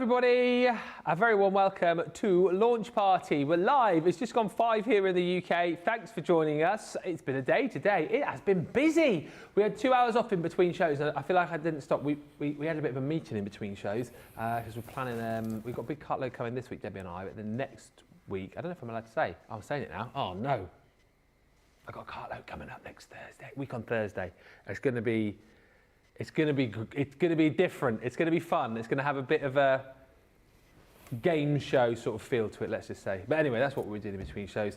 everybody, a very warm welcome to Launch Party. We're live, it's just gone 5 here in the UK. Thanks for joining us. It's been a day today, it has been busy. We had 2 hours off in between shows and I feel like I didn't stop. We had a bit of a meeting in between shows because we're planning, we've got a big cartload coming this week, Debbie and I, but the next week, I don't know if I'm allowed to say, I'm saying it now, oh no. I've got a cartload coming up next Thursday, week on Thursday. It's going to be different. It's going to be fun. It's going to have a bit of a game show sort of feel to it, let's just say. But anyway, that's what we're doing in between shows.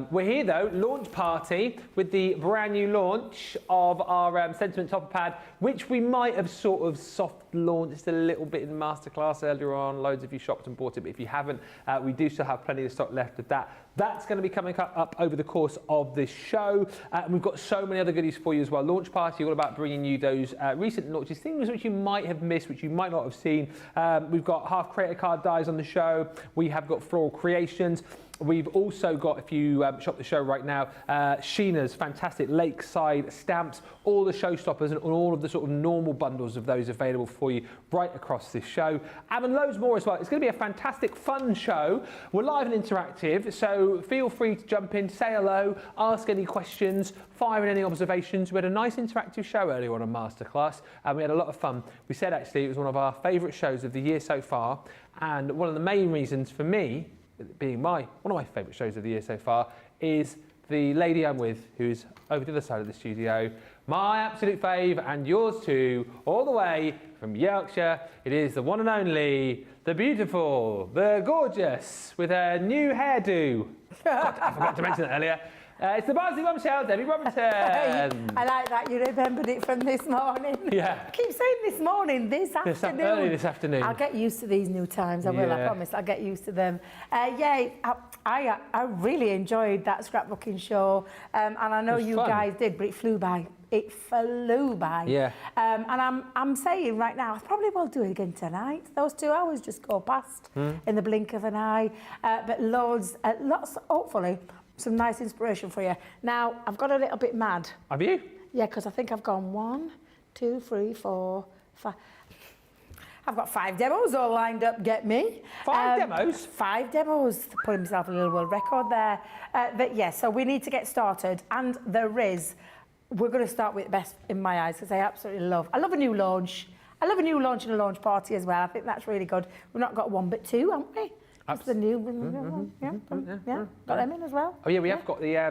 We're here though, Launch Party, with the brand new launch of our Sentiment Topper Pad, which we might have sort of soft launched a little bit in masterclass earlier on. Loads of you shopped and bought it, but if you haven't, we do still have plenty of stock left of that. That's going to be coming up over the course of this show. We've got so many other goodies for you as well. Launch Party, all about bringing you those recent launches, things which you might have missed, which you might not have seen. We've got half creator card dies on the show. We have got Floral Creations. We've also got, if you shop the show right now, Sheena's fantastic lakeside stamps, all the showstoppers and all of the sort of normal bundles of those available for you right across this show. And loads more as well. It's going to be a fantastic, fun show. We're live and interactive, so feel free to jump in, say hello, ask any questions, fire in any observations. We had a nice interactive show earlier on a masterclass, and we had a lot of fun. We said actually it was one of our favourite shows of the year so far, and one of the main reasons for me, being one of my favourite shows of the year so far, is the lady I'm with, who's over the other side of the studio, my absolute fave and yours too, all the way from Yorkshire. It is the one and only, the beautiful, the gorgeous, with a new hairdo. God, I forgot to mention that earlier. It's the Barnsley bombshell, Debbie Robinson. I like that you remembered it from this morning. Yeah. I keep saying this morning, this afternoon. Early this afternoon. I'll get used to these new times, I will, I promise. I'll get used to them. I really enjoyed that scrapbooking show, and I know you guys did, but it flew by. It flew by. Yeah. And I'm saying right now, I probably will do it again tonight. Those 2 hours just go past in the blink of an eye. But lots, hopefully, some nice inspiration for you. Now, I've got a little bit mad. Have you? Yeah, because I think I've gone 1, 2, 3, 4, 5. I've got 5 demos all lined up, get me. 5 demos? 5 demos, putting myself a little world record there. But yeah, so we need to get started, and we're going to start with the best in my eyes, because I love a new launch. I love a new launch and a launch party as well. I think that's really good. We've not got 1 but 2, haven't we? That's the new one. Yeah, got them in as well. Oh yeah, we have got the... Yeah.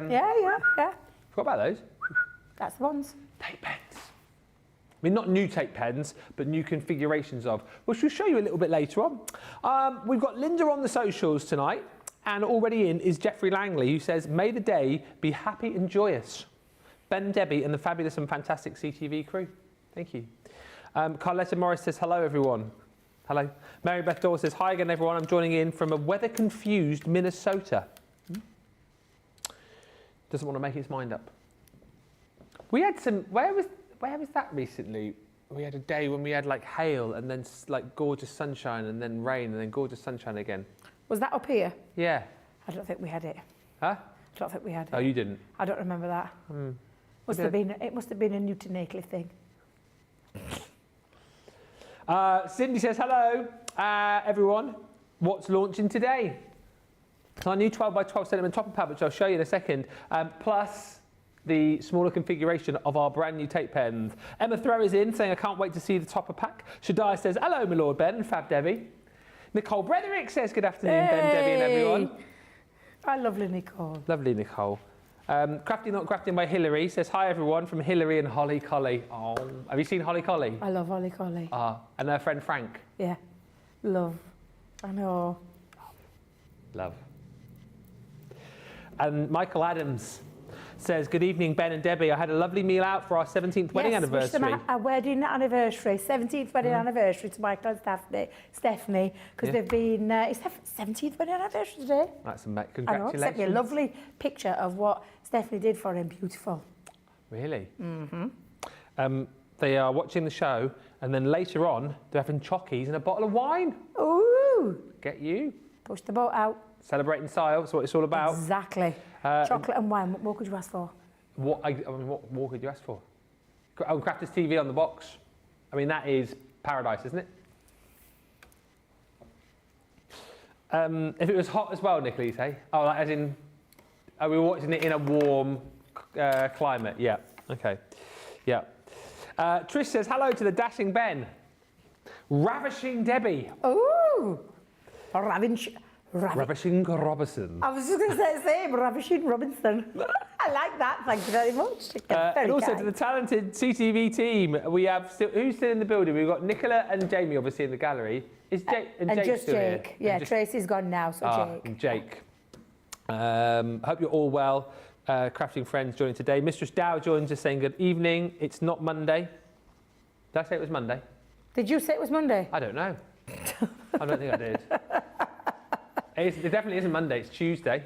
Forgot about those. That's the ones. Tape pens. I mean, not new tape pens, but new configurations of, which we'll show you a little bit later on. We've got Linda on the socials tonight, and already in is Jeffrey Langley, who says, may the day be happy and joyous. Ben, Debbie, and the fabulous and fantastic CTV crew. Thank you. Carletta Morris says, hello, everyone. Hello. Mary Beth Dawes says, hi again, everyone. I'm joining in from a weather-confused Minnesota. Doesn't want to make its mind up. We had some... Where was that recently? We had a day when we had like hail and then like gorgeous sunshine and then rain and then gorgeous sunshine again. Was that up here? Yeah. I don't think we had it. Huh? I don't think we had it. Oh, you didn't? I don't remember that. It must have been a Newton Akeley thing. Cindy says, hello, everyone. What's launching today? So our new 12 by 12 centimetre topper pad, which I'll show you in a second, plus the smaller configuration of our brand new tape pens. Emma Throw is in, saying, I can't wait to see the topper pack. Shadiah says, hello, my Lord Ben and Fab Debbie. Nicole Brederick says, good afternoon, Ben, Debbie and everyone. Hi, lovely Nicole. Lovely Nicole. Crafty Not Crafting by Hillary says, hi everyone from Hillary and Holly Collie. Oh, have you seen Holly Collie? I love Holly Collie. And her friend Frank? Yeah, love. I know. Love. And Michael Adams says, good evening, Ben and Debbie. I had a lovely meal out for our 17th wedding anniversary. Yes, a wedding anniversary, 17th wedding anniversary to Michael and Stephanie, because they've been, it's their 17th wedding anniversary today. That's amazing. Congratulations. I know, sent me a lovely picture of what Stephanie did for him. Beautiful. Really? They are watching the show, and then later on, they're having chockies and a bottle of wine. Ooh. Get you. Push the boat out. Celebrating style, that's what it's all about. Exactly. Chocolate and wine, what more could you ask for? What more could you ask for? Oh, Crafters TV on the box. I mean, that is paradise, isn't it? If it was hot as well, Nicola, you say? Oh, like as in, are we watching it in a warm climate? Yeah, okay, yeah. Trish says, hello to the dashing Ben. Ravishing Debbie. Ooh, Ravishing Robinson. I was just going to say the same, Ravishing Robinson. I like that, thank you very much. And also to the talented CTV team, we have, who's still in the building? We've got Nicola and Jamie obviously in the gallery. Is Jake and Jake just still Jake. Here? Yeah, Tracy's gone now, so Jake. And Jake. Hope you're all well. Crafting friends joining today. Mistress Dow joins us saying good evening. It's not Monday. Did I say it was Monday? Did you say it was Monday? I don't know. I don't think I did. It definitely isn't Monday, it's Tuesday.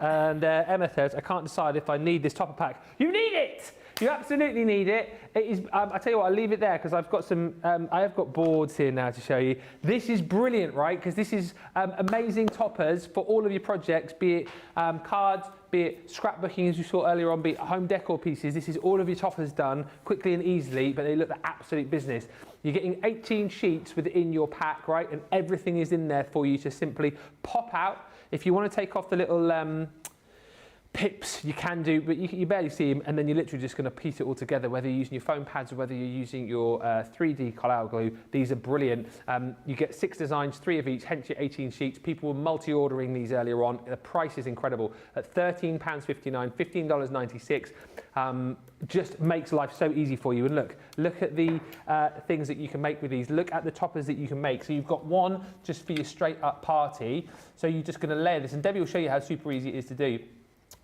And Emma says, I can't decide if I need this topper pack. You need it! You absolutely need it. It is. I tell you what, I'll leave it there because I've got some. I have got boards here now to show you. This is brilliant, right? Because this is amazing toppers for all of your projects, be it cards, be it scrapbooking, as you saw earlier on, be it home decor pieces. This is all of your toppers done quickly and easily, but they look like absolute business. You're getting 18 sheets within your pack, right? And everything is in there for you to simply pop out. If you want to take off the little pips, you can do, but you barely see them, and then you're literally just going to piece it all together, whether you're using your foam pads or whether you're using your 3D Collage glue. These are brilliant. You get 6 designs, 3 of each, hence your 18 sheets. People were multi-ordering these earlier on. The price is incredible. At £13.59, $15.96, just makes life so easy for you. And look at the things that you can make with these. Look at the toppers that you can make. So you've got one just for your straight up party. So you're just going to layer this, and Debbie will show you how super easy it is to do.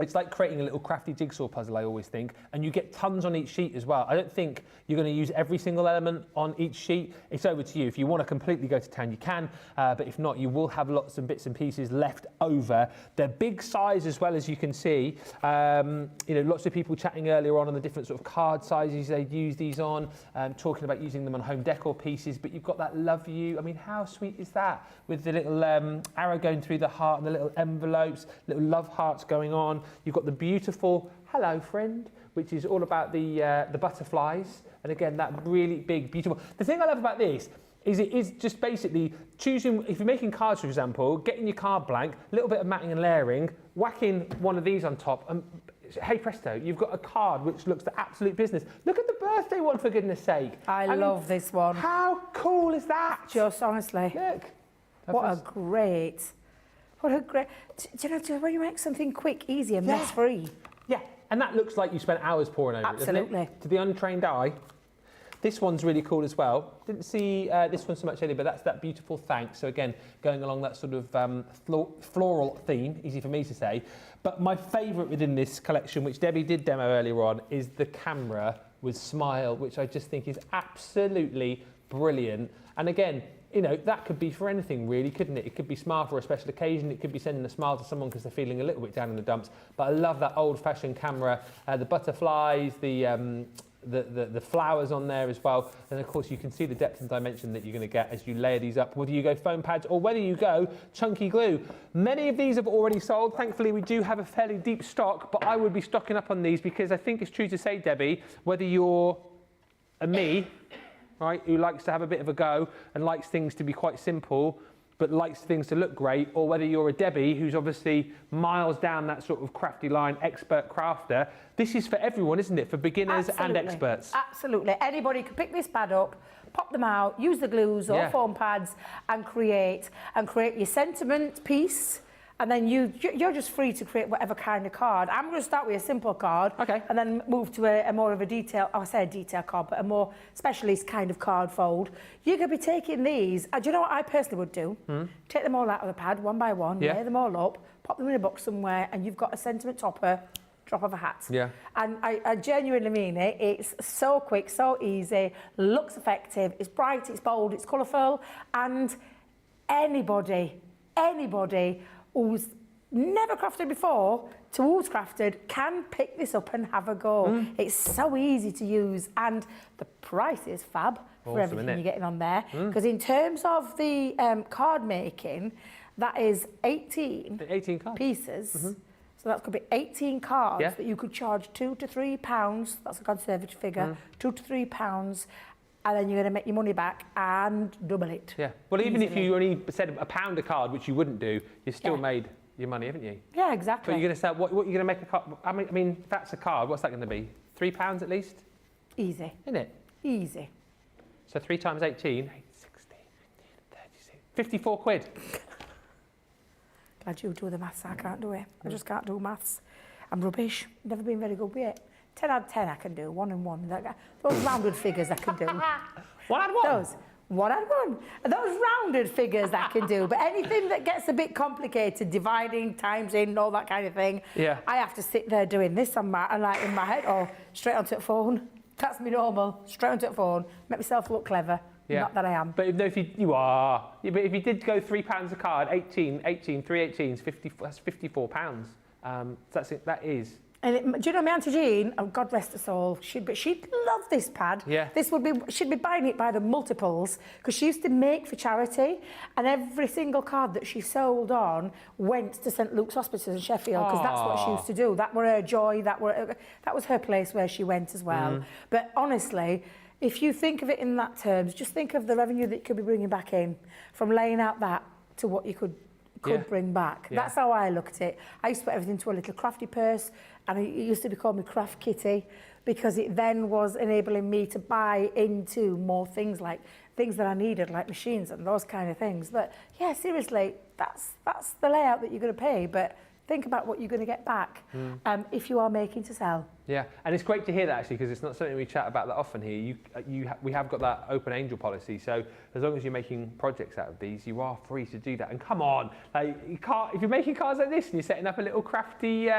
It's like creating a little crafty jigsaw puzzle, I always think, and you get tons on each sheet as well. I don't think you're going to use every single element on each sheet. It's over to you. If you want to completely go to town, you can, but if not, you will have lots of bits and pieces left over. They're big size as well, as you can see. Lots of people chatting earlier on the different sort of card sizes they use these on, talking about using them on home decor pieces, but you've got that love you. I mean, how sweet is that? With the little arrow going through the heart and the little envelopes, little love hearts going on. You've got the beautiful hello friend, which is all about the butterflies, and again that really big beautiful. The thing I love about this is it is just basically choosing, if you're making cards for example, getting your card blank, a little bit of matting and layering, whacking one of these on top, and hey presto, you've got a card which looks the absolute business. Look at the birthday one, for goodness sake. I love this one. How cool is that? Just honestly. Look. What a great. Do you know when you make something quick, easy and mess-free? Yeah, and that looks like you spent hours pouring over it, doesn't it? To the untrained eye. This one's really cool as well. Didn't see this one so much earlier, but that's that beautiful thanks. So again, going along that sort of floral theme, easy for me to say. But my favourite within this collection, which Debbie did demo earlier on, is the camera with smile, which I just think is absolutely brilliant. And again, you know, that could be for anything really, couldn't it? It could be smile for a special occasion. It could be sending a smile to someone because they're feeling a little bit down in the dumps. But I love that old-fashioned camera, the butterflies, the flowers on there as well. And of course, you can see the depth and dimension that you're going to get as you layer these up, whether you go foam pads or whether you go chunky glue. Many of these have already sold. Thankfully, we do have a fairly deep stock, but I would be stocking up on these because I think it's true to say, Debbie, whether you're a me, right, who likes to have a bit of a go and likes things to be quite simple, but likes things to look great, or whether you're a Debbie who's obviously miles down that sort of crafty line, expert crafter, this is for everyone, isn't it? For beginners and experts. Absolutely. Anybody can pick this pad up, pop them out, use the glues or foam pads and create your sentiment piece. And then you're just free to create whatever kind of card. I'm going to start with a simple card, and then move to a more of a detail. I say a detail card, but a more specialist kind of card fold. You're going to be taking these. Do you know what I personally would do? Take them all out of the pad one by one, lay them all up, pop them in a box somewhere, and you've got a sentiment topper. Drop of a hat. Yeah. And I genuinely mean it. It's so quick, so easy, looks effective, it's bright, it's bold, it's colourful, and anybody who's never crafted before to who's crafted can pick this up and have a go. It's so easy to use, and the price is fab for everything you're getting on there. Because in terms of the card making, that is 18 pieces. So that could be 18 cards that you could charge £2 to £3. That's a conservative figure. £2 to £3. and then you're going to make your money back and double it. Yeah. Well, even if you only said £1 a card, which you wouldn't do, you still made your money, haven't you? Yeah, exactly. But you're going to sell, what you're going to make a card, I mean, if that's a card, what's that going to be? £3 at least? Easy. Isn't it? Easy. So 3 times 18, 8, 16, 36, 54 quid. Glad you do the maths, I can't do it. I just can't do maths. I'm rubbish. Never been very good with it. 10 out of 10 I can do, 1 and 1. Those rounded figures I can do. 1 and 1? Those. 1 and 1. Those rounded figures I can do, but anything that gets a bit complicated, dividing, times in, all that kind of thing, I have to sit there doing this on my, like in my head, or straight onto the phone. That's me normal, straight onto the phone, make myself look clever. Yeah. Not that I am. But if you are. Yeah, but if you did go £3 a card, 18, 3 18s, 50, that's £54. That's it, that is. And do you know my Auntie Jean, oh, God rest her soul, she'd love this pad. Yeah. She'd be buying it by the multiples because she used to make for charity, and every single card that she sold on went to St Luke's Hospital in Sheffield because that's what she used to do. That were her joy, that was her place where she went as well. But honestly, if you think of it in that terms, just think of the revenue that you could be bringing back in from laying out that to what you could bring back. That's how I look at it. I used to put everything into a little crafty purse, and it used to be called my craft kitty because it then was enabling me to buy into more things like things that I needed, like machines and those kind of things. But yeah, seriously, that's the layout that you're going to pay, but think about what you're going to get back if you are making to sell. Yeah, and it's great to hear that actually, because it's not something we chat about that often here. We have got that open angel policy, so as long as you're making projects out of these, you are free to do that. And come on, like you can't, if you're making cards like this and you're setting up a little crafty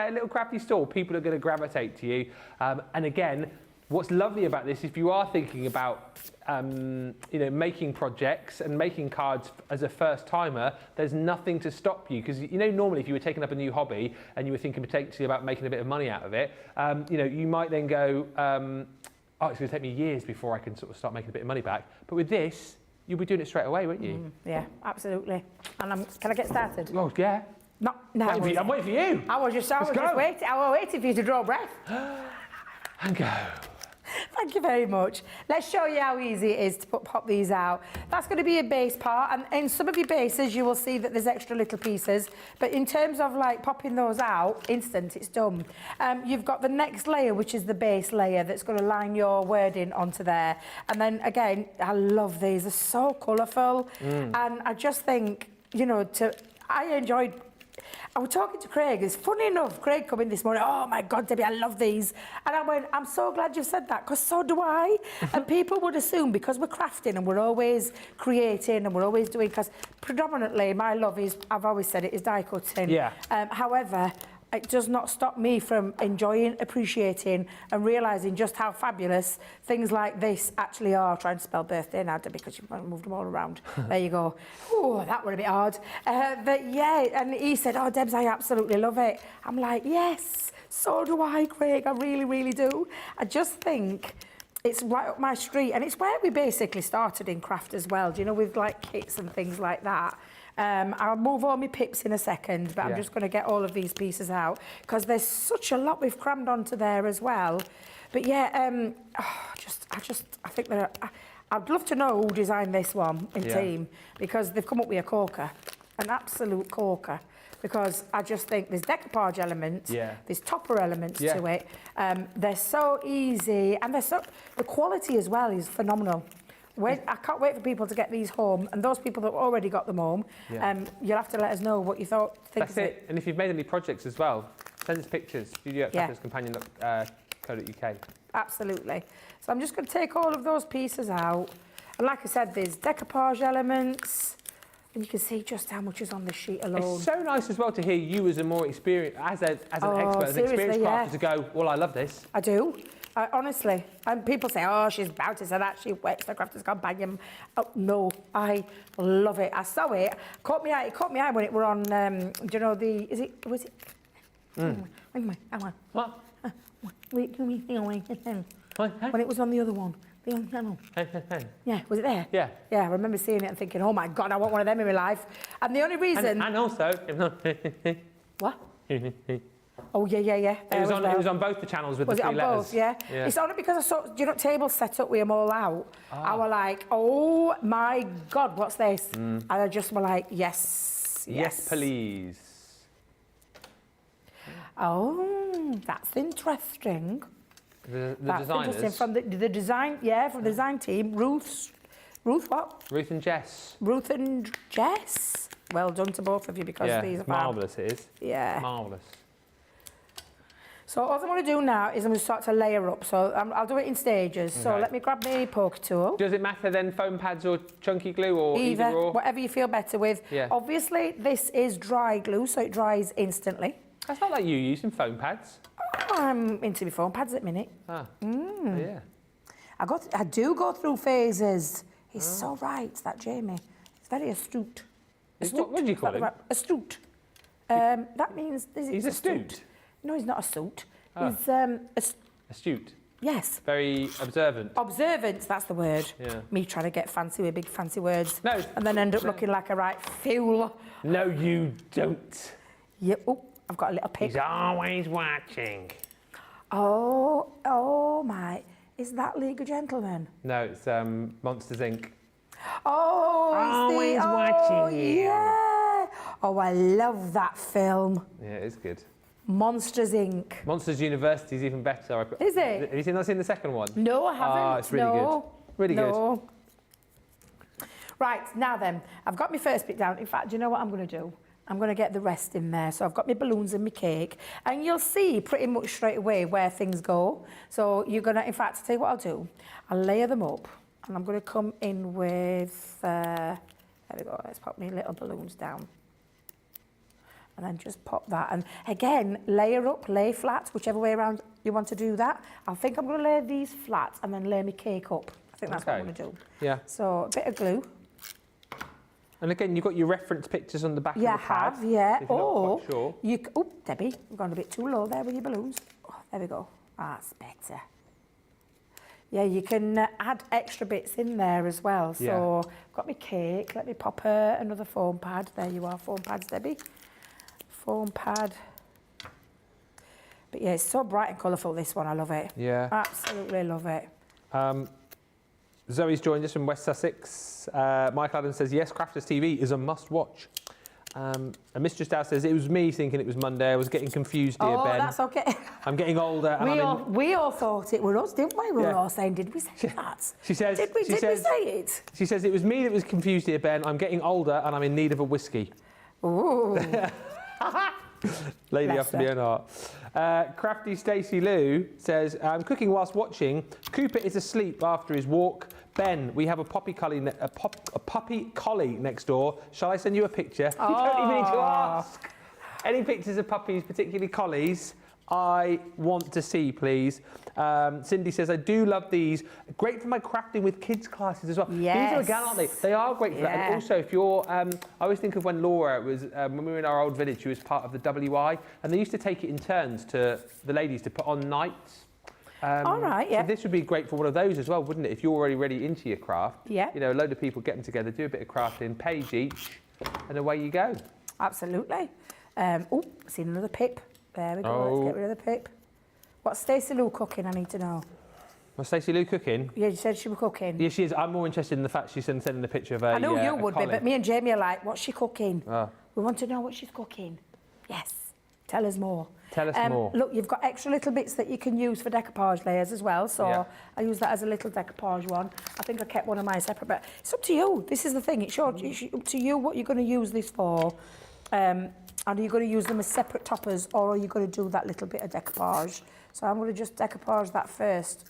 store, people are going to gravitate to you. And again, what's lovely about this, if you are thinking about making projects and making cards as a first timer, there's nothing to stop you, because normally if you were taking up a new hobby and you were thinking potentially about making a bit of money out of it, you might then go, oh, it's going to take me years before I can sort of start making a bit of money back. But with this, you'll be doing it straight away, won't you? Yeah, absolutely. And can I get started? Oh yeah. No, I'm waiting for you. I was just waiting for you to draw breath. And go. Thank you very much. Let's show you how easy it is to pop these out. That's going to be a base part, and in some of your bases you will see that there's extra little pieces, but in terms of like popping those out, instant, it's done. You've got the next layer, which is the base layer that's going to line your wording onto there. And then again, I love these, they're so colourful, and I just think, I was talking to Craig. It's funny enough, Craig come in this morning, oh my God, Debbie, I love these. And I went, I'm so glad you said that, because so do I. And people would assume, because we're crafting and we're always creating and we're always doing, because predominantly my love is, I've always said it, is die cutting. Yeah. However, it does not stop me from enjoying, appreciating and realising just how fabulous things like this actually are. Trying to spell birthday now, because you've moved them all around. There you go. Oh, that would a bit hard. But yeah, and he said, oh, Debs, I absolutely love it. I'm like, yes, so do I, Craig. I really, really do. I just think it's right up my street, and it's where we basically started in craft as well, with like kits and things like that. I'll move all my pips in a second, but I'm just going to get all of these pieces out because there's such a lot we've crammed onto there as well. But yeah, I think I'd love to know who designed this one in team, because they've come up with a corker, an absolute corker. Because I just think there's decoupage elements, there's topper elements to it. They're so easy, and the quality as well is phenomenal. I can't wait for people to get these home, and those people that already got them home, you'll have to let us know what you think. That's it. And if you've made any projects as well, send us pictures. studio@crafterscompanion.co.uk. Absolutely. So I'm just going to take all of those pieces out, and like I said, there's decoupage elements, and you can see just how much is on this sheet alone. It's so nice as well to hear you as a more experienced, as an expert, as an experienced crafter, to go, well, I love this. I do. Honestly, and people say, oh, she's about to say that, she works for Crafters Companion. Oh, no, I love it. I saw it. It caught me eye when it were on, was it? What? When it was on the other one. The other channel. Yeah, was it there? Yeah. Yeah, I remember seeing it and thinking, oh my God, I want one of them in my life. And the only reason... And also... What? Oh, yeah. It was on both the channels with the three letters. Was it on both, yeah? It's only because I saw, tables set up with them all out. I was like, oh my God, what's this? And I just were like, yes. Yes, please. Oh, that's interesting. That's designers. Interesting. From the design, from the design team, Ruth what? Ruth and Jess. Ruth and Jess. Well done to both of you because these are marvellous it is. Yeah. Marvellous. So all I'm going to do now is I'm going to start to layer up. So I'll do it in stages. Okay. So let me grab my poker tool. Does it matter then foam pads or chunky glue or either or? Whatever you feel better with. Yeah. Obviously this is dry glue so it dries instantly. That's not like you using foam pads. I'm into my foam pads at the minute. Oh, yeah. I do go through phases. He's so right, that Jamie. He's very astute. What do you call him? Astute. That means... He's astute? No, he's not astute. He's... Astute? Yes. Very observant? Observant, that's the word. Yeah. Me trying to get fancy with big fancy words. No. And then end up looking like a right fool. No, you don't. Yep. Oh, I've got a little pick. He's always watching. Oh my. Is that League of Gentlemen? No, it's Monsters, Inc. Oh, always watching you. Yeah. Oh, I love that film. Yeah, it's good. Monsters, Inc. Monsters University is even better. Is it? Have you not seen the second one? No, I haven't. Oh, it's really good. Really good. Right, now then, I've got my first bit down. In fact, do you know what I'm going to do? I'm going to get the rest in there. So I've got my balloons and my cake. And you'll see pretty much straight away where things go. So you're going to, in fact, I'll tell you what I'll do. I'll layer them up. And I'm going to come in with, there we go, let's pop my little balloons down. And then just pop that. And again, layer up, lay flat, whichever way around you want to do that. I think I'm going to lay these flat and then lay my cake up. I think that's what I'm going to do. Yeah. So a bit of glue. And again, you've got your reference pictures on the back of the pad. Yeah, I have, yeah. Or, sure. Oh, Debbie, you've gone a bit too low there with your balloons. Oh, there we go. That's better. Yeah, you can add extra bits in there as well. So, I've got my cake. Let me pop another foam pad. There you are, foam pads, Debbie. Foam pad. But yeah, it's so bright and colourful, this one. I love it. Yeah. Absolutely love it. Zoe's joined us from West Sussex. Mike Adam says, yes, Crafters TV is a must-watch. And Mistress Dow says, it was me thinking it was Monday. I was getting confused here, Ben. Oh, that's okay. I'm getting older. And we all thought it were us, didn't we? We were all saying, did we say that? She says, did we say it? She says, it was me that was confused here, Ben. I'm getting older and I'm in need of a whiskey. Ooh. Lady after my own heart. Crafty Stacey Lou says, I'm cooking whilst watching. Cooper is asleep after his walk. Ben, we have a puppy collie next door. Shall I send you a picture? You don't even need to ask. Any pictures of puppies, particularly collies, I want to see, please. Cindy says, I do love these. Great for my crafting with kids classes as well. Yes. These are again, aren't they? They are great for that. And also, if you're, I always think of when Laura was, when we were in our old village, she was part of the WI, and they used to take it in turns to the ladies to put on nights. All right, yeah. So this would be great for one of those as well, wouldn't it? If you're already really into your craft. Yeah. You know, a load of people getting together, do a bit of crafting, page each, and away you go. Absolutely. Oh, seen another pip. There we go. Let's get rid of the pip. What's Stacey Lou cooking? I need to know. Was Stacey Lou cooking? Yeah, you said she was cooking. Yeah, she is. I'm more interested in the fact she's sending a picture of her. I know you would be, but me and Jamie are like, what's she cooking? Oh. We want to know what she's cooking. Yes. Tell us more. Tell us more. Look, you've got extra little bits that you can use for decoupage layers as well. So I use that as a little decoupage one. I think I kept one of mine separate, but it's up to you. This is the thing. It's up to you what you're going to use this for. And are you going to use them as separate toppers, or are you going to do that little bit of decoupage? So I'm going to just decoupage that first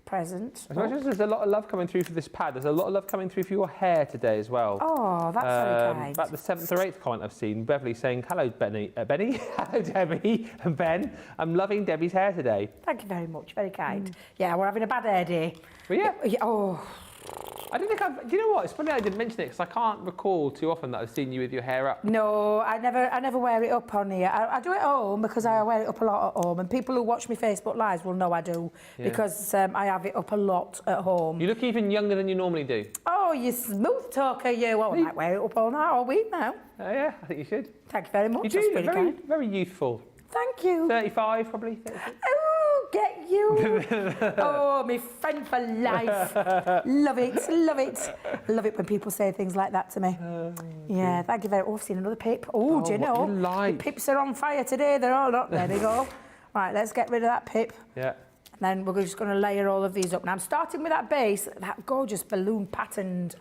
present. There's a lot of love coming through for this pad. There's a lot of love coming through for your hair today as well. Oh, that's very kind. About the 7th or 8th comment I've seen, Beverly saying, hello, Benny. Hello, Debbie and Ben. I'm loving Debbie's hair today. Thank you very much. Very kind. Yeah, we're having a bad hair day. Well, yeah. Oh. I don't think I've... Do you know what? It's funny I didn't mention it because I can't recall too often that I've seen you with your hair up. No, I never wear it up on here. I do it at home because I wear it up a lot at home, and people who watch me Facebook Lives will know I do because I have it up a lot at home. You look even younger than you normally do. Oh, you smooth talker, you. Oh, I might wear it up all night, all week now. Oh, yeah, I think you should. Thank you very much. You do. Very, very youthful. Thank you. 35 probably. 36. Oh, get you. Oh, my friend for life. Love it, love it. Love it when people say things like that to me. Yeah, thank you very much. Oh, I've seen another pip. Oh, do you know? Like? The pips are on fire today. They're all up. There they go. Right, let's get rid of that pip. Yeah. And then we're just going to layer all of these up. Now I'm starting with that base, that gorgeous balloon patterned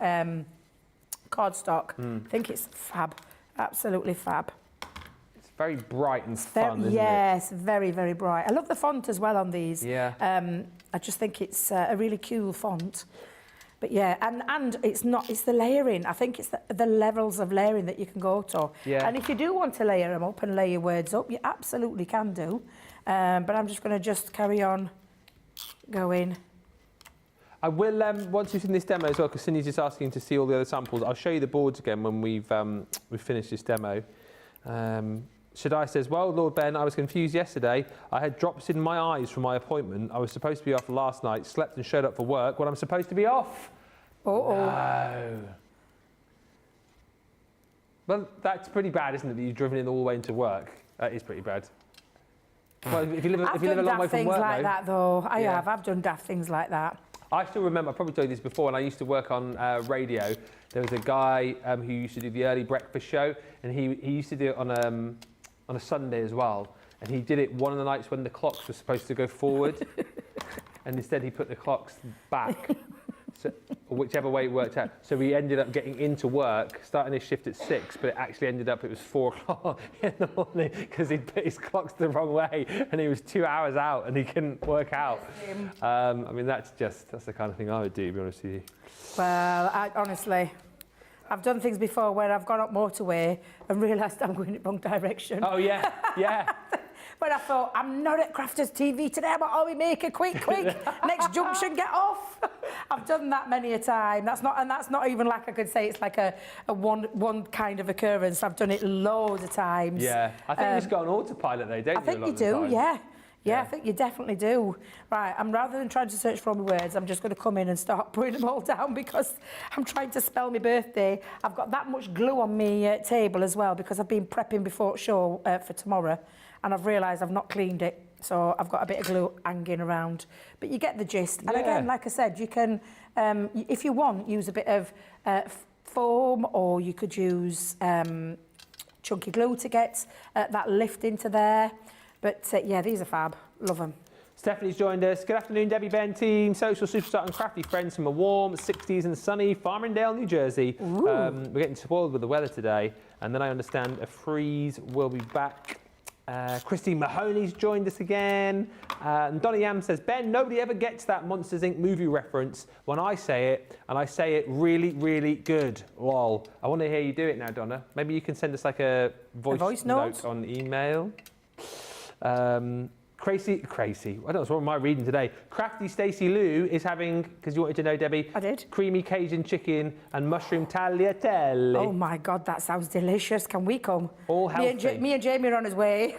cardstock. I think it's fab. Absolutely fab. It's very bright and fun, isn't it? Yes, very, very bright. I love the font as well on these. Yeah. I just think it's a really cool font. But yeah, and it's the layering. I think it's the levels of layering that you can go to. Yeah. And if you do want to layer them up and lay your words up, you absolutely can do. But I'm just going to carry on going. I will, once we've seen this demo as well, because Cindy's just asking to see all the other samples, I'll show you the boards again when we've finished this demo. Shaddai says, well, Lord Ben, I was confused yesterday. I had drops in my eyes from my appointment. I was supposed to be off last night, slept and showed up for work when I'm supposed to be off. Uh-oh. No. Well, that's pretty bad, isn't it, that you've driven in all the way into work? That is pretty bad. Well, if you live a long way from work, like that, though. I have. I've done daft things like that. I still remember, I probably told you this before, when I used to work on radio, there was a guy who used to do the early breakfast show, and he used to do it on a Sunday as well. And he did it one of the nights when the clocks were supposed to go forward, and instead he put the clocks back, so, or whichever way it worked out. So we ended up getting into work, starting his shift at 6, but it actually ended up, it was 4 o'clock in the morning because he'd put his clocks the wrong way and he was 2 hours out and he couldn't work out. I mean, that's the kind of thing I would do, to be honest with you. Well, honestly, I've done things before where I've gone up motorway and realised I'm going in the wrong direction. Oh, yeah, yeah. But I thought, I'm not at Crafters TV today, I'm at Ollie Maker, quick, next junction, get off. I've done that many a time. That's not even like I could say it's like a one kind of occurrence. I've done it loads of times. Yeah, I think you just got on autopilot though, don't you? I think you do, yeah. Yeah, I think you definitely do. Right, rather than trying to search for all my words, I'm just going to come in and start putting them all down because I'm trying to spell my birthday. I've got that much glue on my table as well because I've been prepping before show for tomorrow. And I've realised I've not cleaned it, so I've got a bit of glue hanging around. But you get the gist. And again, like I said, you can, if you want, use a bit of foam, or you could use chunky glue to get that lift into there. But yeah, these are fab. Love them. Stephanie's joined us. Good afternoon, Debbie Ben team, social superstar and crafty friends from a warm 60s and sunny Farmingdale, New Jersey. We're getting spoiled with the weather today, and then I understand a freeze will be back. Christine Mahoney's joined us again. And Donna Yam says, Ben, nobody ever gets that Monsters Inc. movie reference when I say it, and I say it really, really good. Lol. I want to hear you do it now, Donna. Maybe you can send us like a voice note on email. Crazy. I don't know, what am I reading today? Crafty Stacey Lou is having, because you wanted to know, Debbie. I did. Creamy Cajun chicken and mushroom tagliatelle. Oh my God, that sounds delicious. Can we come? All healthy. Me and Jamie are on his way.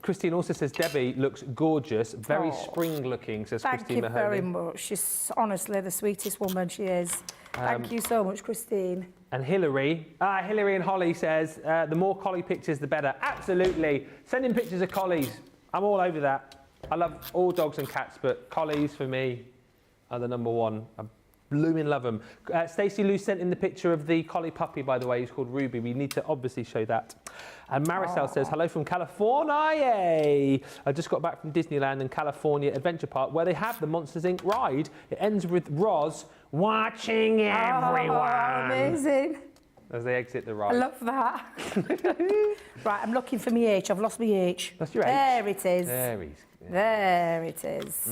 Christine also says Debbie looks gorgeous, very spring looking, says Christine Mahoney. Thank you very much. She's honestly the sweetest woman she is. Thank you so much, Christine. And Hillary and Holly says, the more collie pictures, the better. Absolutely. Send in pictures of collies. I'm all over that. I love all dogs and cats, but collies for me are the number one. I blooming love them. Stacey Lou sent in the picture of the collie puppy, by the way. He's called Ruby. We need to obviously show that. And Maricel says, hello from California. I just got back from Disneyland and California Adventure Park, where they have the Monsters Inc. ride. It ends with Roz watching everyone. Oh, amazing. As they exit the ride. I love that. Right, I'm looking for my H. I've lost my H. That's your H? There it is. There it is.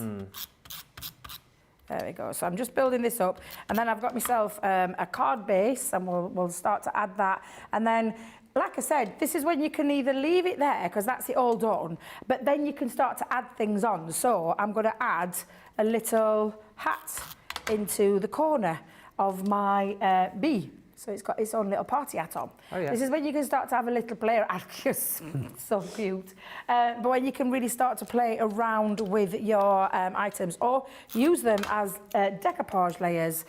There we go. So I'm just building this up, and then I've got myself a card base, and we'll start to add that. And then, like I said, this is when you can either leave it there, because that's it all done, but then you can start to add things on. So I'm going to add a little hat into the corner of my bee. So it's got its own little party hat on. Oh, yeah. This is when you can start to have a little play. So cute. But when you can really start to play around with your items, or use them as decoupage layers,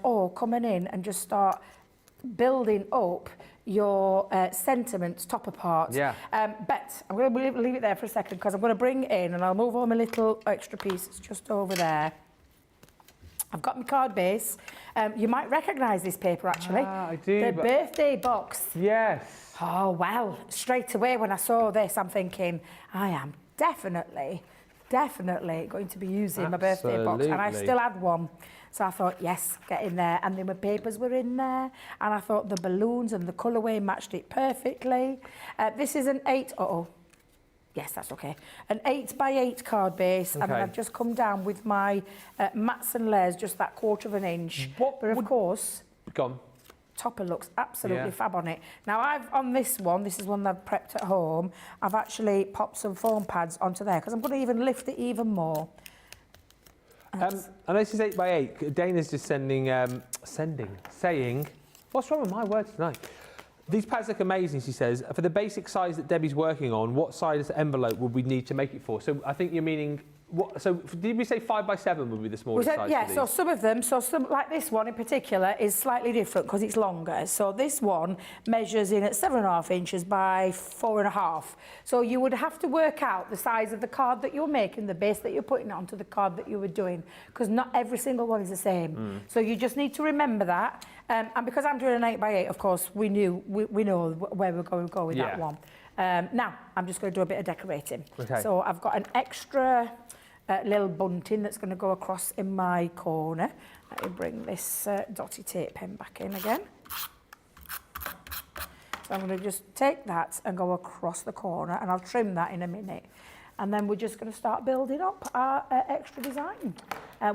or coming in and just start building up your sentiments top apart. Yeah. But I'm going to leave it there for a second because I'm going to bring it in and I'll move all my little extra pieces just over there. I've got my card base. You might recognise this paper actually. Ah, I do. The birthday box. Yes. Oh, well, straight away when I saw this, I'm thinking, I am definitely going to be using my birthday box. And I still had one. So I thought, yes, get in there. And then my papers were in there. And I thought the balloons and the colourway matched it perfectly. This is an 8, yes, that's okay. An 8x8 card base. Okay. And then I've just come down with my mats and layers, just that 1/4 of an inch. But of course, gone. Topper looks absolutely fab on it. Now on this one, this is one that I've prepped at home, I've actually popped some foam pads onto there because I'm going to even lift it even more. I know this is 8x8. Dana's just saying, what's wrong with my words tonight? These pads look amazing, she says. For the basic size that Debbie's working on, what size envelope would we need to make it for? So I think you're meaning, so did we say 5x7 would be the smallest size? Yeah, so some of them, some like this one in particular is slightly different because it's longer. So this one measures in at 7.5 inches by 4.5. So you would have to work out the size of the card that you're making, the base that you're putting onto the card that you were doing, because not every single one is the same. So you just need to remember that. And because I'm doing an 8x8, of course, we know where we're going to go with that one. Now, I'm just going to do a bit of decorating. Okay. So I've got an extra little bunting that's going to go across in my corner. Let me bring this dotty tape pen back in again. So I'm going to just take that and go across the corner, and I'll trim that in a minute. And then we're just going to start building up our extra design.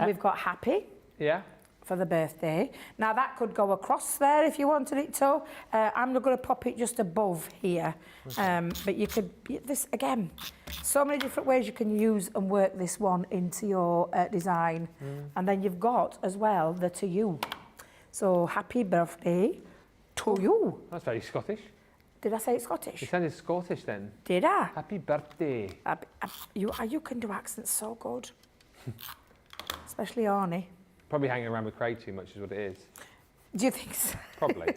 We've got happy. Yeah. For the birthday. Now that could go across there if you wanted it to. I'm not going to pop it just above here. Okay. But you could, this again, so many different ways you can use and work this one into your design. And then you've got as well the to you. So happy birthday to you. That's very Scottish. Did I say it Scottish? You sounded Scottish then. Did I? Happy birthday. You can do accents so good. Especially Arnie. Probably hanging around with Craig too much is what it is. Do you think so? Probably.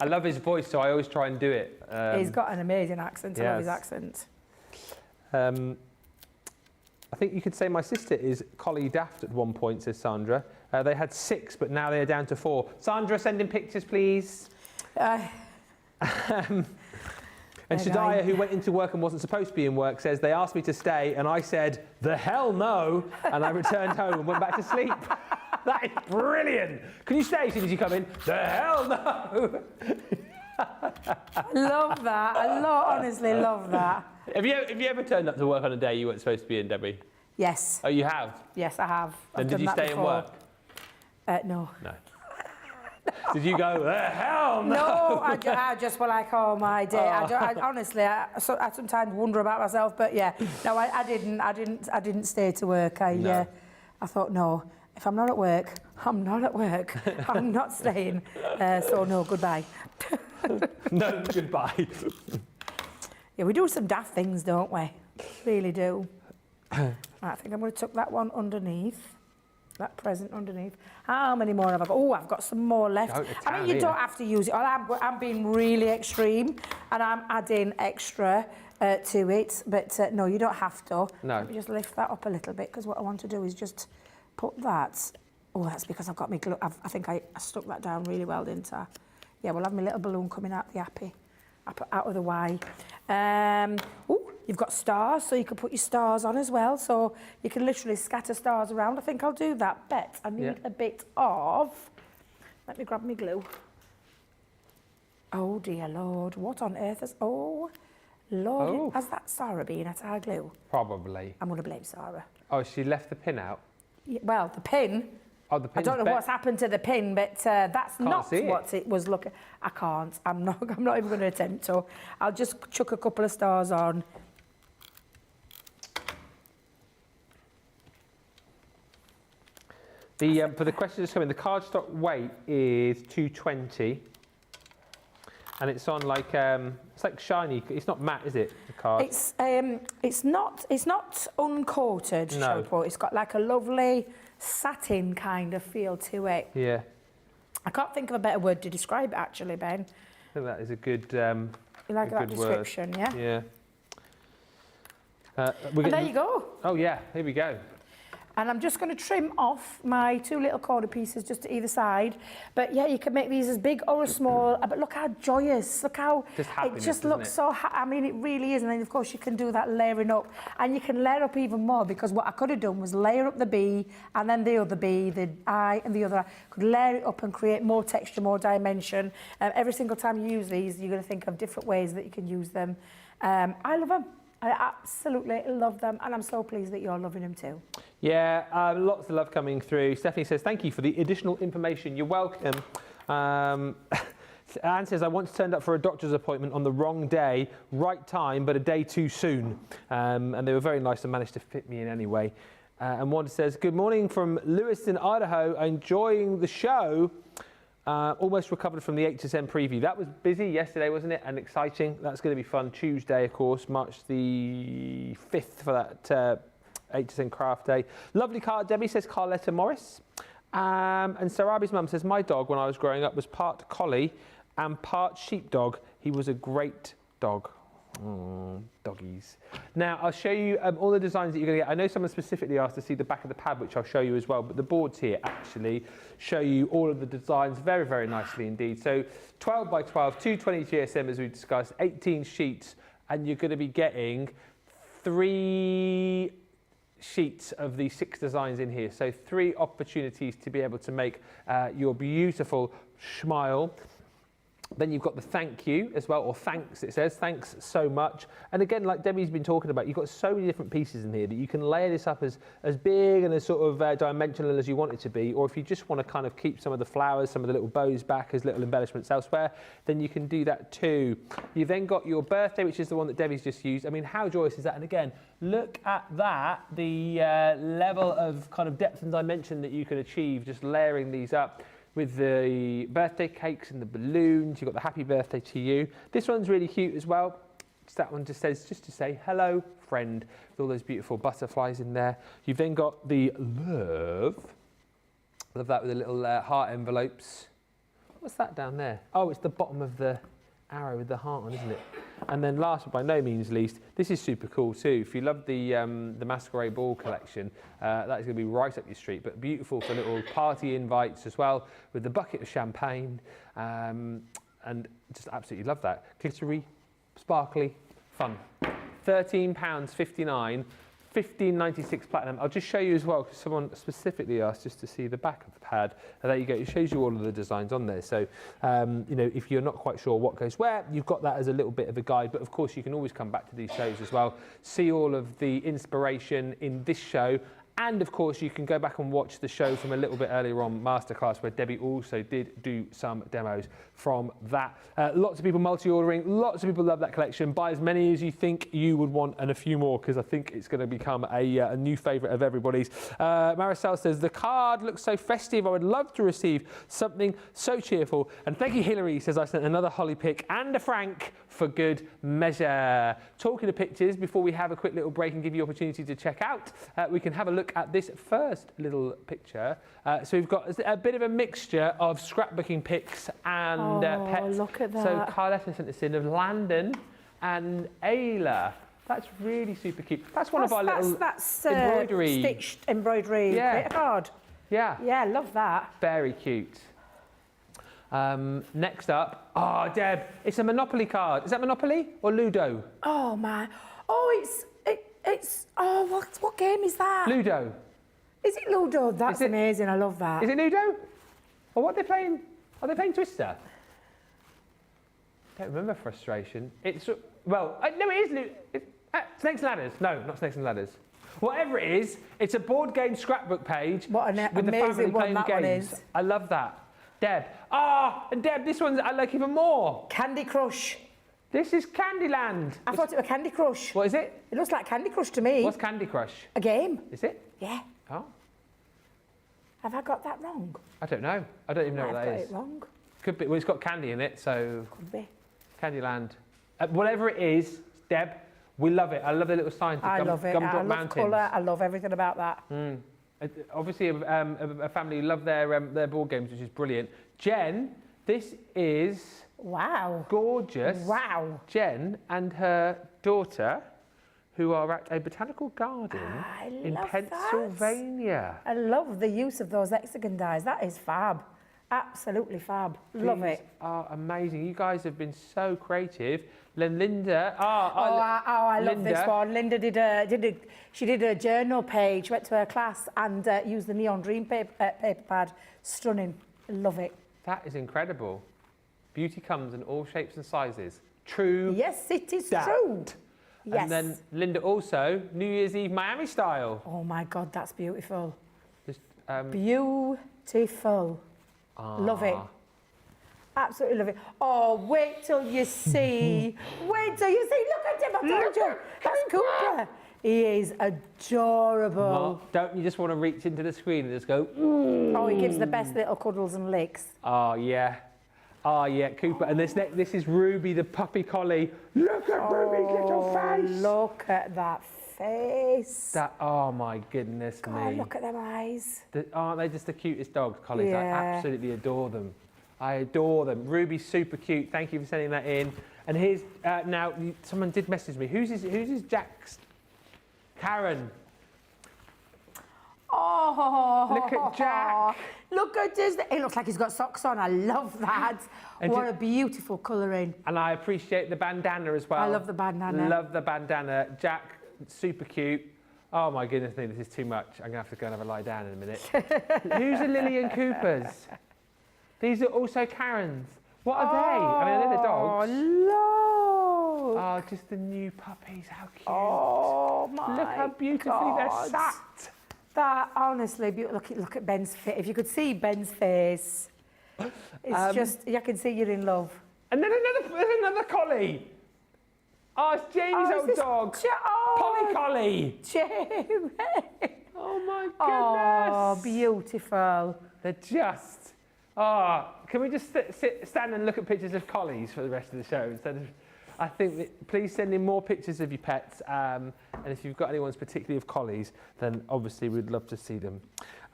I love his voice, so I always try and do it. He's got an amazing accent. I love his accent. I think you could say my sister is Collie Daft at one point, says Sandra. They had 6, but now they are down to 4. Sandra, send in pictures, please. And Shadiah, who went into work and wasn't supposed to be in work, says, they asked me to stay, and I said, the hell no, and I returned home and went back to sleep. That is brilliant. Can you stay as soon as you come in? The hell no. Love that. Honestly love that. Have you ever turned up to work on a day you weren't supposed to be in, Debbie? Yes. Oh, you have? Yes, I have. And did you stay in work? No. No. Did you go, the hell no? No, I just were like, oh my day. I honestly, I sometimes wonder about myself, but yeah, no, I didn't stay to work. I thought, no, if I'm not at work, I'm not at work. I'm not staying. So no, goodbye. No, goodbye. Yeah, we do some daft things, don't we? Really do. Right, I think I'm going to tuck that one underneath. That present underneath. How many more have I got? Oh, I've got some more left. I mean, you don't have to use it. I'm being really extreme and I'm adding extra to it. But no, you don't have to. No. Let me just lift that up a little bit because what I want to do is just put that. Oh, that's because I've got my glue. I think I stuck that down really well, didn't I? Yeah, we'll have my little balloon coming out the happy. Out of the way. Oh, you've got stars, so you can put your stars on as well. So you can literally scatter stars around. I think I'll do that. But I need a bit of... Let me grab my glue. Oh, dear Lord. What on earth is... Oh, Lord. Oh. Has that Sarah been at our glue? Probably. I'm going to blame Sarah. Oh, she left the pin out? Yeah, well, the pin... Oh, the pin's I don't know what's happened to the pin, but that's not what it was looking. I can't. I'm not even going to attempt to. I'll just chuck a couple of stars on. For the question that's coming, the cardstock weight is 220, and it's on like it's like shiny. It's not matte, is it? The card. It's not uncoated shampoo. It's got like a lovely satin kind of feel to it. Yeah. I can't think of a better word to describe it, actually, Ben. I think that is a good You like that description, word. yeah? Yeah. And there you go. Oh, yeah, here we go. And I'm just going to trim off my 2 little corner pieces just to either side. But yeah, you can make these as big or as small. But look how joyous, look how it just looks so, I mean, it really is. And then of course you can do that layering up. And you can layer up even more, because what I could have done was layer up the bee and then the other bee, the eye and the other eye. Could layer it up and create more texture, more dimension. Every single time you use these, you're going to think of different ways that you can use them. I love them. I absolutely love them, and I'm so pleased that you're loving them too. Yeah, lots of love coming through. Stephanie says, thank you for the additional information. You're welcome. Anne says, I once turned up for a doctor's appointment on the wrong day, right time, but a day too soon. And they were very nice and managed to fit me in anyway. And Wanda says, good morning from Lewiston, Idaho, enjoying the show. Almost recovered from the HSN preview. That was busy yesterday, wasn't it? And exciting. That's going to be fun. Tuesday, of course, March the 5th for that HSN Craft Day. Lovely card, Debbie, says Carletta Morris. And Sarabi's mum says, my dog, when I was growing up, was part collie and part sheepdog. He was a great dog. Oh, doggies. Now, I'll show you all the designs that you're going to get. I know someone specifically asked to see the back of the pad, which I'll show you as well, but the boards here actually show you all of the designs very, very nicely indeed. So 12 by 12, 220 GSM as we discussed, 18 sheets, and you're going to be getting 3 sheets of the 6 designs in here. So 3 opportunities to be able to make your beautiful smile. Then you've got the thank you as well, or thanks, it says, thanks so much. And again, like Debbie's been talking about, you've got so many different pieces in here that you can layer this up as big and as sort of dimensional as you want it to be. Or if you just want to kind of keep some of the flowers, some of the little bows back as little embellishments elsewhere, then you can do that too. You've then got your birthday, which is the one that Debbie's just used. I mean, how joyous is that? And again, look at that, the level of kind of depth and dimension that you can achieve just layering these up. With the birthday cakes and the balloons, you've got the happy birthday to you. This one's really cute as well. That one just says, just to say hello, friend, with all those beautiful butterflies in there. You've then got the love. Love that with the little heart envelopes. What's that down there? Oh, it's the bottom of the arrow with the heart on, isn't it? And then last but by no means least, this is super cool too. If you love the Masquerade Ball collection, that is going to be right up your street, but beautiful for little party invites as well, with the bucket of champagne, and just absolutely love that. Glittery, sparkly, fun. £13.59, $15.96 platinum. I'll just show you as well, because someone specifically asked just to see the back of the pad. And there you go, it shows you all of the designs on there. So, you know, if you're not quite sure what goes where, you've got that as a little bit of a guide. But of course, you can always come back to these shows as well, see all of the inspiration in this show. And of course, you can go back and watch the show from a little bit earlier on, Masterclass, where Debbie also did do some demos from that. Lots of people multi-ordering, lots of people love that collection. Buy as many as you think you would want and a few more, because I think it's going to become a new favourite of everybody's. Maricel says, the card looks so festive. I would love to receive something so cheerful. And thank you, Hilary, says I sent another Holly pick and a Frank for good measure. Talking of pictures, before we have a quick little break and give you the opportunity to check out, we can have a look at this first little picture. So we've got a bit of a mixture of scrapbooking pics and pets. Look at that. So Carletta sent us in of Landon and Ayla. That's really super cute. That's one of our little embroidery. Stitched embroidery card. Yeah. Yeah, love that. Very cute. Next up, oh Deb, it's a Monopoly card. Is that Monopoly or Ludo? Oh man, oh it's oh what game is that? Ludo. Is it Ludo? That's amazing. I love that. Is it Ludo? Or what are they playing? Are they playing Twister? I don't remember Frustration. It's well, no, it is Ludo. Snakes and Ladders. No, not Snakes and Ladders. Whatever it is, it's a board game scrapbook page what an with the family playing that games. One is. I love that. Deb. And Deb, this one's I like even more. Candy Crush. This is Candyland. I thought it was Candy Crush. What is it? It looks like Candy Crush to me. What's Candy Crush? A game. Is it? Yeah. Oh. Have I got that wrong? I don't know. I don't even know what that is. I've got it wrong. Could be. Well, it's got candy in it, so. Could be. Candyland. Whatever it is, Deb, we love it. I love the little sign. I love it. I love colour. I love everything about that. Obviously, a family who love their board games, which is brilliant. Jen, this is wow, gorgeous. Wow. Jen and her daughter, who are at a botanical garden in Pennsylvania. I love the use of those hexagon dies. That is fab. Absolutely fab. Love it. These are amazing. You guys have been so creative. Linda. I love this one. Linda did a journal page, went to her class and used the neon dream paper pad. Stunning. Love it. That is incredible. Beauty comes in all shapes and sizes. True. Yes, it is true. Yes. And then Linda also, New Year's Eve Miami style. Oh my God, that's beautiful. Just, beautiful. Love it. Absolutely love it. Oh, wait till you see. Wait till you see. Look at him. I told you. That's Cooper. He is adorable. Don't you just want to reach into the screen and just go, Oh, he gives the best little cuddles and licks. Oh, yeah. Oh, yeah, Cooper. And this is Ruby, the puppy collie. Look at Ruby's little face. Look at that face. Oh, my goodness me. Look at them eyes. Aren't they just the cutest dogs, collies? Yeah. I absolutely adore them. I adore them. Ruby's super cute. Thank you for sending that in. And here's, now, someone did message me. Who's his Jack's? Karen. Oh, look at Jack. Look at this. It looks like he's got socks on. I love that. What a beautiful colouring. And I appreciate the bandana as well. I love the bandana. Love the bandana. Jack, super cute. Oh my goodness me, this is too much. I'm going to have to go and have a lie down in a minute. Who's the Lillian Coopers? These are also Karens. What are they? I mean, they're the dogs. Oh, look. Oh, just the new puppies. How cute. Oh, my Look how beautifully they're sat. That, honestly, look at Ben's face. If you could see Ben's face, it's just, you can see you're in love. And then there's another collie. Oh, it's Jamie's old dog. Polly Collie. Jamie. Oh, my goodness. Oh, beautiful. They're just... Oh, can we just stand and look at pictures of collies for the rest of the show instead of... I think that please send in more pictures of your pets, and if you've got any ones particularly of collies, then obviously we'd love to see them.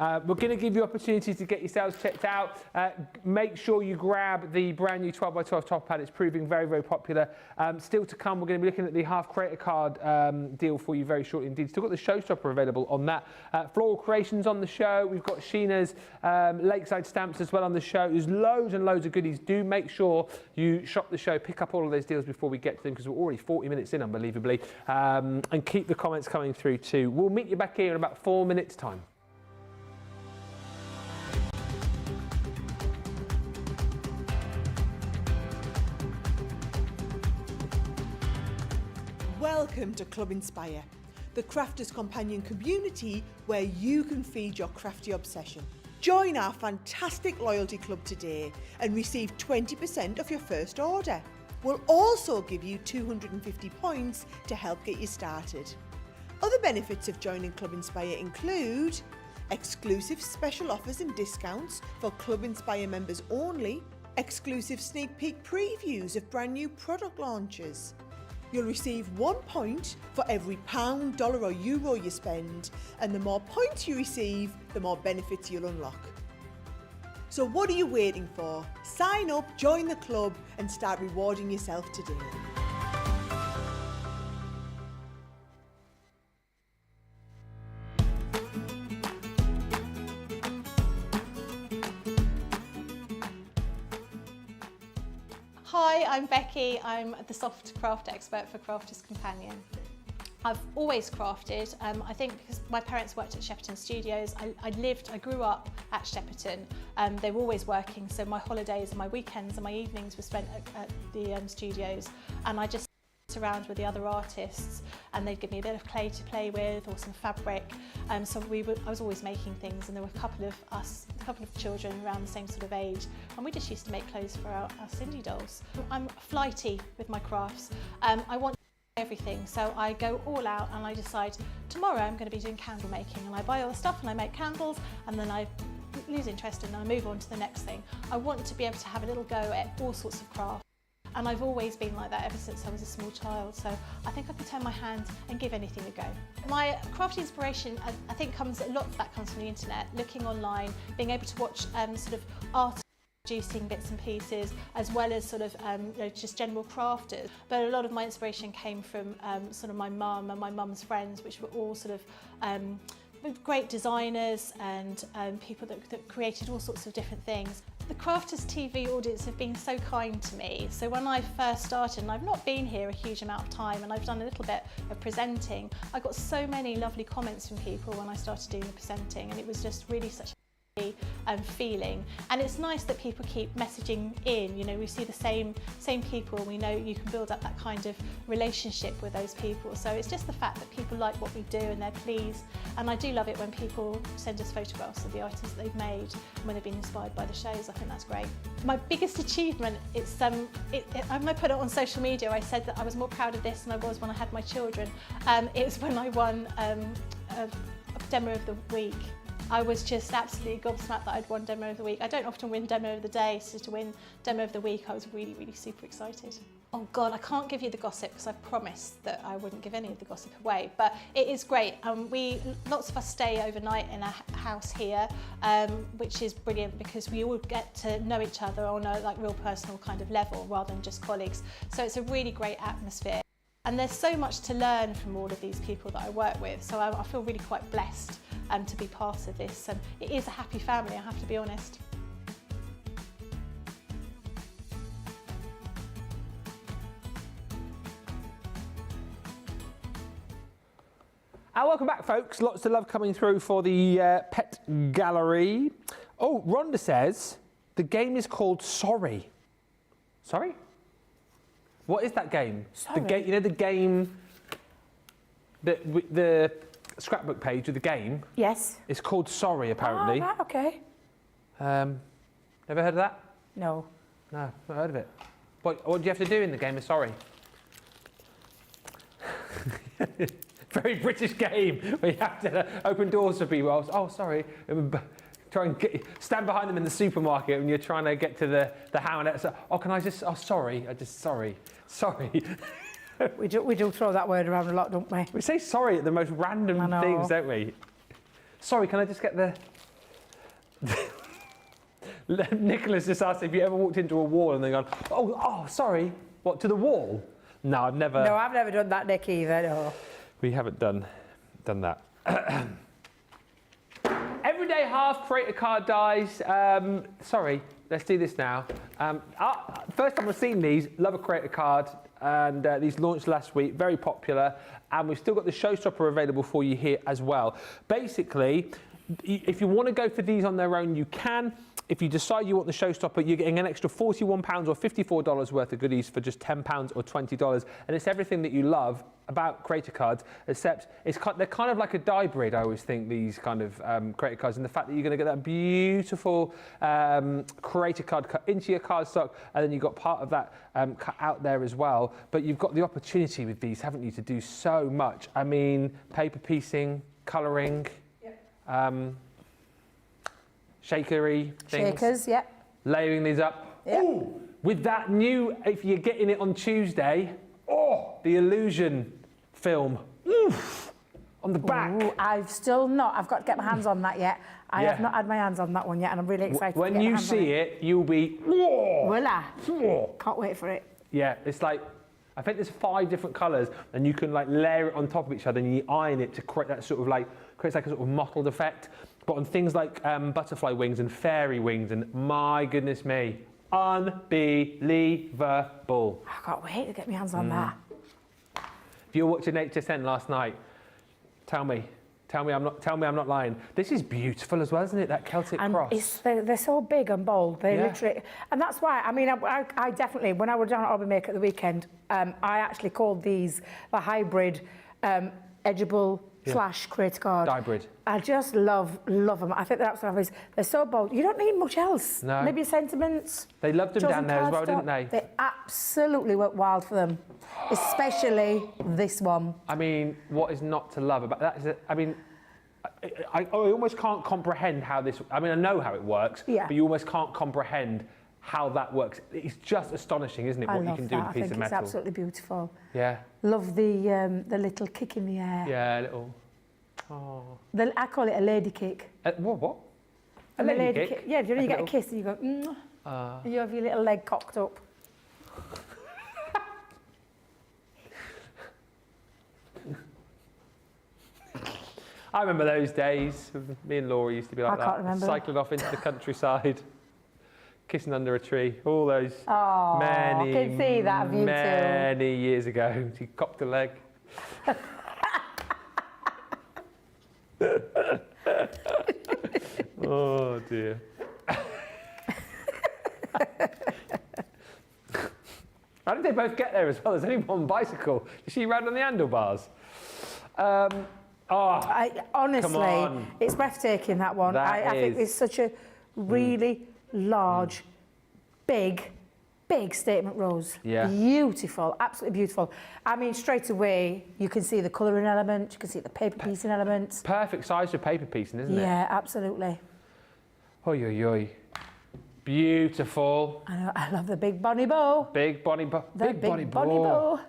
We're going to give you opportunities to get yourselves checked out. Make sure you grab the brand new 12x12 top pad. It's proving very, very popular. Still to come, we're going to be looking at the half creator card deal for you very shortly indeed. Still got the showstopper available on that. Floral Creations on the show. We've got Sheena's Lakeside stamps as well on the show. There's loads and loads of goodies. Do make sure you shop the show, pick up all of those deals before we get to them, because we're already 40 minutes in, unbelievably. And keep the comments coming through too. We'll meet you back here in about 4 minutes' time. Welcome to Club Inspire, the crafters' companion community where you can feed your crafty obsession. Join our fantastic loyalty club today and receive 20% off your first order. We'll also give you 250 points to help get you started. Other benefits of joining Club Inspire include exclusive special offers and discounts for Club Inspire members only, exclusive sneak peek previews of brand new product launches. You'll receive 1 point for every pound, dollar or euro you spend, and the more points you receive, the more benefits you'll unlock. So what are you waiting for? Sign up, join the club and start rewarding yourself today. Hi, I'm Becky. I'm the soft craft expert for Crafters Companion. I've always crafted. I think because my parents worked at Shepperton Studios, I grew up at Shepperton. They were always working, so my holidays and my weekends and my evenings were spent at the studios, and I just sat around with the other artists, and they'd give me a bit of clay to play with or some fabric. So I was always making things, and there were a couple of children around the same sort of age, and we just used to make clothes for our Cindy dolls. I'm flighty with my crafts. I want everything, so I go all out and I decide tomorrow I'm going to be doing candle making, and I buy all the stuff and I make candles, and then I lose interest and I move on to the next thing. I want to be able to have a little go at all sorts of crafts, and I've always been like that ever since I was a small child, so I think I can turn my hand and give anything a go. My craft inspiration, I think, a lot of that comes from the internet, looking online, being able to watch sort of art producing bits and pieces, as well as sort of just general crafters. But a lot of my inspiration came from sort of my mum and my mum's friends, which were all sort of great designers and people that created all sorts of different things. The Crafters TV audience have been so kind to me. So when I first started, and I've not been here a huge amount of time, and I've done a little bit of presenting, I got so many lovely comments from people when I started doing the presenting, and it was just really such a feeling. And it's nice that people keep messaging in. You know, we see the same people, and we know you can build up that kind of relationship with those people. So it's just the fact that people like what we do and they're pleased. And I do love it when people send us photographs of the items that they've made when they've been inspired by the shows. I think that's great. My biggest achievement is when I put it on social media, I said that I was more proud of this than I was when I had my children. It was when I won a Demo of the Week. I was just absolutely gobsmacked that I'd won Demo of the Week. I don't often win Demo of the Day, so to win Demo of the Week, I was really, really super excited. Oh God, I can't give you the gossip because I promised that I wouldn't give any of the gossip away, but it is great. Lots of us stay overnight in a house here, which is brilliant because we all get to know each other on a real personal kind of level rather than just colleagues. So it's a really great atmosphere. And there's so much to learn from all of these people that I work with, so I feel really quite blessed to be part of this. And it is a happy family, I have to be honest. And welcome back, folks. Lots of love coming through for the pet gallery. Oh, Rhonda says the game is called Sorry. Sorry? What is that game? Sorry. You know the game, the scrapbook page of the game? Yes. It's called Sorry, apparently. Oh, right, okay. Never heard of that? No. No, not heard of it. What do you have to do in the game of Sorry? Very British game where you have to open doors for people. Oh, sorry. Try and stand behind them in the supermarket when you're trying to get to the hound. So, oh, can I just? Oh, sorry. Sorry. We do throw that word around a lot, don't we? We say sorry at the most random things, don't we? Sorry, can I just get the... Nicholas just asked if you ever walked into a wall and then gone, oh, sorry. What, to the wall? No, I've never... No, I've never done that, Nick, either, no. We haven't done that. Everyday half creator card dies. Sorry, let's do this now. First time I've seen these, love a creator card, and these launched last week, very popular, and we've still got the showstopper available for you here as well. Basically, if you want to go for these on their own, you can. If you decide you want the showstopper, you're getting an extra £41 or $54 worth of goodies for just £10 or $20. And it's everything that you love about creator cards, except they're kind of like a die-brid, I always think, these kind of creator cards. And the fact that you're going to get that beautiful creator card cut into your cardstock, and then you've got part of that cut out there as well. But you've got the opportunity with these, haven't you, to do so much. I mean, paper piecing, colouring. Yep. Shakery things. Shakers, yeah. Layering these up. Yep. Ooh, with that new, if you're getting it on Tuesday, the Illusion film. Oof, on the back. Ooh, I've got to get my hands on that yet. I have not had my hands on that one yet, and I'm really excited when to get you my hands see it, you'll be, will I? Can't wait for it. Yeah, it's like, I think there's 5 different colours, and you can like layer it on top of each other, and you iron it to create that sort of like, creates like a sort of mottled effect. But on things like butterfly wings and fairy wings, and my goodness me, unbelievable. I can't wait to get my hands on that. If you were watching HSN last night, tell me I'm not lying. This is beautiful as well, isn't it? That Celtic cross. They're so big and bold. They literally, and that's why. I mean, I definitely, when I was down at Hobby Maker at the weekend, I actually called these the hybrid edgeable / creator card. Hybrid. I just love them. I think that's what they're so bold. You don't need much else. No. Maybe sentiments. They loved them down there as well, didn't they? They absolutely went wild for them, especially this one. I mean, what is not to love about that? I almost can't comprehend how this. I mean, I know how it works, but you almost can't comprehend how that works. It's just astonishing, isn't it? What you can do with a piece of metal. I think it's absolutely beautiful. Yeah. Love the little kick in the air. Yeah, a little. Oh. I call it a lady kick. What? A lady kick? Yeah, you know, you get a kiss and you go, You have your little leg cocked up. I remember those days. Me and Laura used to be like I can't that. remember. Cycling off into the countryside, kissing under a tree. All those Oh, I can see that of you many years ago. She cocked a leg. Oh dear. How did they both get there as well? There's only one bicycle. Did she ride on the handlebars? Honestly, it's breathtaking, that one. I think it's such a really large, big statement rose. Yeah. Beautiful, absolutely beautiful. I mean, straight away, you can see the colouring element, you can see the paper piecing element. Perfect size for paper piecing, isn't it? Yeah, absolutely. Oi, oi, oi. Beautiful. I know, I love the big bonny bow. Big bonny bow. The big bonny bow.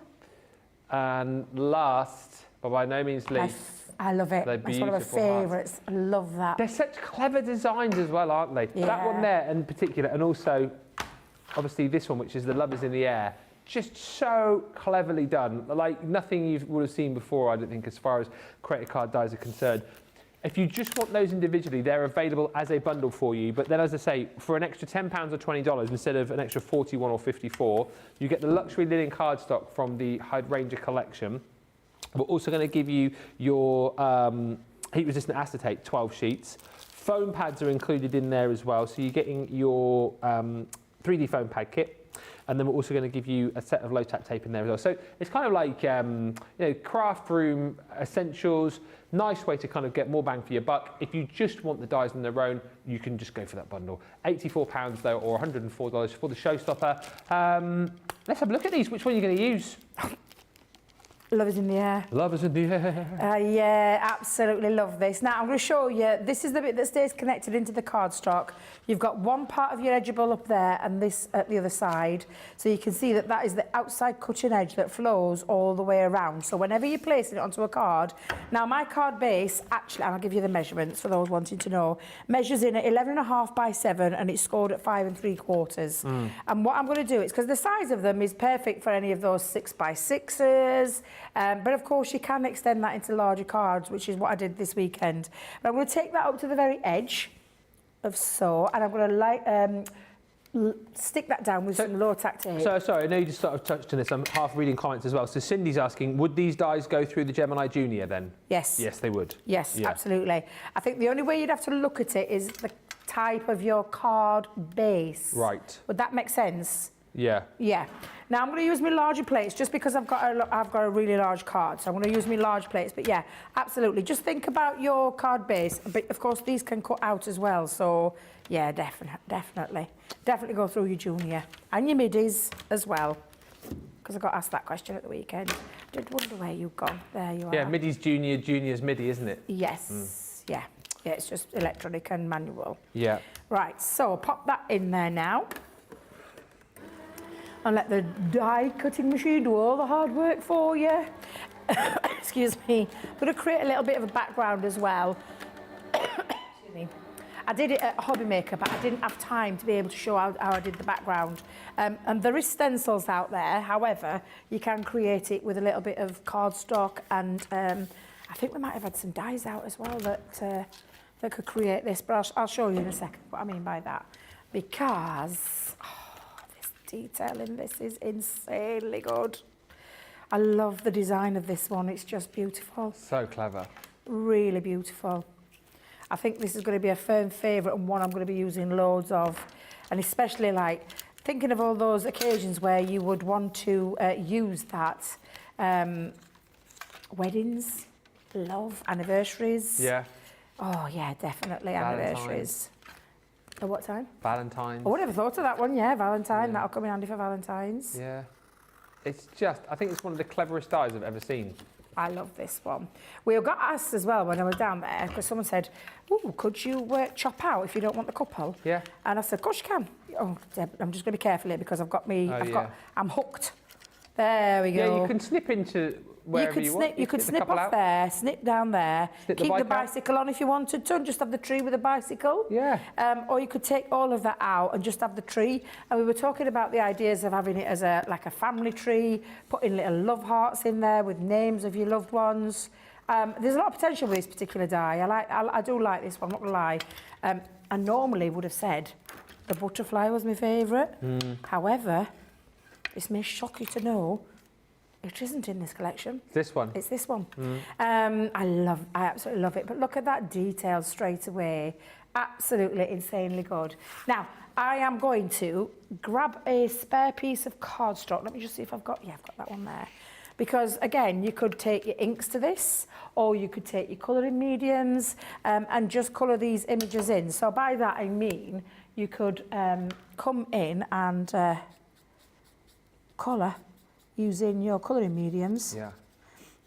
And last, but by no means least, I love it. they're That's one of my beautiful hearts. favourites. I love that. They're such clever designs as well, aren't they? Yeah. That one there in particular, and also, obviously, this one, which is the Lovers in the Air, just so cleverly done. Like nothing you would have seen before, I don't think, as far as credit card dies are concerned. If you just want those individually, they're available as a bundle for you. But then, as I say, for an extra £10 or $20 instead of an extra $41 or $54, you get the luxury linen cardstock from the Hydrangea collection. We're also going to give you your heat-resistant acetate, 12 sheets. Foam pads are included in there as well, so you're getting your 3D foam pad kit. And then we're also going to give you a set of low-tap tape in there as well. So it's kind of like, you know, craft room essentials, nice way to kind of get more bang for your buck. If you just want the dies on their own, you can just go for that bundle. £84 though, or $104 for the showstopper. Let's have a look at these. Which one are you going to use? Lovers in the Air. Lovers in the Air. Yeah, absolutely love this. Now, I'm going to show you, this is the bit that stays connected into the cardstock. You've got one part of your edgeable up there and this at the other side. So you can see that that is the outside cutting edge that flows all the way around. So whenever you're placing it onto a card, now my card base, actually, and I'll give you the measurements for those wanting to know, measures in at 11.5 by 7 and it's scored at 5 3/4. And what I'm going to do is, because the size of them is perfect for any of those 6 by 6s, but of course you can extend that into larger cards, which is what I did this weekend. But I'm going to take that up to the very edge of so, and I'm going to stick that down with some low tack tape. So, sorry, I know you just sort of touched on this. I'm half reading comments as well. So Cindy's asking, would these dies go through the Gemini Junior then? Yes. Yes, they would. Yes, Yeah. absolutely. I think the only way you'd have to look at it is the type of your card base. Right. Would that make sense? Yeah. Yeah. Now I'm going to use my larger plates just because I've got a really large card, so I'm going to use my large plates. But yeah, absolutely. Just think about your card base. But of course, these can cut out as well. So yeah, definitely go through your junior and your middies as well. Because I got asked that question at the weekend. Did wonder where you've gone. There you are. Yeah, middies junior, junior's midi, isn't it? Yes. Yeah. Yeah. It's just electronic and manual. Yeah. Right. So pop that in there now. And let the die cutting machine do all the hard work for you. Excuse me. I'm going to create a little bit of a background as well. Excuse me. I did it at Hobby Maker, but I didn't have time to be able to show how I did the background. And there is stencils out there. However, you can create it with a little bit of cardstock, and I think we might have had some dies out as well that could create this. But I'll show you in a second what I mean by that, because detail in this is insanely good. I love the design of this one. It's just beautiful. So clever. Really beautiful. I think this is going to be a firm favourite and one I'm going to be using loads of. And especially like thinking of all those occasions where you would want to use that. Weddings, love, anniversaries. Yeah. Oh yeah, definitely Valentine's. Anniversaries. At what time? Valentine's. Oh, I never thought of that one. Yeah, Valentine. Yeah. That'll come in handy for Valentine's. Yeah. It's just, I think it's one of the cleverest dies I've ever seen. I love this one. We got asked as well when I was down there, because someone said, "Oh, could you chop out if you don't want the couple?" Yeah. And I said, "Of course you can." Oh, Deb, I'm just going to be careful here because I've got me. I'm hooked. There we go. Yeah, you can snip into wherever you want. You could snip off there, snip down there, Snip keep the bike out. bicycle on if you wanted to, and just have the tree with a bicycle. Yeah. Or you could take all of that out and just have the tree. And we were talking about the ideas of having it as like a family tree, putting little love hearts in there with names of your loved ones. There's a lot of potential with this particular die. I do like this one, I'm not gonna lie. I normally would have said the butterfly was my favourite. However, this may shock you to know it isn't in this collection. This one? It's this one. I absolutely love it. But look at that detail straight away. Absolutely insanely good. Now, I am going to grab a spare piece of cardstock. Let me just see if I've got that one there. Because again, you could take your inks to this, or you could take your colouring mediums and just colour these images in. So by that I mean you could come in and colour using your colouring mediums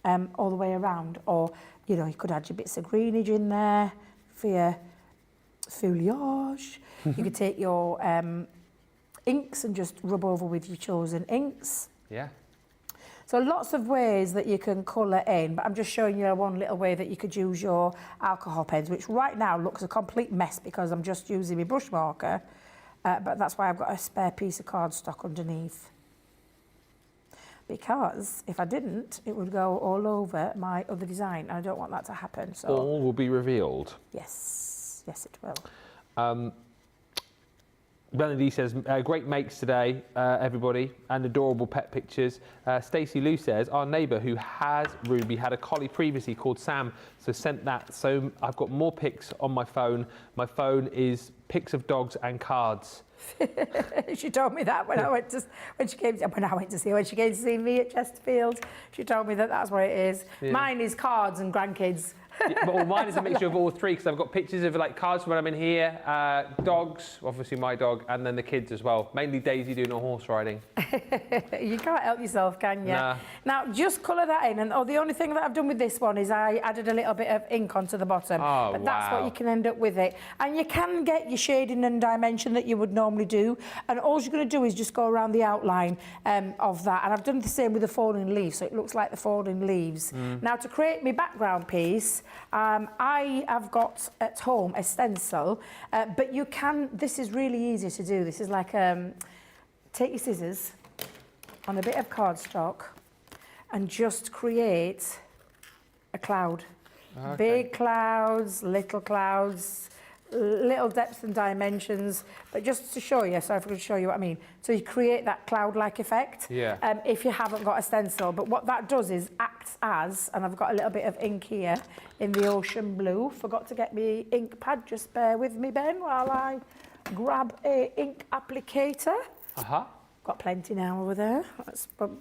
all the way around. Or, you know, you could add your bits of greenage in there for your foliage. You could take your inks and just rub over with your chosen inks. Yeah. So lots of ways that you can colour in, but I'm just showing you one little way that you could use your alcohol pens, which right now looks a complete mess because I'm just using my brush marker, but that's why I've got a spare piece of cardstock underneath. Because if I didn't, it would go all over my other design, and I don't want that to happen. So all will be revealed. Yes, yes it will. Melody says, great makes today, everybody, and adorable pet pictures. Stacey Lou says, our neighbour who has Ruby had a collie previously called Sam, so sent that. So I've got more pics on my phone. My phone is pics of dogs and cards. She told me that when she came to see me at Chesterfield. She told me that that's what it is. Yeah. Mine is cards and grandkids. Yeah, well, mine is a mixture of all three because I've got pictures of like cards when I'm in here, dogs, obviously my dog, and then the kids as well. Mainly Daisy doing her horse riding. You can't help yourself, can you? Nah. Now, just colour that in. And the only thing that I've done with this one is I added a little bit of ink onto the bottom. Oh, but that's what you can end up with it. And you can get your shading and dimension that you would normally do. And all you're going to do is just go around the outline of that. And I've done the same with the falling leaves, so it looks like the falling leaves. Now, to create my background piece, I have got at home a stencil, but you can, this is really easy to do. This is like, take your scissors on a bit of cardstock and just create a cloud. Okay. Big clouds, little depths and dimensions, but just to show you, so if I could show you what I mean. So you create that cloud-like effect if you haven't got a stencil. But what that does is acts as, and I've got a little bit of ink here in the ocean blue. Forgot to get me ink pad, just bear with me, Ben, while I grab a ink applicator. Got plenty now over there. Let's put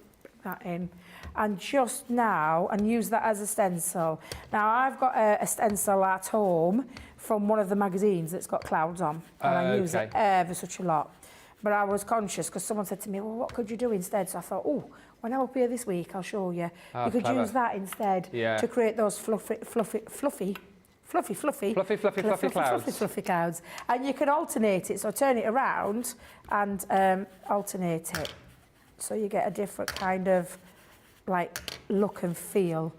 that in. And just now, and use that as a stencil. Now, I've got a stencil at home from one of the magazines that's got clouds on, and I use it ever such a lot. But I was conscious because someone said to me, well, what could you do instead? So I thought, oh, when I'm up here this week, I'll show you. You could use that instead to create those fluffy clouds. And you can alternate it, so turn it around and alternate it. So you get a different kind of like look and feel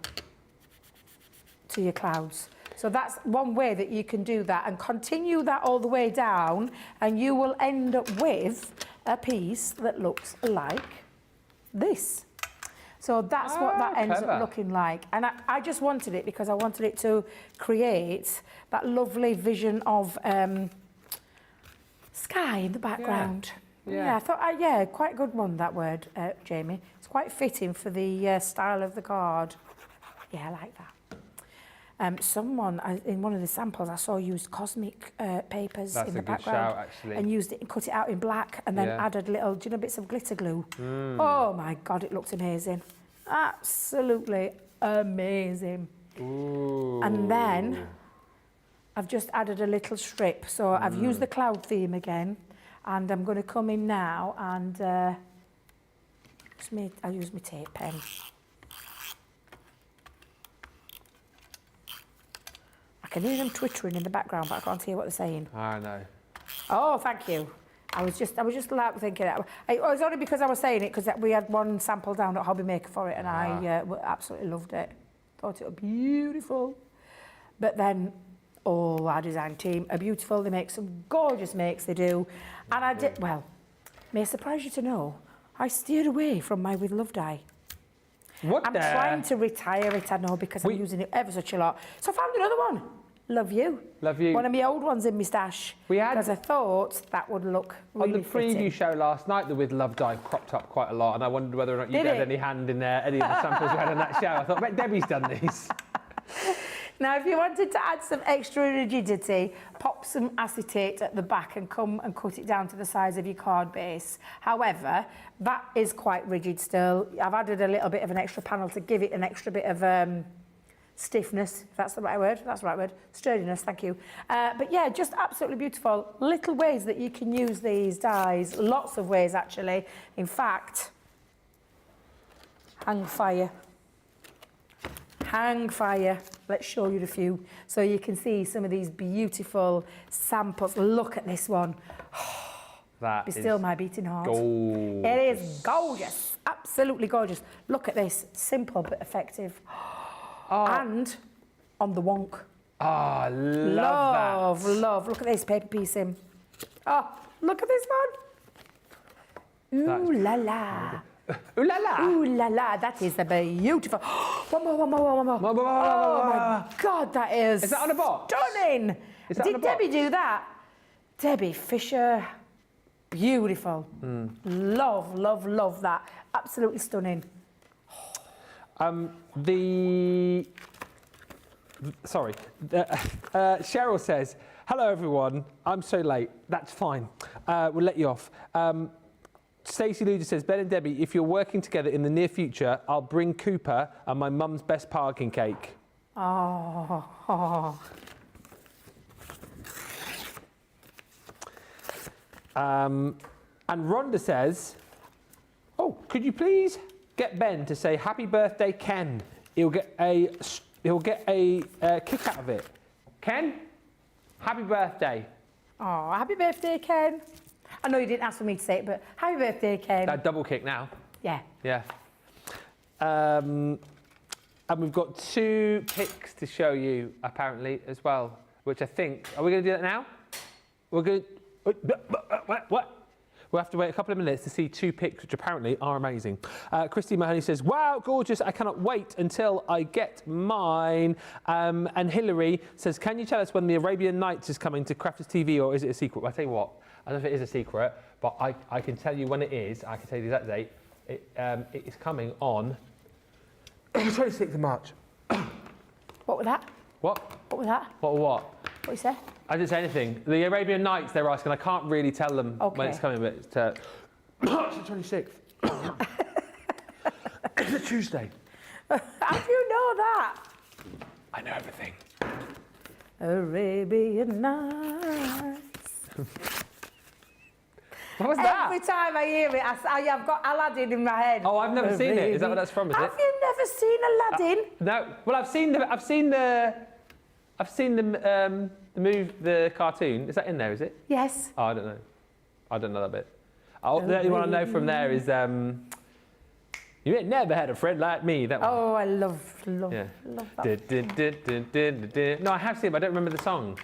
to your clouds. So that's one way that you can do that, and continue that all the way down, and you will end up with a piece that looks like this. So that's what that ends up looking like. And I just wanted it because I wanted it to create that lovely vision of sky in the background. Yeah, I thought, quite a good one, that word, Jamie. It's quite fitting for the style of the card. Yeah, I like that. Someone, in one of the samples, I saw used cosmic papers in the background. That's a good shout, actually. And used it and cut it out in black, and then added little, bits of glitter glue. Oh my God, it looked amazing. Absolutely amazing. Ooh. And then I've just added a little strip. So I've used the cloud theme again, and I'm going to come in now and I'll use my tape pen. I can hear them twittering in the background, but I can't hear what they're saying. I know. Oh, thank you. I was just like thinking. It was only because I was saying it because we had one sample down at Hobby Maker for it, and I absolutely loved it. Thought it was beautiful. But then, our design team are beautiful. They make some gorgeous makes. They do, and I did well. May I surprise you to know, I steered away from my With Love die. I'm trying to retire it, I know, because I'm using it ever such a lot. So I found another one. Love You. Love You. One of my old ones in my stash. Because I thought that would look really on the preview fitting. show last night, the With Love die cropped up quite a lot, and I wondered whether or not you'd had any hand in there, any of the samples we had on that show. I thought, Debbie's done these. Now, if you wanted to add some extra rigidity, pop some acetate at the back and come and cut it down to the size of your card base. However, that is quite rigid still. I've added a little bit of an extra panel to give it an extra bit of stiffness, if that's the right word. That's the right word. Sturdiness, thank you. But yeah, just absolutely beautiful. Little ways that you can use these dies. Lots of ways, actually. In fact, hang fire. Hang fire. Let's show you a few so you can see some of these beautiful samples. Look at this one. That Be still my beating heart. Gorgeous. It is gorgeous. Absolutely gorgeous. Look at this. Simple but effective. And on the wonk. Ah, love that. Love. Look at this paper piecing. Oh, look at this one. Ooh la la. Ooh la la. Ooh la la. That is a beautiful. One more. Oh my God, that is. Is that on a box? Stunning. Is that on a Did box? Debbie do that? Debbie Fisher. Beautiful. Love that. Absolutely stunning. Cheryl says, hello everyone, I'm so late. That's fine. We'll let you off. Stacey Luder says, Ben and Debbie, if you're working together in the near future, I'll bring Cooper and my mum's best parking cake. Oh. And Rhonda says, oh, could you please get Ben to say happy birthday, Ken? He'll get a kick out of it. Ken, happy birthday. Oh, happy birthday, Ken. I know you didn't ask for me to say it, but happy birthday, Ken. That double kick now. Yeah. Yeah. And we've got 2 pics to show you, apparently, as well, which I think... Are we going to do that now? We're going to... What? We'll have to wait a couple of minutes to see 2 pics, which apparently are amazing. Christy Mahoney says, wow, gorgeous. I cannot wait until I get mine. And Hillary says, can you tell us when the Arabian Nights is coming to Crafters TV, or is it a secret? Well, I'll tell you what, I don't know if it is a secret, but I can tell you when it is. I can tell you the exact date. It is coming on the 26th of March. What was that? What? What was that? What? What you say? I didn't say anything. The Arabian Nights, they're asking. I can't really tell them when it's coming, but it's March the 26th. It's a Tuesday. How do you know that? I know everything. Arabian Nights. What was that? Every time I hear it, I've got Aladdin in my head. Oh, I've never seen it. Is that what that's from? Is Have it? you never seen Aladdin? No. Well, I've seen the cartoon. Is that in there? Is it? Yes. Oh, I don't know. I don't know that bit. Oh, the only one I know from there is you ain't never had a friend like me. That one. Oh, I love Yeah. that. No, I have seen it, but I don't remember the song.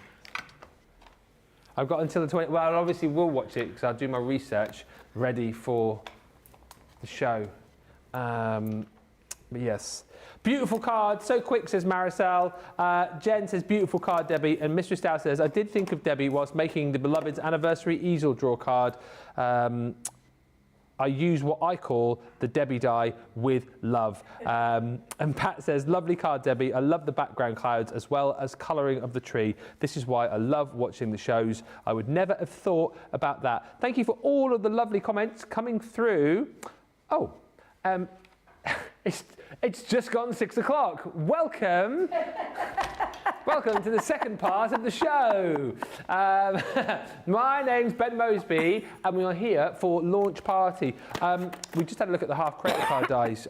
I've got until the 20th. Well, I obviously will watch it because I'll do my research ready for the show. But yes. Beautiful card. So quick, says Maricel. Jen says, beautiful card, Debbie. And Mistress Dow says, I did think of Debbie whilst making the beloved's anniversary easel draw card. I use what I call the Debbie die with love. And Pat says, lovely card, Debbie. I love the background clouds as well as colouring of the tree. This is why I love watching the shows. I would never have thought about that. Thank you for all of the lovely comments coming through. Oh, it's just gone 6 o'clock. Welcome. Welcome to the second part of the show. My name's Ben Moseby, and we are here for Launch Party. We just had a look at the half credit card dies.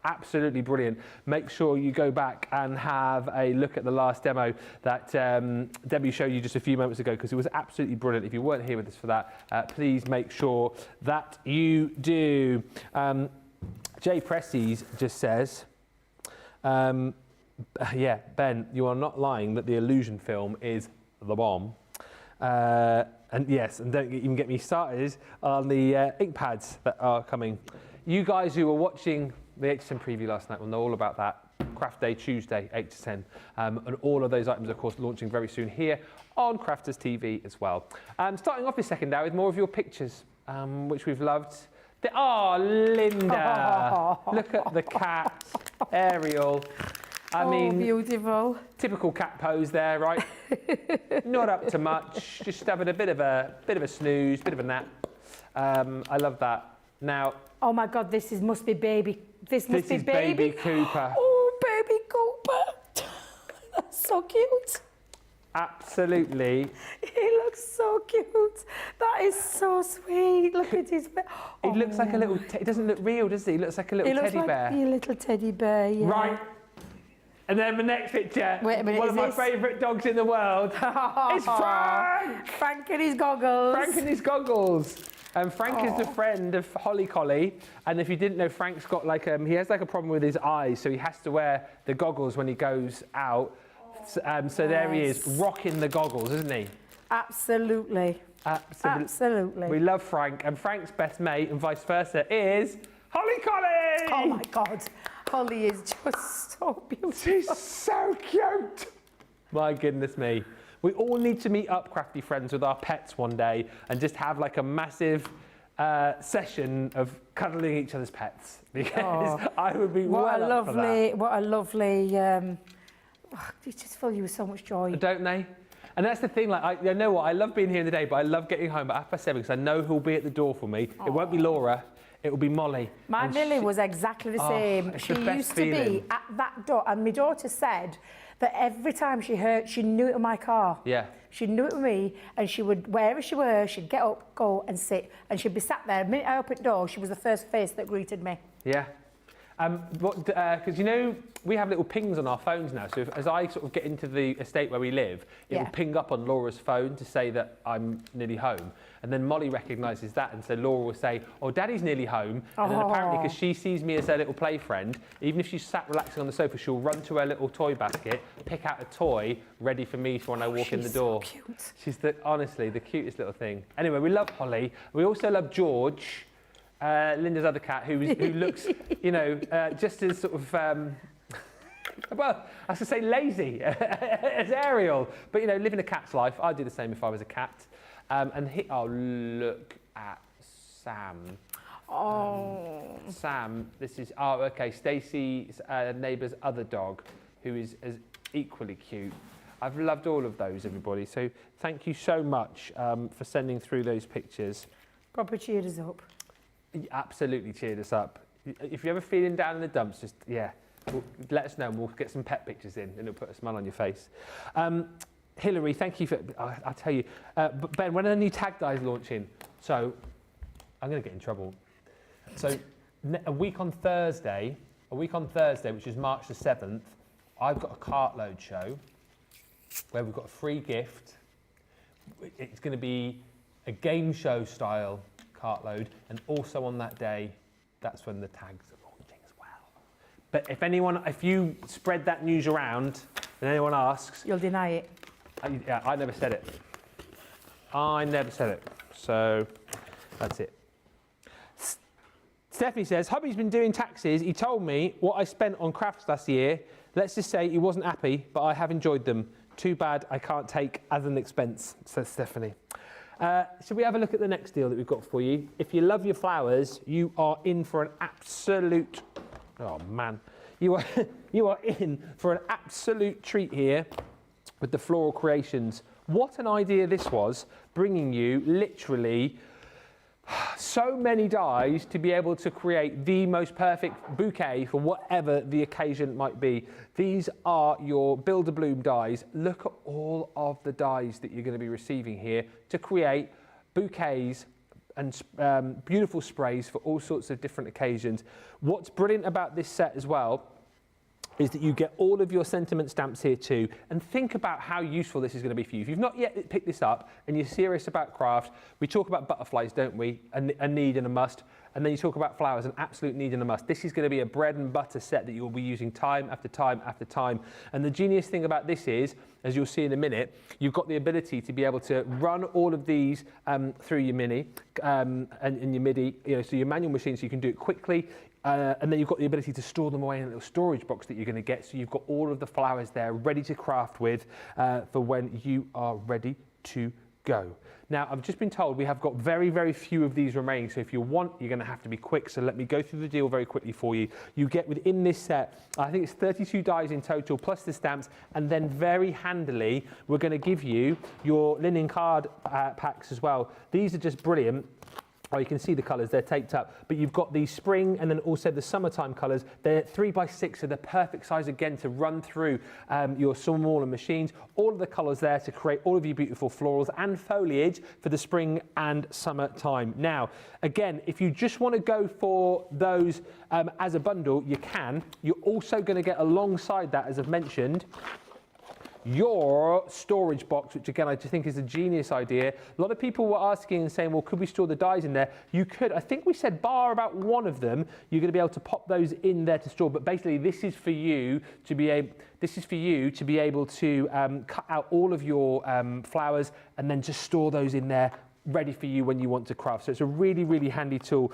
absolutely brilliant. Make sure you go back and have a look at the last demo that Debbie showed you just a few moments ago, because it was absolutely brilliant. If you weren't here with us for that, please make sure that you do. Jay Presties just says, yeah, Ben, you are not lying that the Illusion film is the bomb. And yes, and don't even get me started on the ink pads that are coming. You guys who were watching the HSN preview last night will know all about that. Craft Day Tuesday, 8 to 10. And all of those items, of course, launching very soon here on Crafters TV as well. Starting off this second hour with more of your pictures, which we've loved. Oh, Linda! Look at the cat, Ariel. I mean, beautiful. Typical cat pose there, right? Not up to much, just having a bit of a snooze, bit of a nap. I love that. Now, oh my God, must be baby. This is baby Cooper. Oh, baby Cooper. That's so cute. Absolutely. He looks so cute. That is so sweet. Look at his. He looks like a little. He doesn't look real, does he? He looks like a little teddy bear. He looks like a little teddy bear. Yeah. Right. And then the next picture. Wait a minute. One of my favourite dogs in the world. It's Frank. Frank and his goggles. Frank and his goggles. And Frank is the friend of Holly Collie, and if you didn't know, Frank's got like he has like a problem with his eyes, so he has to wear the goggles when he goes out. So there he is, rocking the goggles, isn't he? Absolutely. Absolutely. We love Frank, and Frank's best mate, and vice versa, is Holly Collie. Oh my God, Holly is just so beautiful. She's so cute. My goodness me. We all need to meet up, crafty friends, with our pets one day and just have like a massive session of cuddling each other's pets, because I would be well up for that. What a lovely, they just fill you with so much joy. Don't they? And that's the thing, like, you know what, I love being here in the day, but I love getting home at 7:30 because I know who'll be at the door for me. It won't be Laura, it will be Molly. My Lily was exactly the same. She used to be at that door, and my daughter said that every time she knew it was my car. Yeah. She knew it was me, and she would, wherever she were, she'd get up, go and sit, and she'd be sat there. The minute I opened the door, she was the first face that greeted me. Yeah. Because, you know, we have little pings on our phones now, so as I sort of get into the estate where we live, it will ping up on Laura's phone to say that I'm nearly home. And then Molly recognises that, and so Laura will say, oh, Daddy's nearly home. And then apparently, because she sees me as her little play friend, even if she's sat relaxing on the sofa, she'll run to her little toy basket, pick out a toy ready for me for when I walk in the door. So cute. She's honestly the cutest little thing. Anyway, we love Holly. We also love George, Linda's other cat, who looks, you know, just as sort of, well, I was going to say lazy as Ariel, but, you know, living a cat's life. I'd do the same if I was a cat. Look at Sam. Sam, this is, okay, Stacey's neighbour's other dog, who is as equally cute. I've loved all of those, everybody. So thank you so much for sending through those pictures. Proper cheered us up. Absolutely cheered us up. If you're ever feeling down in the dumps, just, let us know and we'll get some pet pictures in and it'll put a smile on your face. Hilary, thank you for, I'll tell you. Ben, when are the new tag dyes launching? So, I'm going to get in trouble. So, a week on Thursday, which is March the 7th, I've got a cartload show where we've got a free gift. It's going to be a game show style cartload, and also on that day, that's when the tags are launching as well. But if you spread that news around and anyone asks, you'll deny it. I never said it. So that's it. Stephanie says, hubby's been doing taxes. He told me what I spent on crafts last year. Let's just say he wasn't happy, but I have enjoyed them. Too bad I can't take as an expense, says Stephanie. Shall we have a look at the next deal that we've got for you? If you love your flowers, you are in for an absolute... Oh, man. You are in for an absolute treat here with the Floral Creations. What an idea this was, bringing you literally so many dies to be able to create the most perfect bouquet for whatever the occasion might be. These are your Build-A-Bloom dies. Look at all of the dies that you're going to be receiving here to create bouquets and beautiful sprays for all sorts of different occasions. What's brilliant about this set as well is that you get all of your sentiment stamps here too, and think about how useful this is going to be for you. If you've not yet picked this up and you're serious about craft, we talk about butterflies, don't we? A need and a must. And then you talk about flowers, an absolute need and a must. This is going to be a bread and butter set that you will be using time after time after time. And the genius thing about this is, as you'll see in a minute, you've got the ability to be able to run all of these through your Mini and your MIDI, so your manual machine, so you can do it quickly. And then you've got the ability to store them away in a little storage box that you're going to get. So you've got all of the flowers there ready to craft with for when you are ready to go. Now, I've just been told we have got very, very few of these remaining. So if you want, you're going to have to be quick. So let me go through the deal very quickly for you. You get within this set, I think it's 32 dies in total, plus the stamps. And then very handily, we're going to give you your linen card packs as well. These are just brilliant. Oh, you can see the colours, they're taped up, but you've got the spring and then also the summertime colours. They're 3x6, so they're perfect size again to run through your smaller machines. All of the colours there to create all of your beautiful florals and foliage for the spring and summertime. Now, again, if you just want to go for those as a bundle, you can. You're also going to get alongside that, as I've mentioned, your storage box, which again I just think is a genius idea. A lot of people were asking and saying, well, could we store the dies in there? You could. I think we said bar about one of them, you're going to be able to pop those in there to store. But basically, this is for you to be able to cut out all of your flowers and then just store those in there, ready for you when you want to craft. So it's a really, really handy tool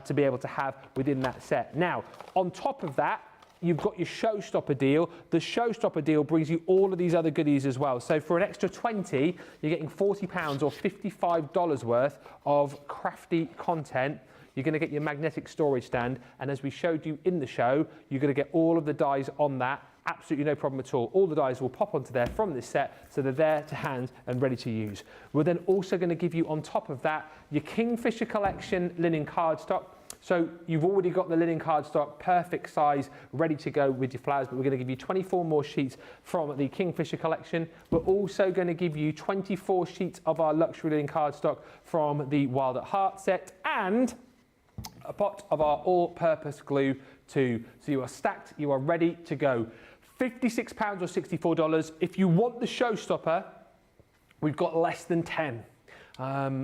to be able to have within that set. Now, on top of that, you've got your showstopper deal. The showstopper deal brings you all of these other goodies as well. So for an extra 20, you're getting £40 or $55 worth of crafty content. You're going to get your magnetic storage stand. And as we showed you in the show, you're going to get all of the dies on that. Absolutely no problem at all. All the dies will pop onto there from this set, so they're there to hand and ready to use. We're then also going to give you on top of that your Kingfisher Collection linen cardstock. So you've already got the linen cardstock, perfect size, ready to go with your flowers, but we're going to give you 24 more sheets from the Kingfisher collection. We're also going to give you 24 sheets of our luxury linen cardstock from the Wild at Heart set and a pot of our all-purpose glue too. So you are stacked, you are ready to go. £56 or $64. If you want the showstopper, we've got less than 10.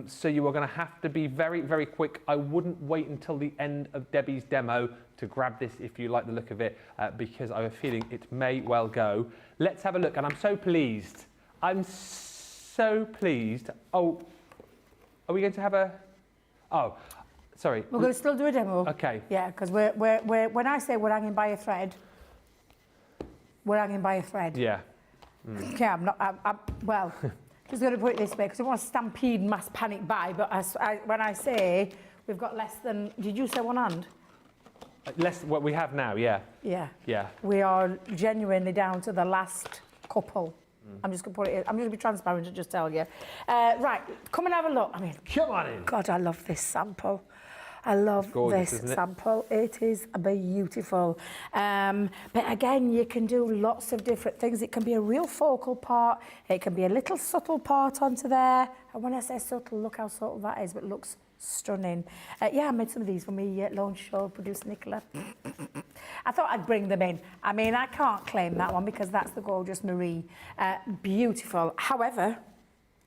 So you are going to have to be very, very quick. I wouldn't wait until the end of Debbie's demo to grab this if you like the look of it, because I have a feeling it may well go. Let's have a look, and I'm so pleased. I'm so pleased. Oh, are we going to have a... Oh, sorry. We're going to still do a demo. Okay. Yeah, because when I say we're hanging by a thread, we're hanging by a thread. Yeah. Yeah, well... Just going to put it this way, because I want to stampede mass panic buy, but when I say we've got less than, did you say one hand? Less what we have now, yeah. Yeah. Yeah. We are genuinely down to the last couple. I'm just going to put it in. I'm going to be transparent and just tell you. Right, come and have a look. I mean, come on in. God, I love this sample. I love gorgeous, this sample. It is beautiful. But again, you can do lots of different things. It can be a real focal part. It can be a little subtle part onto there. And when I say subtle, look how subtle that is, but it looks stunning. Yeah, I made some of these for me launch show, producer Nicola. I thought I'd bring them in. I mean, I can't claim that one because that's the gorgeous Marie. Beautiful. However,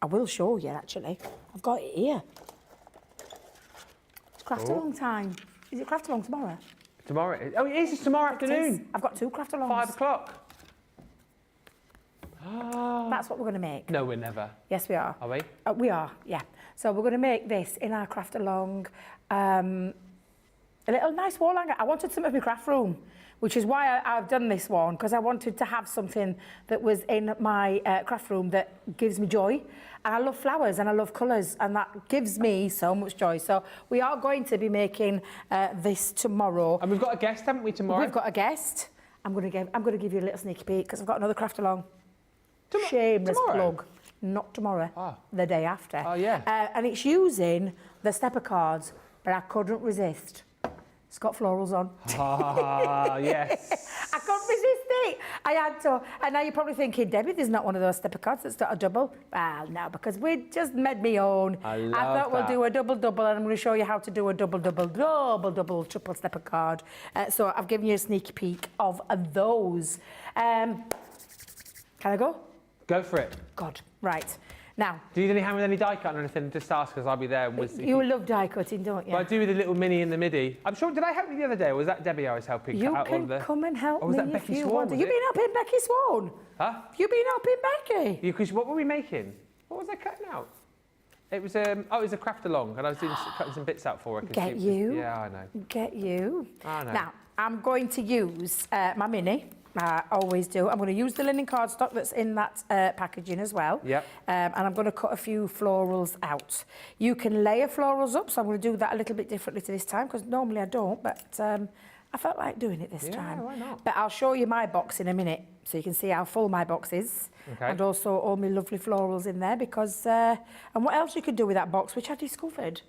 I will show you, actually. I've got it here. Craft along time. Is it craft along tomorrow? Tomorrow? Oh, it is. It's tomorrow afternoon. I've got 2 craft alongs. 5 o'clock. That's what we're going to make. No, we're never. Yes, we are. Are we? We are, yeah. So we're going to make this in our craft along. A little nice wall hanger. I wanted some of my craft room, which is why I've done this one, because I wanted to have something that was in my craft room that gives me joy. And I love flowers and I love colours, and that gives me so much joy. So we are going to be making this tomorrow. And we've got a guest, haven't we, tomorrow? We've got a guest. I'm going to give you a little sneaky peek because I've got another craft along. Shameless plug. Not tomorrow. The day after. Oh, yeah. And it's using the stepper cards, but I couldn't resist. It's got florals on. Ah, yes. I couldn't resist it. I had to. And now you're probably thinking, Debbie, there's not one of those stepper cards that's got a double. Well, no, because we just made me own. I thought we'll do a double-double, and I'm going to show you how to do a double-double, triple stepper card. So I've given you a sneaky peek of those. Can I go? Go for it. God, right. Now, do you need any hand with any die cut or anything? Just ask, because I'll be there. You love die cutting, don't you? Well, I do with the little mini and the midi. I'm sure, did I help you the other day, or was that Debbie I was helping cut out all of the... You can come and help me was that if Becky you Sworn, want to. You've been helping Becky Sworn? Huh? You've been helping Becky? Because what were we making? What was I cutting out? It was it was a craft along, and I was doing cutting some bits out for her. Get you. Yeah, I know. Get you. I know. Now, I'm going to use my mini. I always do. I'm going to use the linen cardstock that's in that packaging as well. Yep. And I'm going to cut a few florals out. You can layer florals up, so I'm going to do that a little bit differently to this time, because normally I don't, but I felt like doing it this time. Yeah, why not? But I'll show you my box in a minute, so you can see how full my box is. Okay. And also all my lovely florals in there, because... and what else you could do with that box, which I discovered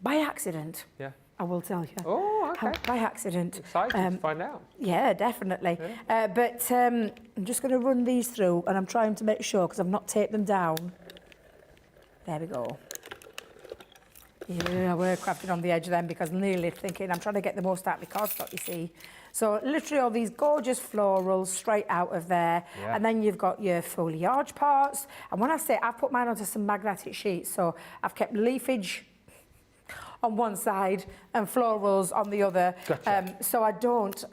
by accident. Yeah. I will tell you. Oh, okay. By accident. Exciting to find out. Yeah, definitely. Yeah. But I'm just going to run these through, and I'm trying to make sure, because I've not taped them down. There we go. Yeah, we're crafting on the edge of them, because I'm nearly thinking I'm trying to get the most out of my cardstock, you see. So literally all these gorgeous florals straight out of there. Yeah. And then you've got your foliage parts. And when I say I've put mine onto some magnetic sheets, so I've kept leafage on one side and florals on the other. Gotcha. So I don't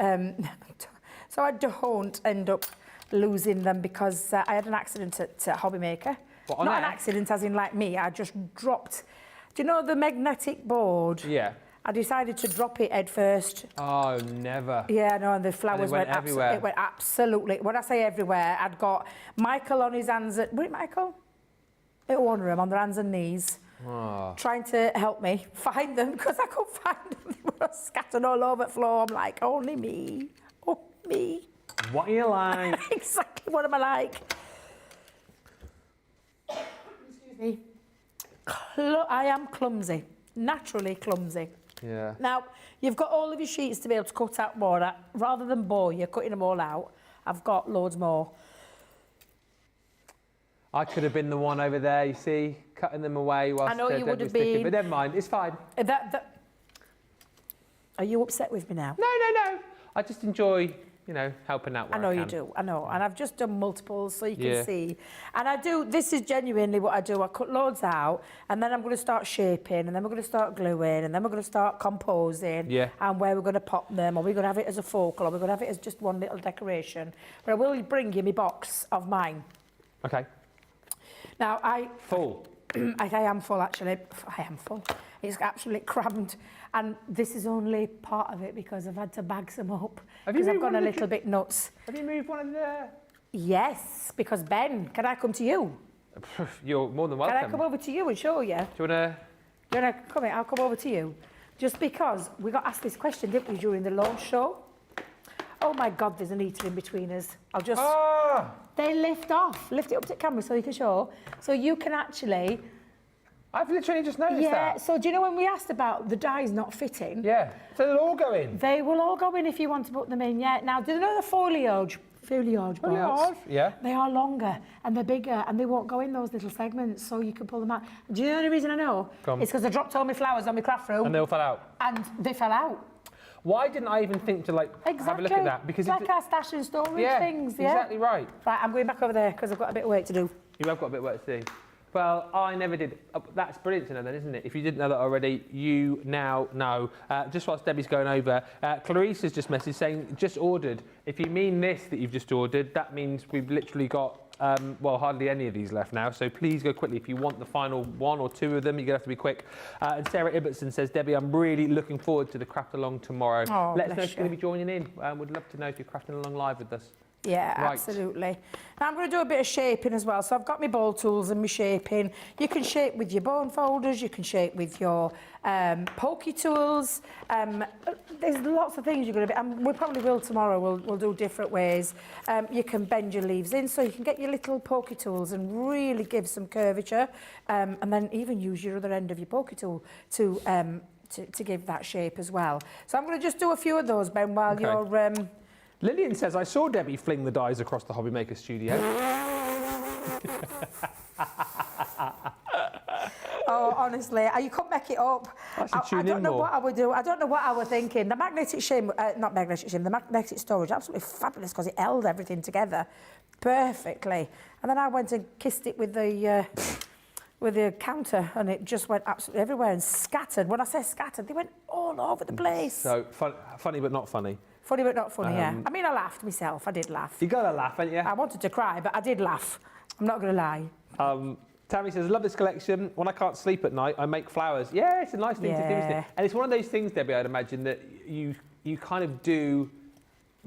end up losing them, because I had an accident at Hobby Maker. What, Not an accident as in like me, I just dropped. Do you know the magnetic board? Yeah. I decided to drop it head first. Oh, never. Yeah, no, and the flowers went everywhere. It went absolutely. When I say everywhere, I'd got Michael on his hands. Was it Michael? It was one of them on their hands and knees. Oh. Trying to help me find them, because I couldn't find them. They were scattered all over the floor. I'm like, only me. Oh, me. What are you like? Exactly what am I like? Excuse me. I am clumsy. Naturally clumsy. Yeah. Now, you've got all of your sheets to be able to cut out more. Rather than bore you, cutting them all out, I've got loads more. I could have been the one over there, you see, cutting them away whilst I know you would have sticking, been. but never mind, it's fine. Are you upset with me now? No. I just enjoy, helping out where I know can. you do, I know. And I've just done multiples, so you can see. And I do, this is genuinely what I do. I cut loads out, and then I'm going to start shaping, and then we're going to start gluing, and then we're going to start composing, and where we're going to pop them, or we're going to have it as a focal, or we're going to have it as just one little decoration. But I will bring you my box of mine. Okay. Now, Full. I am full, actually. I am full. It's absolutely crammed. And this is only part of it, because I've had to bag some up. Because I've gone a little bit nuts. Have you moved one of the... Yes, because Ben, can I come to you? You're more than welcome. Can I come over to you and show you? Do you want to come in? I'll come over to you. Just because we got asked this question, didn't we, during the launch show? Oh my God, there's an eater in between us. I'll just... Ah! They lift off. Lift it up to the camera so you can show. So you can actually... I've literally just noticed that. Yeah, so do you know when we asked about the dies not fitting? Yeah, so they'll all go in? They will all go in if you want to put them in, yeah. Now, do you know the foliage parts? Yeah. They are longer and they're bigger and they won't go in those little segments, so you can pull them out. Do you know the only reason I know? It's because I dropped all my flowers on my craft room. And they all fell out? And they fell out. Why didn't I even think to have a look at that? Because it's like our stash and storage things, yeah. Exactly right. Right, I'm going back over there because I've got a bit of work to do. You have got a bit of work to do. Well, I never did. That's brilliant to know then, isn't it? If you didn't know that already, you now know. Just whilst Debbie's going over, Clarice has just messaged saying, just ordered. If you mean this that you've just ordered, that means we've literally got, hardly any of these left now. So please go quickly. If you want the final one or two of them, you're going to have to be quick. And Sarah Ibbotson says, Debbie, I'm really looking forward to the craft along tomorrow. Oh, let us know if you're going to be joining in. Would love to know if you're crafting along live with us. Yeah, right. Absolutely. Now I'm going to do a bit of shaping as well. So I've got my ball tools and my shaping. You can shape with your bone folders, you can shape with your pokey tools. There's lots of things you're going to be, and we probably will tomorrow, we'll do different ways. You can bend your leaves in, so you can get your little pokey tools and really give some curvature, and then even use your other end of your pokey tool to give that shape as well. So I'm going to just do a few of those, Ben, while you're Lillian says, I saw Debbie fling the dies across the Hobbymaker studio. Oh, honestly, you couldn't make it up. I don't know what I would do. I don't know what I was thinking. The magnetic shim, not magnetic shim, the magnetic storage, absolutely fabulous because it held everything together perfectly. And then I went and kissed it with the counter, and it just went absolutely everywhere and scattered. When I say scattered, they went all over the place. So funny but not funny. Funny but not funny, yeah. I mean, I laughed myself. I did laugh. You gotta laugh, haven't you? I wanted to cry, but I did laugh. I'm not going to lie. Tammy says, I love this collection. When I can't sleep at night, I make flowers. Yeah, it's a nice thing to do, isn't it? And it's one of those things, Debbie, I'd imagine, that you kind of do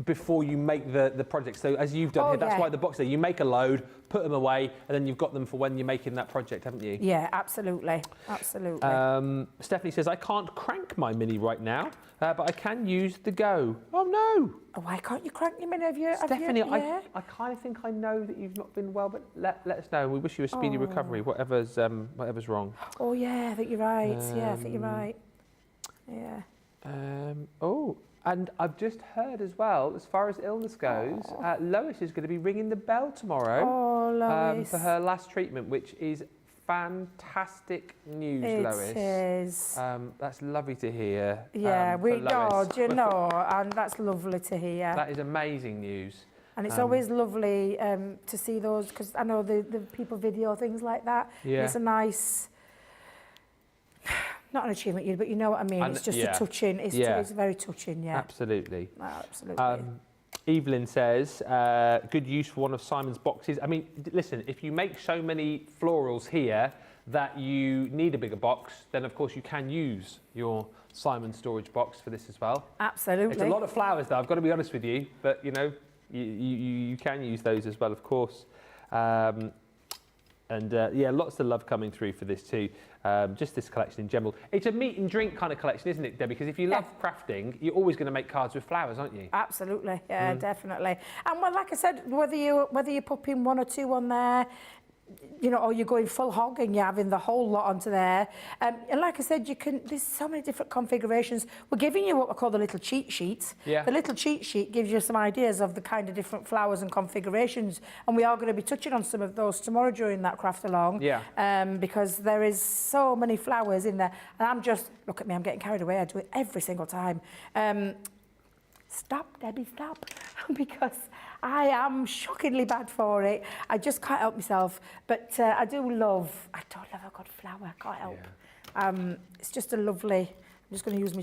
before you make the project. So as you've done here, that's why the box there, you make a load, put them away, and then you've got them for when you're making that project, haven't you? Yeah, absolutely. Absolutely. Stephanie says, I can't crank my Mini right now, but I can use the Go. Oh, no. Oh, why can't you crank your Mini? Stephanie, I kind of think I know that you've not been well, but let us know. We wish you a speedy recovery, whatever's wrong. Oh, yeah, I think you're right. I think you're right. Yeah. And I've just heard as well, as far as illness goes, Lois is going to be ringing the bell tomorrow. Oh, Lois. For her last treatment, which is fantastic news, Lois. It is. That's lovely to hear. Yeah, and that's lovely to hear. That is amazing news. And it's always lovely to see those, because I know the people video things like that. Yeah. It's a nice... Not an achievement, but you know what I mean. It's just a touching. It's very touching, yeah. Absolutely. Absolutely. Evelyn says, good use for one of Simon's boxes. I mean, listen, if you make so many florals here that you need a bigger box, then of course you can use your Simon storage box for this as well. Absolutely. It's a lot of flowers, though, I've got to be honest with you, but you know, you can use those as well, of course. Yeah, lots of love coming through for this too. Just this collection in general. It's a meat and drink kind of collection, isn't it, Debbie? Because if you love crafting, you're always going to make cards with flowers, aren't you? Absolutely, yeah, definitely. And well, like I said, whether you're popping one or two on there, you know, or you're going full hog and you're having the whole lot onto there. And like I said, there's so many different configurations. We're giving you what we call the little cheat sheet. Yeah. The little cheat sheet gives you some ideas of the kind of different flowers and configurations. And we are going to be touching on some of those tomorrow during that craft along. Yeah. Because there is so many flowers in there. And look at me, I'm getting carried away. I do it every single time. Stop, Debbie, stop. Because I am shockingly bad for it. I just can't help myself. But I don't love a good flower. I can't help. It's just a lovely... I'm just going to use my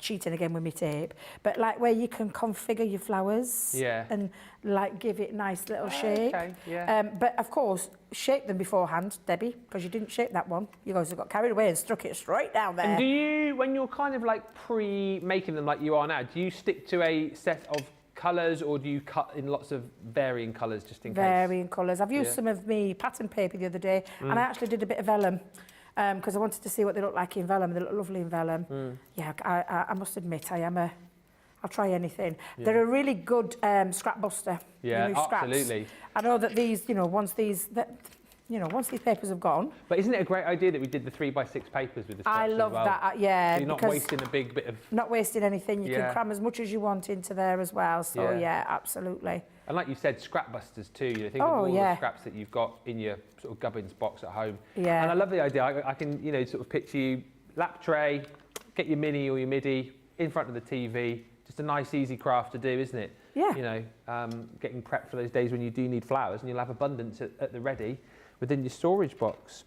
cheating again with my tape. But like where you can configure your flowers. Yeah. And like give it nice little shape. Okay, yeah. But of course, shape them beforehand, Debbie, because you didn't shape that one. You guys have got carried away and struck it straight down there. And do you, when you're kind of like pre-making them like you are now, do you stick to a set of colours, or do you cut in lots of varying colours just in case? Varying colours. I've used some of my pattern paper the other day, and I actually did a bit of vellum because I wanted to see what they look like in vellum. They look lovely in vellum. Yeah, I must admit, I'll try anything. Yeah. They're a really good scrap buster. Yeah, absolutely. I know that these, once these papers have gone. But isn't it a great idea that we did the 3x6 papers with the scraps I love as well? that, yeah. So you're not wasting a big bit of... Not wasting anything. You can cram as much as you want into there as well. So, yeah absolutely. And like you said, scrap busters too. You think of all the scraps that you've got in your sort of gubbins box at home. Yeah. And I love the idea. I can, sort of picture you, lap tray, get your mini or your midi in front of the TV. Just a nice, easy craft to do, isn't it? Yeah. Getting prepped for those days when you do need flowers, and you'll have abundance at the ready within your storage box.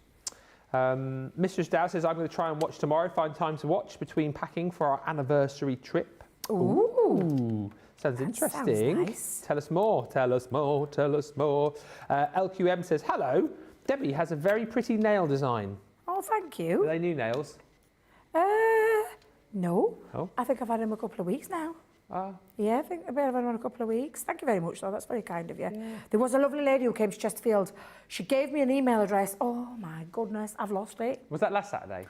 Mistress Dow says, I'm going to try and watch tomorrow, find time to watch between packing for our anniversary trip. Ooh. Sounds interesting. Sounds nice. Tell us more, tell us more, tell us more. LQM says, hello, Debbie has a very pretty nail design. Oh, thank you. Are they new nails? No. Oh. I think I've had them a couple of weeks now. Yeah, I think I've had them a couple of weeks. Thank you very much, though. That's very kind of you. Yeah. There was a lovely lady who came to Chesterfield. She gave me an email address. Oh, my goodness, I've lost it. Was that last Saturday?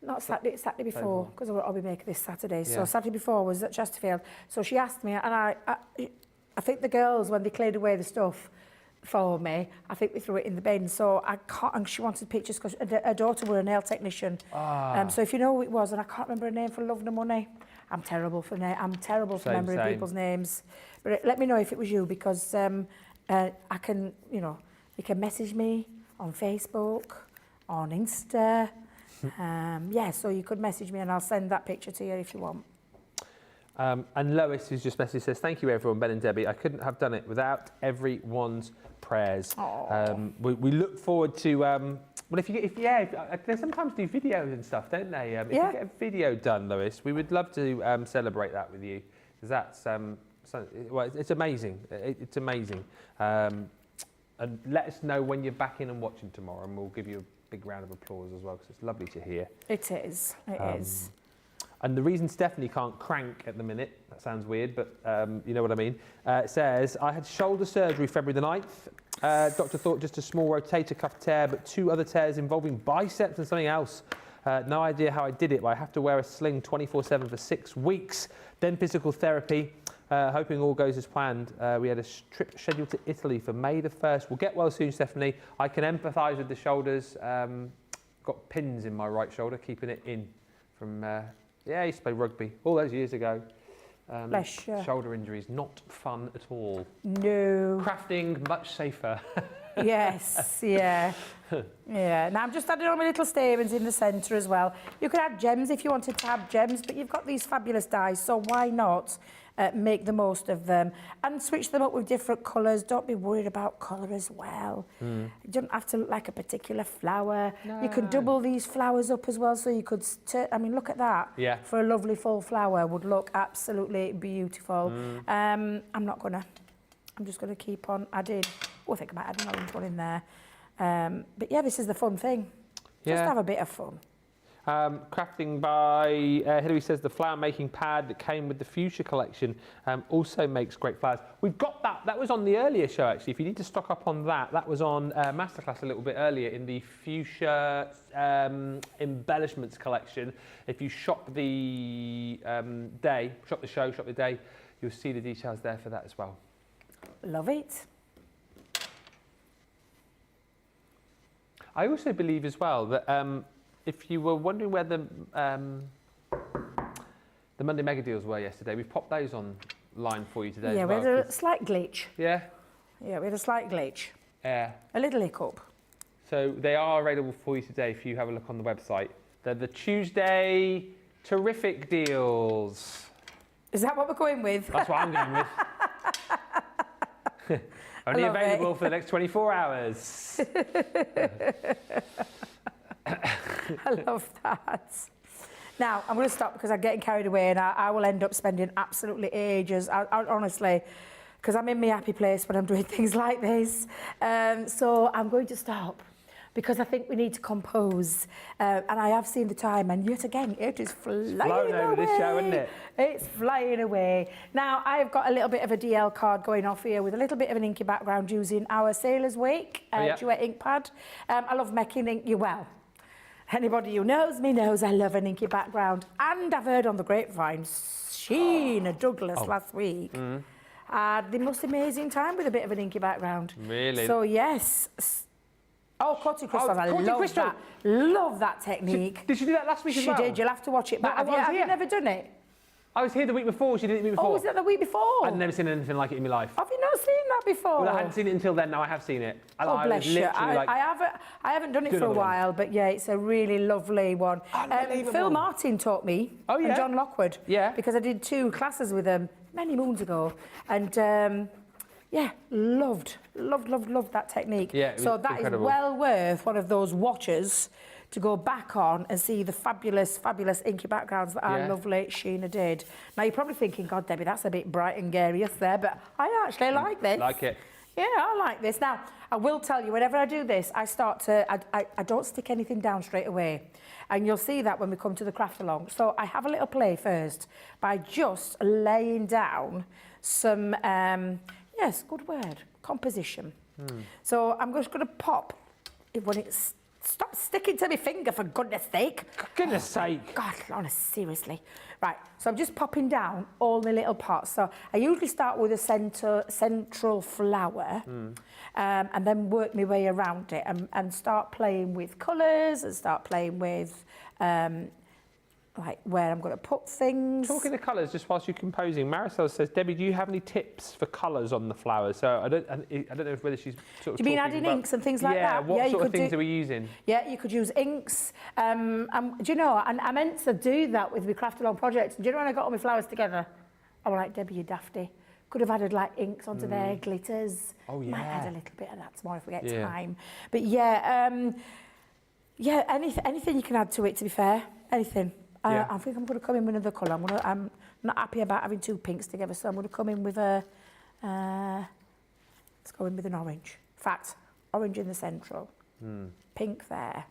Not Saturday, Saturday before, because I'll be making this Saturday. Yeah. So Saturday before was at Chesterfield. So she asked me, and I think the girls, when they cleared away the stuff for me, I think they threw it in the bin. So I can't, and she wanted pictures because her daughter were a nail technician. So if you know who it was, and I can't remember her name for love nor money, I'm terrible for Same. remembering people's names. But let me know if it was you, because I can, you know, you can message me on Facebook, on Insta. Yeah, so you could message me and I'll send that picture to you if you want. And Lois, who's just messaged, says, thank you everyone, Ben and Debbie. I couldn't have done it without everyone's prayers. We look forward to, well, they sometimes do videos and stuff, don't they? If you get a video done, Lois, we would love to celebrate that with you, because that's, well, it's amazing. It's amazing. And let us know when you're back in and watching tomorrow, and we'll give you a big round of applause as well, because it's lovely to hear. It is. It is. And the reason Stephanie can't crank at the minute, that sounds weird, but you know what I mean, it says, I had shoulder surgery February the 9th. Doctor thought just a small rotator cuff tear, but 2 other tears involving biceps and something else. No idea how I did it, but I have to wear a sling 24/7 for 6 weeks. Then physical therapy, hoping all goes as planned. We had a trip scheduled to Italy for May the 1st. We'll get well soon, Stephanie. I can empathise with the shoulders. Got pins in my right shoulder, keeping it in from... yeah, I used to play rugby all those years ago. Bless you. Shoulder injuries, not fun at all. No. Crafting, much safer. Yes, yeah. Yeah. Now I'm just adding on my little stamens in the centre as well. You could add gems if you wanted to have gems, but you've got these fabulous dies, so why not make the most of them and switch them up with different colours. Don't be worried about colour as well. You don't have to look like a particular flower. No. You could double these flowers up as well, so you could, I mean, look at that. Yeah. For a lovely full flower, would look absolutely beautiful. I'm just gonna keep on adding, I think I might add an orange one in there. But yeah, this is the fun thing. Just have a bit of fun. Crafting by Hilary says the flower making pad that came with the Fuchsia collection also makes great flowers. We've got that. That was on the earlier show, actually. If you need to stock up on that, that was on Masterclass a little bit earlier in the Fuchsia embellishments collection. If you shop the show, shop the day, you'll see the details there for that as well. Love it. I also believe as well that if you were wondering where the Monday Mega Deals were yesterday, we've popped those online for you today as well. Yeah, we had a slight glitch. Yeah? Yeah, we had a slight glitch. Yeah. A little hiccup. So they are available for you today if you have a look on the website. They're the Tuesday Terrific Deals. Is that what we're going with? That's what I'm going with. Only available for the next 24 hours. I love that. Now, I'm going to stop because I'm getting carried away and I will end up spending absolutely ages, honestly, because I'm in my happy place when I'm doing things like this. So I'm going to stop because I think we need to compose. And I have seen the time, and yet again, it is flying away. Over this show, isn't it? It's flying away. Now, I've got a little bit of a DL card going off here with a little bit of an inky background using our Sailor's Wake duet ink pad. I love making ink. Well, anybody who knows me knows I love an inky background. And I've heard on the grapevine, Sheena Douglas last week had the most amazing time with a bit of an inky background. Really? So, yes. Oh, Courtney Crystal, I love that. Love that technique. Did she do that last week as well? She did. You'll have to watch it back. No, Have you never done it? I was here the week before. She did it the week before. Oh, was that the week before? I'd never seen anything like it in my life. Have you not seen that before? Well, I hadn't seen it until then. Now I have seen it. And Oh, bless you. I I haven't done it for a while, but yeah, it's a really lovely one. Phil Martin taught me. Oh, yeah? And John Lockwood. Yeah. Because I did 2 classes with them many moons ago. And yeah, loved that technique. Yeah, so that incredible. is well worth one of those watches to go back on and see the fabulous inky backgrounds that our lovely Sheena did. Now, you're probably thinking, God, Debbie, that's a bit bright and garious there, but I actually like this. Like it. Yeah, I like this. Now, I will tell you, whenever I do this, I don't stick anything down straight away. And you'll see that when we come to the craft along. So I have a little play first by just laying down some, yes, good word, composition. So I'm just going to pop, when it's, stop sticking to my finger, for goodness sake. For goodness sake. God, honest, seriously. Right, so I'm just popping down all the little parts. So I usually start with a central flower and then work my way around it and start playing with colours and start playing with like where I'm going to put things. Talking of colours, just whilst you're composing, Marisol says, Debbie, do you have any tips for colours on the flowers? So I don't know whether she's sort of. Do you mean adding inks and things like that? What sort of things are we using? Yeah, you could use inks. Do you know? And I meant to do that with my craft along projects. Do you know when I got all my flowers together? I was like, Debbie, you dafty. Could have added like inks onto there, glitters. Oh yeah. Might add a little bit of that tomorrow if we get time. But yeah, anything you can add to it. To be fair, anything. I think I'm going to come in with another colour. I'm not happy about having two pinks together, so I'm going to come in with a. Let's go in with an orange. In fact, orange in the central, pink there.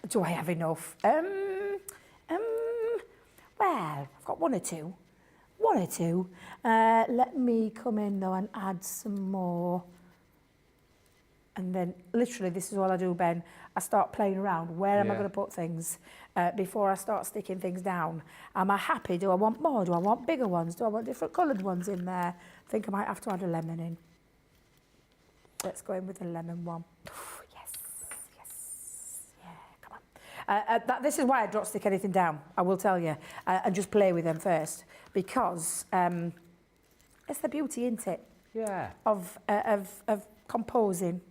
Do I have enough? Well, I've got one or two. Let me come in though and add some more. And then literally this is all I do, Ben. I start playing around. Where am I going to put things before I start sticking things down? Am I happy? Do I want more? Do I want bigger ones? Do I want different coloured ones in there? I think I might have to add a lemon in. Let's go in with the lemon one. Yes. Yeah, come on. This is why I don't stick anything down, I will tell you. And just play with them first. Because it's the beauty, isn't it? Yeah. Of composing.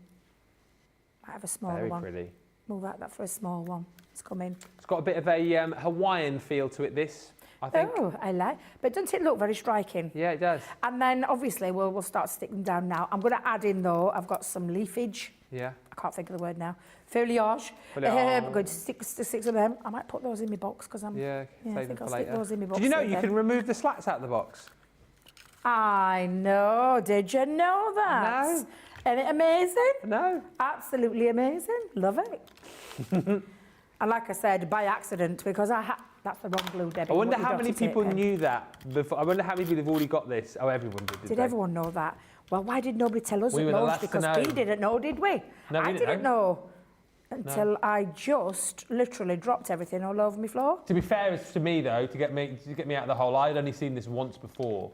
Might have a smaller one. Very pretty. Move out that for a small one. It's coming. It's got a bit of a Hawaiian feel to it, this, I think. Oh, I like. But doesn't it look very striking? Yeah, it does. And then obviously we'll start sticking them down now. I'm going to add in though, I've got some leafage. Yeah. I can't think of the word now. Foliage. I'm going to stick of them. I might put those in my box because I'm. Yeah, I think I'll stick those in my box. Did you know you can remove the slats out of the box? I know. Did you know that? No. Isn't it amazing? No. Absolutely amazing. Love it. And like I said, by accident, because that's the wrong glue, Debbie. I wonder how many people knew that before. I wonder how many people have already got this. Oh, everyone did. Did everyone know that? Well, why did nobody tell us We at were the launch? last to Because know. we didn't know, did we? No, we I didn't didn't know. Until I just literally dropped everything all over my floor. To be fair to me though, to get me out of the hole, I'd only seen this once before.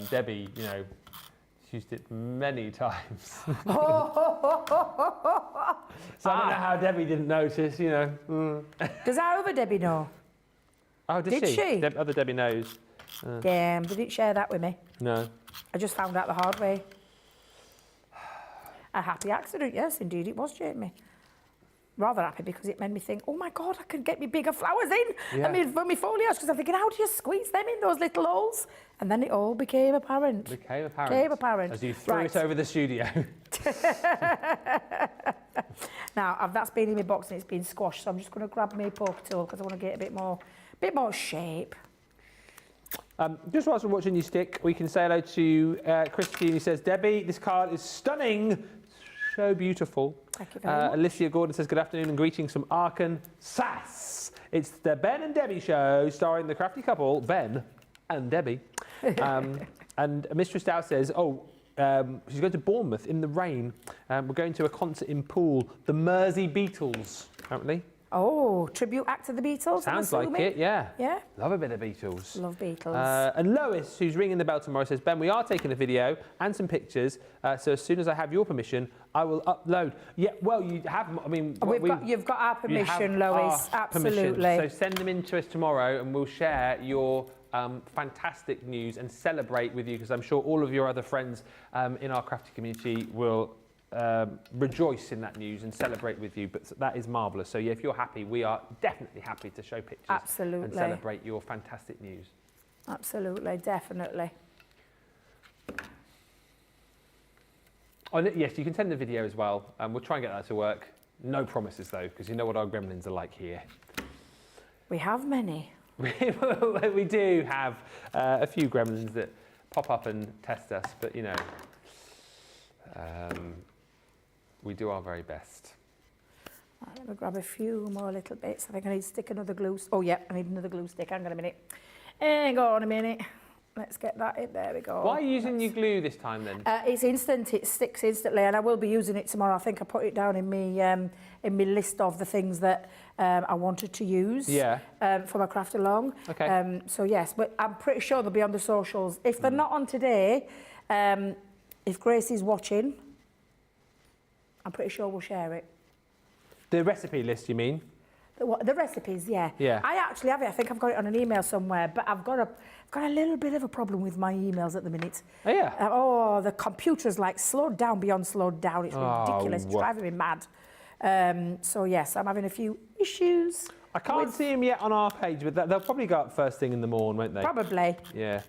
Debbie, you know, she's used it many times. So I don't know how Debbie didn't notice, you know. Does our other Debbie know? Oh, did she? Other Debbie knows. Damn, they didn't share that with me. No. I just found out the hard way. A happy accident, yes, indeed, it was, Jamie. Rather happy because it made me think, oh my God, I can get me bigger flowers in. Yeah. I mean, for my foliage, because I'm thinking, how do you squeeze them in those little holes? And then it all became apparent. As you threw it over the studio. Now, that's been in my box and it's been squashed, so I'm just going to grab my poke tool because I want to get a bit more shape. Just whilst we're watching you stick, we can say hello to Christine, who says, Debbie, this card is stunning. So beautiful. Thank you very much. Alicia Gordon says, good afternoon and greetings from Arkansas. It's the Ben and Debbie show starring the crafty couple, Ben and Debbie. And Mistress Dow says, she's going to Bournemouth in the rain. We're going to a concert in Poole, the Mersey Beatles, apparently. Oh, tribute act to the Beatles. Sounds like it, yeah. Yeah. Love a bit of Beatles. Love Beatles. And Lois, who's ringing the bell tomorrow, says, Ben, we are taking a video and some pictures. So as soon as I have your permission, I will upload. Yeah, well, you have, I mean... You've got our permission, Lois. Absolutely. Permission. So send them in to us tomorrow and we'll share your fantastic news and celebrate with you, because I'm sure all of your other friends in our crafty community will rejoice in that news and celebrate with you. But that is marvellous. So yeah, if you're happy, we are definitely happy to show pictures. Absolutely. And celebrate your fantastic news. Absolutely, definitely. Oh, yes, you can send the video as well. We'll try and get that to work. No promises though, because you know what our gremlins are like here. We have many. We do have a few gremlins that pop up and test us, but you know, we do our very best. Right, let me grab a few more little bits. I think I need to stick another glue. Oh yeah, I need another glue stick. Hang on a minute. Hang on a minute. Let's get that in. There we go. Why are you using your glue this time then? It's instant. It sticks instantly, and I will be using it tomorrow. I think I put it down in my list of the things that I wanted to use. Yeah. For my craft along. Okay. So yes, but I'm pretty sure they'll be on the socials. If they're not on today, if Grace is watching, I'm pretty sure we'll share it. The recipe list, you mean? The recipes, yeah. Yeah. I actually have it. I think I've got it on an email somewhere, but I've got a little bit of a problem with my emails at the minute. Oh, yeah? The computer's like slowed down beyond slowed down. It's ridiculous. It's driving me mad. So, yes, I'm having a few issues. I can't see them yet on our page, but they'll probably go up first thing in the morning, won't they? Probably. Yeah.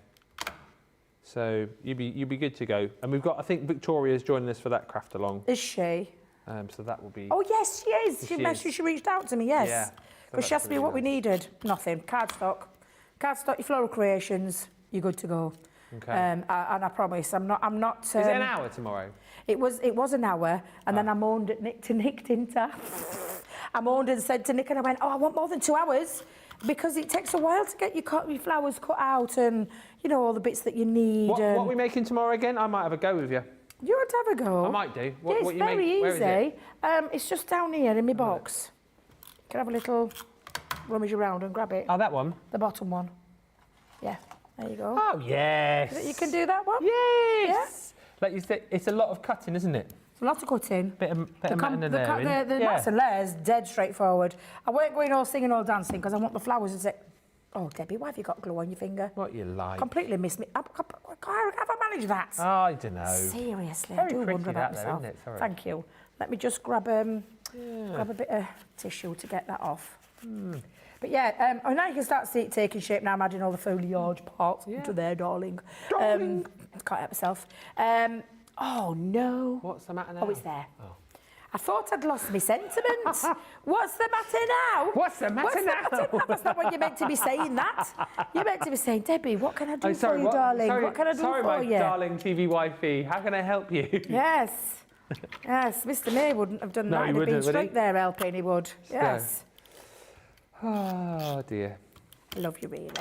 So you'll be good to go. And we've got, I think Victoria's joining us for that craft along. Is she? So that will be... Oh, yes, she is. She reached out to me, yes. Yeah. Because she asked me what we needed. Nothing. Cardstock. Cardstock, your Floral Creations, you're good to go. Okay. And I promise, I'm not. Is it an hour tomorrow? It was an hour, and then I moaned at Nick to Nick, didn't I? I moaned and said to Nick, and I went, I want more than 2 hours, because it takes a while to get your flowers cut out and, all the bits that you need. What are we making tomorrow again? I might have a go with you. You want to have a go? I might do. It's what you very make? easy. Where is it? It's just down here in my box. Can I have a little rummage around and grab it? Oh, that one? The bottom one. Yeah, there you go. Oh, yes. You can do that one? Yes. Yeah? Like you said, it's a lot of cutting, isn't it? It's a lot of cutting. Bit of matting and layering. The mats and layers, dead straightforward. I won't go in all singing, all dancing, because I want the flowers to say, oh, Debbie, why have you got glue on your finger? What you like. Completely missed me. How have I managed that? Oh, I don't know. Seriously, Very I do wonder about though, myself. isn't it? Sorry. Thank you. Let me just grab a bit of tissue to get that off. But yeah, now you can start see it taking shape now. I'm adding all the foliage parts into there, darling. Can't help myself. Oh, no. What's the matter now? Oh, it's there. Oh. I thought I'd lost my sentiments. What's the matter now? What's the matter now? That's not what you're meant to be saying, that. You're meant to be saying, Debbie, what can I do for you, darling? What can I do for you? Sorry, my darling TV wifey. How can I help you? Yes. Yes, Mr. May wouldn't have done that. He'd have been straight there helping, he would. Yes. Oh, dear. I love you, really.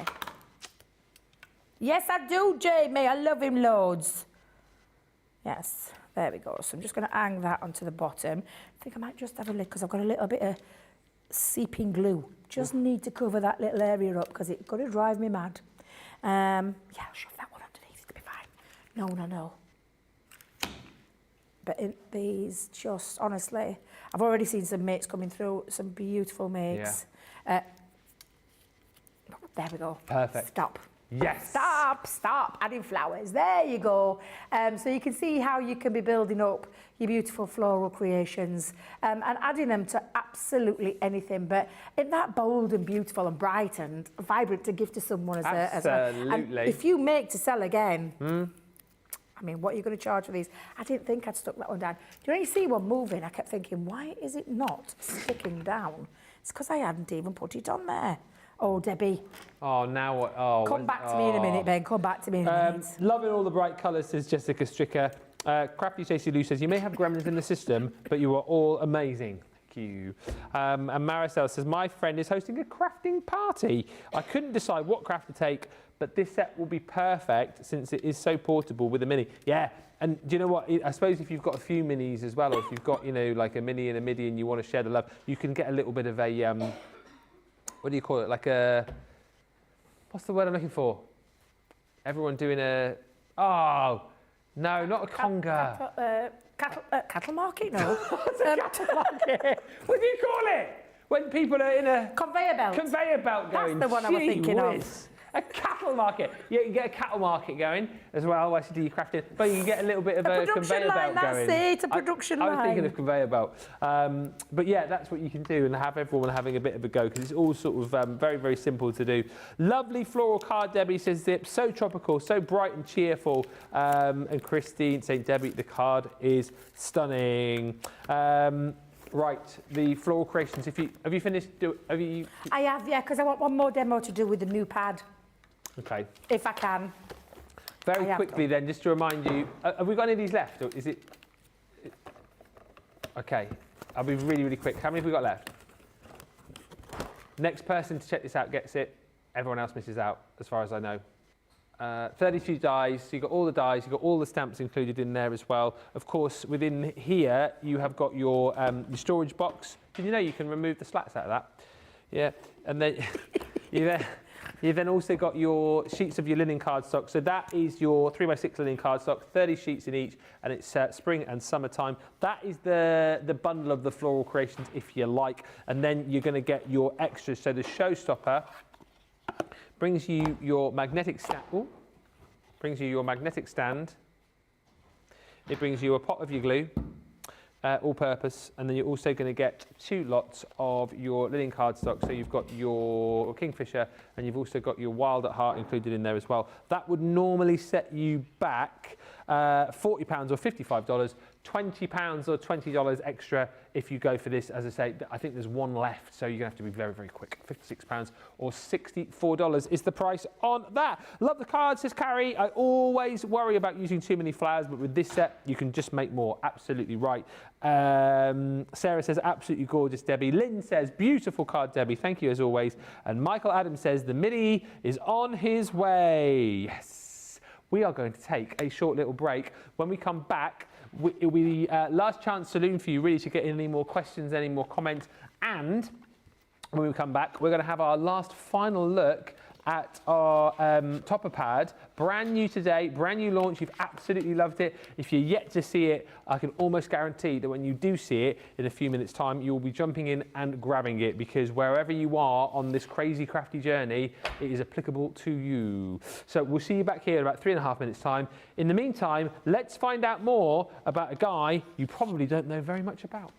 Yes, I do, Jamie. I love him loads. Yes. There we go. So I'm just going to hang that onto the bottom. I think I might just have a look because I've got a little bit of seeping glue. Just need to cover that little area up because it's going to drive me mad. Yeah, I'll shove that one underneath. It'll be fine. No. But these just, honestly, I've already seen some makes coming through, some beautiful makes. Yeah. There we go. Perfect. Stop. Yes. Stop adding flowers. There you go. So you can see how you can be building up your beautiful floral creations and adding them to absolutely anything. But in that bold and beautiful and bright and vibrant to give to someone as absolutely. And if you make to sell again, I mean, what are you going to charge for these? I didn't think I'd stuck that one down. Do you see one moving? I kept thinking, why is it not sticking down? It's because I hadn't even put it on there. Oh, Debbie. Oh, now what? Oh, come back to me in a minute, Ben. Come back to me in a minute. Loving all the bright colours, says Jessica Stricker. Crafty Stacey Lou says, you may have gremlins in the system, but you are all amazing. Thank you. And Maricel says, my friend is hosting a crafting party. I couldn't decide what craft to take, but this set will be perfect since it is so portable with a mini. Yeah. And do you know what? I suppose if you've got a few minis as well, or if you've got, like a mini and a midi and you want to share the love, you can get a little bit of a... what do you call it? Like a, what's the word I'm looking for? Everyone doing a, oh, no, not a conga. Cattle market, no. Cattle market. What do you call it? When people are in a... Conveyor belt. Conveyor belt going. That's the one I was thinking of. A cattle market. Yeah, you can get a cattle market going as well whilst you do your crafting. But you can get a little bit of a conveyor belt going. That's it, a production line. I was thinking of conveyor belt. But yeah, that's what you can do and have everyone having a bit of a go because it's all sort of very, very simple to do. Lovely floral card, Debbie, says Zip. So tropical, so bright and cheerful. And Christine saying, Debbie, the card is stunning. Right, the Floral Creations. Have you finished? I have, yeah, because I want one more demo to do with the new pad. Okay. If I can. Very quickly then, just to remind you, have we got any of these left? Or is it? Okay, I'll be really, really quick. How many have we got left? Next person to check this out gets it. Everyone else misses out, as far as I know. 32 dies, so you've got all the dies, you've got all the stamps included in there as well. Of course, within here, you have got your storage box. Did you know you can remove the slats out of that? Yeah, and then You've then also got your sheets of your linen cardstock. So that is your 3x6 linen cardstock, 30 sheets in each, and it's spring and summertime. That is the bundle of the Floral Creations, if you like. And then you're going to get your extras. So the showstopper brings you your magnetic stand. It brings you a pot of your glue, all purpose, and then you're also going to get 2 lots of your linen cardstock. So you've got your Kingfisher and you've also got your Wild at Heart included in there as well. That would normally set you back £40 or $55, £20 or $20 extra if you go for this. As I say, I think there's one left, so you're going to have to be very, very quick. £56 or $64 is the price on that. Love the card, says Carrie. I always worry about using too many flowers, but with this set, you can just make more. Absolutely right. Sarah says, absolutely gorgeous, Debbie. Lynn says, beautiful card, Debbie. Thank you as always. And Michael Adams says, the mini is on his way. Yes. We are going to take a short little break. When we come back, it'll be the last chance saloon for you really to get any more questions, any more comments. And when we come back, we're going to have our last final look at our topper pad. Brand new today, brand new launch. You've absolutely loved it. If you're yet to see it, I can almost guarantee that when you do see it in a few minutes' time, you'll be jumping in and grabbing it, because wherever you are on this crazy crafty journey, it is applicable to you. So we'll see you back here in about 3.5 minutes' time. In the meantime, let's find out more about a guy you probably don't know very much about.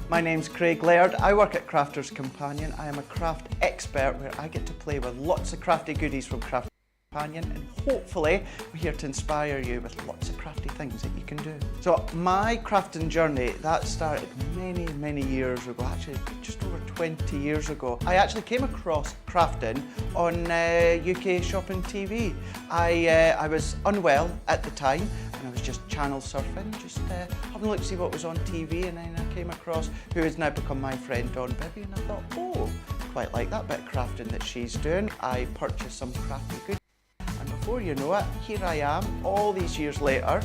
My name's Craig Laird. I work at Crafters Companion. I am a craft expert where I get to play with lots of crafty goodies from Crafters Companion, and hopefully we're here to inspire you with lots of crafty things that you can do. So my crafting journey, that started many years ago, actually just over 20 years ago. I actually came across crafting on UK Shopping TV. I was unwell at the time, and I was just channel surfing, just having a look to see what was on TV, and then I came across who has now become my friend, Dawn Bibby, and I thought, oh, quite like that bit of crafting that she's doing. I purchased some crafty goodies, and before you know it, here I am, all these years later,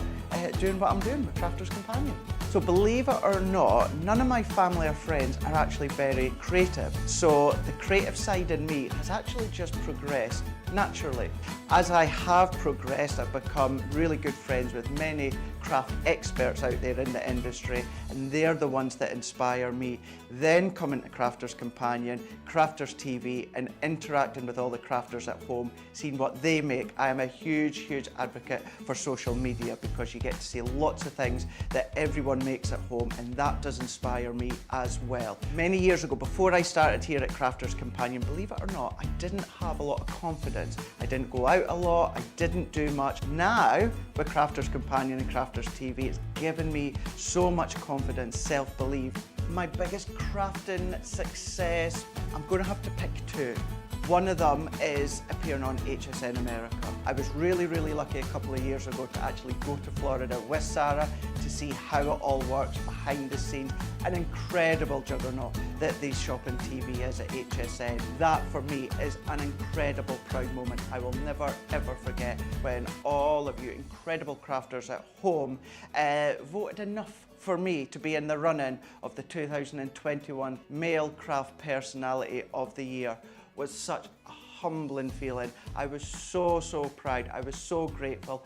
doing what I'm doing with Crafters Companion. So believe it or not, none of my family or friends are actually very creative. So the creative side in me has actually just progressed naturally. As I have progressed, I've become really good friends with many craft experts out there in the industry, and they're the ones that inspire me. Then coming to Crafters Companion, Crafters TV, and interacting with all the crafters at home, seeing what they make. I am a huge advocate for social media, because you get to see lots of things that everyone makes at home, and that does inspire me as well. Many years ago, before I started here at Crafters Companion, believe it or not, I didn't have a lot of confidence. I didn't go out a lot, I didn't do much. Now, with Crafters Companion and Crafters TV, it's given me so much confidence, self-belief. My biggest crafting success, I'm going to have to pick 2. One of them is appearing on HSN America. I was really lucky a couple of years ago to actually go to Florida with Sarah to see how it all works behind the scenes. An incredible juggernaut that the Shopping TV is at HSN. That for me is an incredible proud moment. I will never ever forget when all of you incredible crafters at home voted enough for me to be in the running of the 2021 Male Craft Personality of the Year. Was such a humbling feeling. I was so proud. I was so grateful.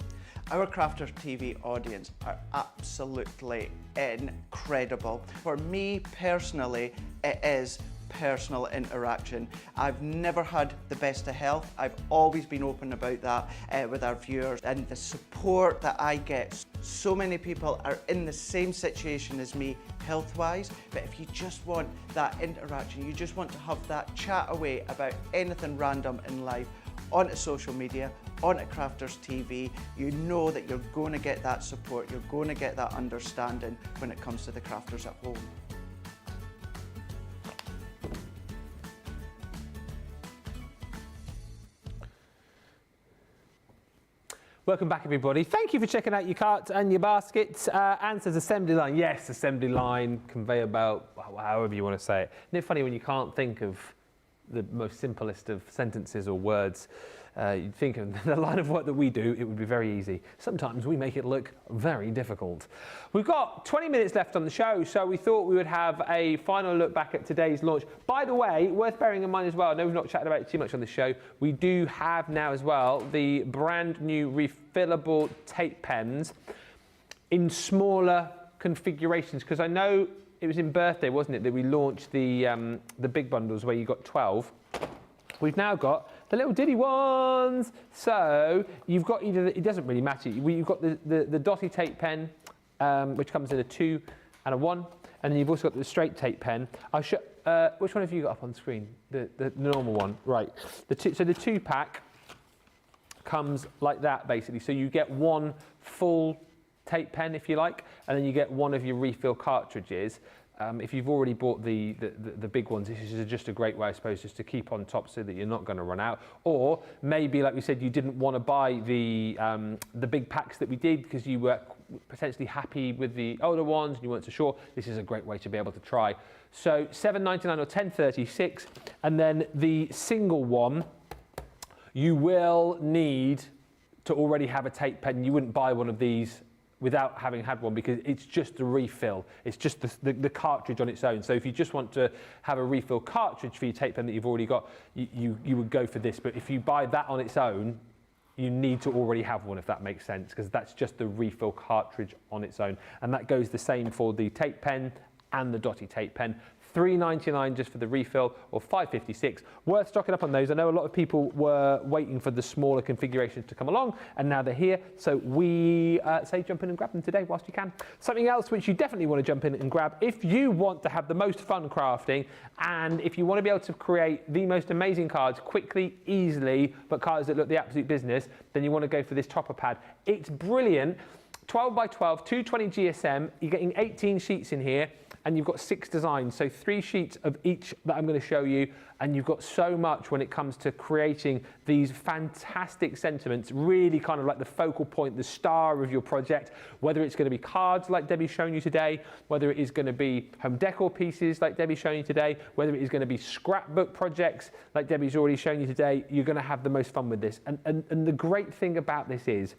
Our Crafters TV audience are absolutely incredible. For me personally, it is personal interaction. I've never had the best of health. I've always been open about that with our viewers, and the support that I get. So many people are in the same situation as me health-wise, but if you just want that interaction, you just want to have that chat away about anything random in life, onto social media, onto Crafters TV, you know that you're going to get that support, you're going to get that understanding when it comes to the crafters at home. Welcome back, everybody. Thank you for checking out your cart and your baskets. Anne says assembly line. Yes, assembly line, conveyor belt, however you want to say it. Isn't it funny when you can't think of the most simplest of sentences or words? You'd think of the line of work that we do, it would be very easy. Sometimes we make it look very difficult. We've got 20 minutes left on the show, so we thought we would have a final look back at today's launch. By the way, worth bearing in mind as well, I know we've not chatted about it too much on the show, we do have now as well the brand new refillable tape pens in smaller configurations, because I know it was in birthday, wasn't it, that we launched the big bundles where you got 12. We've now got the little diddy ones. So you've got either, it doesn't really matter, you've got the dotty tape pen, which comes in a 2 and a 1, and then you've also got the straight tape pen. I'll show, which one have you got up on screen? The normal one, right. So the 2-pack comes like that, basically. So you get one full tape pen, if you like, and then you get one of your refill cartridges. If you've already bought the big ones, this is just a great way, I suppose, just to keep on top so that you're not going to run out. Or maybe, like we said, you didn't want to buy the big packs that we did because you were potentially happy with the older ones and you weren't so sure. This is a great way to be able to try. So $7.99 or $10.36, and then the single one, you will need to already have a tape pen. You wouldn't buy one of these without having had one, because it's just the refill. It's just the cartridge on its own. So if you just want to have a refill cartridge for your tape pen that you've already got, you would go for this. But if you buy that on its own, you need to already have one, if that makes sense, because that's just the refill cartridge on its own. And that goes the same for the tape pen and the dotty tape pen. $3.99 just for the refill, or $5.56. Worth stocking up on those. I know a lot of people were waiting for the smaller configurations to come along, and now they're here. So we say jump in and grab them today whilst you can. Something else which you definitely want to jump in and grab, if you want to have the most fun crafting, and if you want to be able to create the most amazing cards quickly, easily, but cards that look the absolute business, then you want to go for this topper pad. It's brilliant. 12 by 12, 220 GSM. You're getting 18 sheets in here, and you've got 6 designs, so 3 sheets of each that I'm going to show you, and you've got so much when it comes to creating these fantastic sentiments, really kind of like the focal point, the star of your project, whether it's going to be cards like Debbie's shown you today, whether it is going to be home decor pieces like Debbie's shown you today, whether it is going to be scrapbook projects like Debbie's already shown you today. You're going to have the most fun with this. And the great thing about this is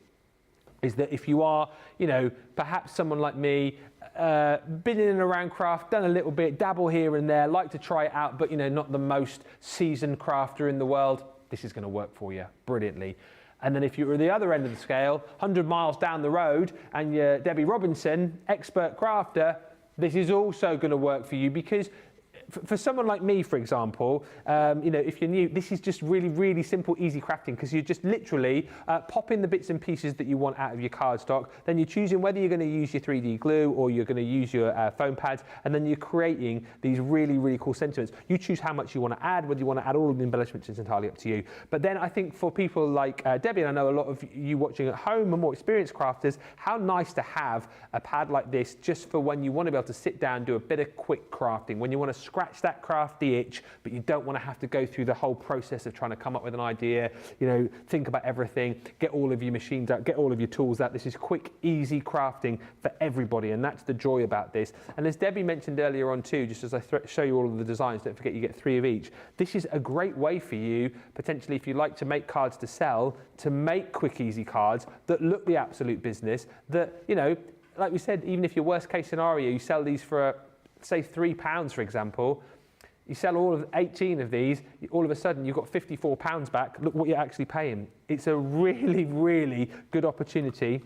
that if you are, you know, perhaps someone like me, been in and around craft, done a little bit, dabble here and there, like to try it out, but, you know, not the most seasoned crafter in the world, this is going to work for you brilliantly. And then if you're at the other end of the scale, 100 miles down the road, and you're Debbie Robinson, expert crafter, this is also going to work for you, because for someone like me, for example, you know, if you're new, this is just really, really simple, easy crafting, because you're just literally popping the bits and pieces that you want out of your cardstock. Then you're choosing whether you're going to use your 3D glue or you're going to use your foam pads, and then you're creating these really, really cool sentiments. You choose how much you want to add, whether you want to add all of the embellishments is entirely up to you. But then I think for people like Debbie, and I know a lot of you watching at home are more experienced crafters, how nice to have a pad like this just for when you want to be able to sit down, do a bit of quick crafting, when you want to scratch that crafty itch, but you don't want to have to go through the whole process of trying to come up with an idea, you know, think about everything, get all of your machines out, get all of your tools out. This is quick, easy crafting for everybody, and that's the joy about this. And as Debbie mentioned earlier on too, just as I show you all of the designs, don't forget you get 3 of each. This is a great way for you, potentially, if you like to make cards to sell, to make quick, easy cards that look the absolute business, that, you know, like we said, even if your worst case scenario, you sell these for, say, £3, for example, you sell all of 18 of these, all of a sudden you've got £54 back. Look what you're actually paying. It's a really, really good opportunity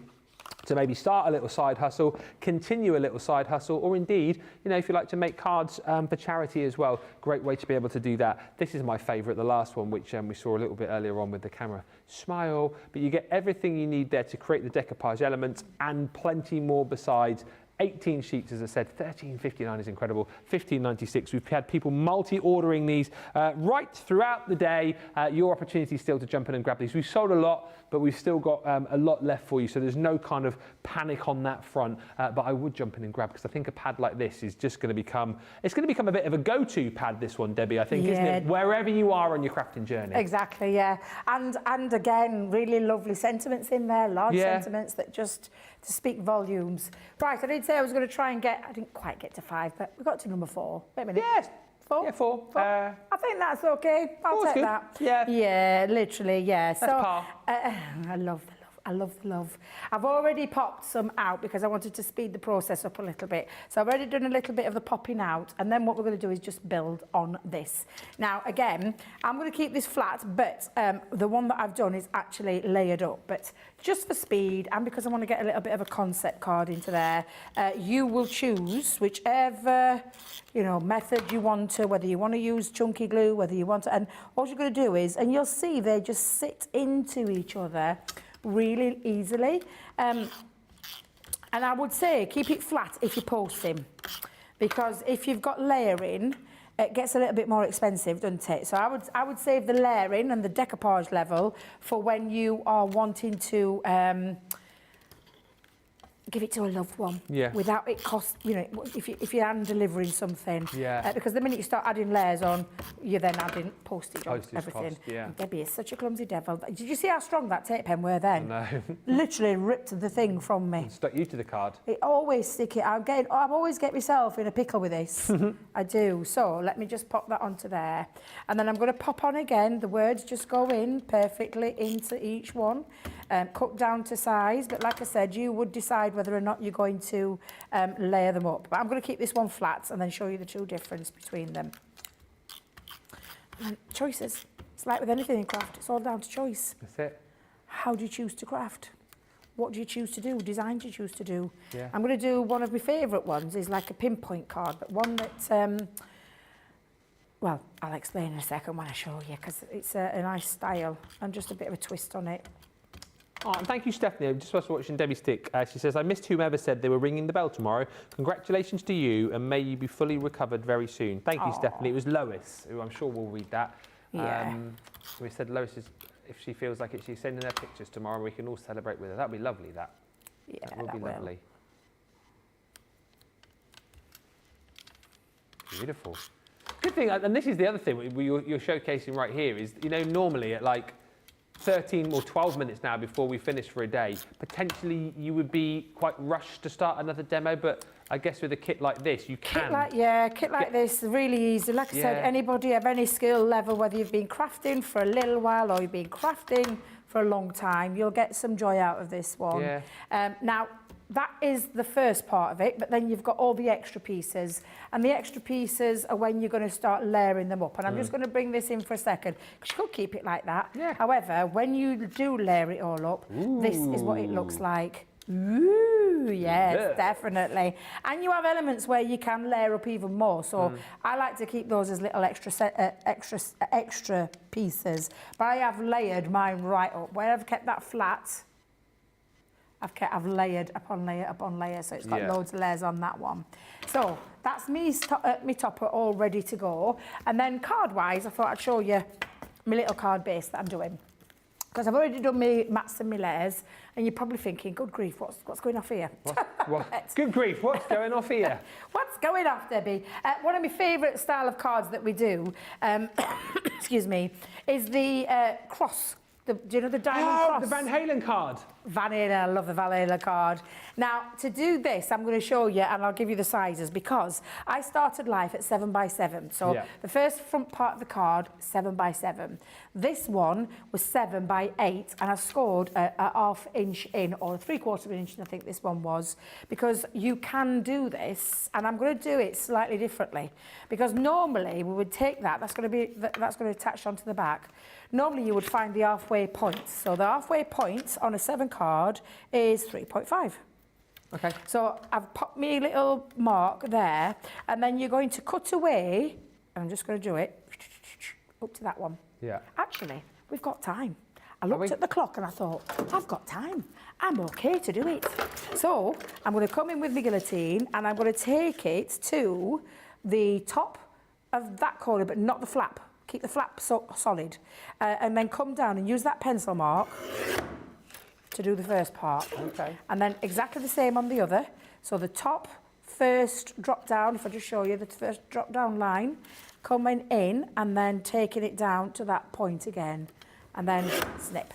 to maybe start a little side hustle, continue a little side hustle, or indeed, you know, if you like to make cards for charity as well, great way to be able to do that. This is my favourite, the last one, which we saw a little bit earlier on with the camera. Smile, but you get everything you need there to create the decoupage elements and plenty more besides. 18 sheets, as I said, $13.59 is incredible, $15.96. We've had people multi-ordering these right throughout the day. Your opportunity still to jump in and grab these. We've sold a lot, but we've still got a lot left for you, so there's no kind of panic on that front. But I would jump in and grab, because I think a pad like this is just going to become, it's going to become a bit of a go-to pad, this one, Debbie, I think, isn't it? Wherever you are on your crafting journey. Exactly, yeah. And again, really lovely sentiments in there, large sentiments that just to speak volumes. Right, I did say I was going to try and get, I didn't quite get to 5, but we got to number 4. Wait a minute. Yes, 4? Yeah, 4. I think that's okay. I'll take good. that. Yeah. Yeah, literally, yeah. That's par. I love the love. I love the love. I've already popped some out because I wanted to speed the process up a little bit. So I've already done a little bit of the popping out, and then what we're going to do is just build on this. Now, again, I'm going to keep this flat, but the one that I've done is actually layered up. But just for speed, and because I want to get a little bit of a concept card into there, you will choose whichever method you want to, whether you want to use chunky glue, whether you want to, and all you're going to do is, and you'll see they just sit into each other really easily. And I would say keep it flat if you're posting, because if you've got layering, it gets a little bit more expensive, doesn't it? So I would save the layering and the decoupage level for when you are wanting to give it to a loved one, without it cost, if you're hand delivering something. Yeah. Because the minute you start adding layers on, you're then adding postage on everything. Cost, yeah. And Debbie is such a clumsy devil. Did you see how strong that tape pen were then? No. Literally ripped the thing from me. Stuck you to the card. It always stick it. I always get myself in a pickle with this. I do. So let me just pop that onto there. And then I'm going to pop on again. The words just go in perfectly into each one. Cut down to size. But like I said, you would decide whether or not you're going to layer them up. But I'm going to keep this one flat and then show you the true difference between them. And choices. It's like with anything in craft. It's all down to choice. That's it. How do you choose to craft? What do you choose to do? Design do you choose to do? Yeah. I'm going to do one of my favourite ones, is like a pinpoint card, but one that, well, I'll explain in a second when I show you, because it's a nice style and just a bit of a twist on it. Oh, and thank you, Stephanie. I just was watching Debbie Stick. She says, I missed whomever said they were ringing the bell tomorrow. Congratulations to you, and may you be fully recovered very soon. Thank you, Stephanie. It was Lois, who I'm sure will read that. Yeah. We said Lois is, if she feels like it, she's sending her pictures tomorrow. We can all celebrate with her. That'd be lovely, that. Yeah, that would be lovely. Beautiful. Good thing, and this is the other thing you're showcasing right here, is, normally at like 13 or 12 minutes now before we finish for a day, potentially you would be quite rushed to start another demo, but I guess with a kit like this, you can. Kit like this, really easy. Like I said, anybody of any skill level, whether you've been crafting for a little while or you've been crafting for a long time, you'll get some joy out of this one. Yeah. Now, that is the first part of it, but then you've got all the extra pieces, and the extra pieces are when you're going to start layering them up. And I'm just going to bring this in for a second, because you could keep it like that. Yeah. However, when you do layer it all up, this is what it looks like. Ooh, yes, definitely. And you have elements where you can layer up even more. So I like to keep those as little extra pieces. But I have layered mine right up. Where I've kept that flat, I've layered upon layer upon layer, so it's got loads of layers on that one. So that's me topper all ready to go. And then card-wise, I thought I'd show you my little card base that I'm doing. Because I've already done my mats and my layers, and you're probably thinking, good grief, what's going off here? Good grief, what's going off here? What's going off, Debbie? One of my favourite style of cards that we do, excuse me, is the cross. Do you know the diamond cross? The Van Halen card. Van Halen, I love the Van Halen card. Now, to do this, I'm going to show you, and I'll give you the sizes, because I started life at 7x7. So the first front part of the card, 7x7. This one was 7x8, and I scored a ½ inch in, or a 3/4 inch, I think this one was, because you can do this, and I'm going to do it slightly differently, because normally we would take that's going to attach onto the back. Normally you would find the halfway point. So the halfway point on a 7 card is 3.5. Okay. So I've popped me little mark there, and then you're going to cut away, and I'm just going to do it up to that one. Yeah. Actually, we've got time. I looked at the clock and I thought, I've got time. I'm okay to do it. So I'm going to come in with my guillotine, and I'm going to take it to the top of that corner, but not the flap. Keep the flap solid, and then come down and use that pencil mark to do the first part. Okay. And then exactly the same on the other. So the top first drop down, if I just show you the first drop down line, coming in and then taking it down to that point again, and then snip.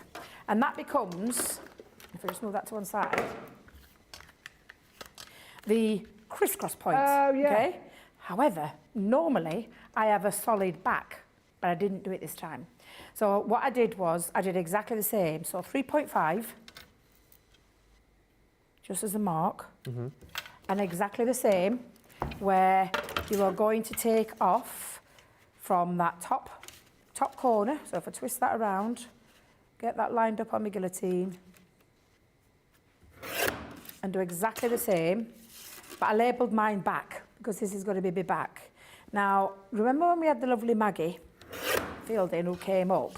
And that becomes, if I just move that to one side, the crisscross point. Oh, yeah. Okay? However, normally I have a solid back, but I didn't do it this time. So what I did was, I did exactly the same. So 3.5, just as a mark, and exactly the same, where you are going to take off from that top corner. So if I twist that around, get that lined up on my guillotine, and do exactly the same, but I labelled mine back, because this is going to be my back. Now, remember when we had the lovely Maggie Fielding who came up?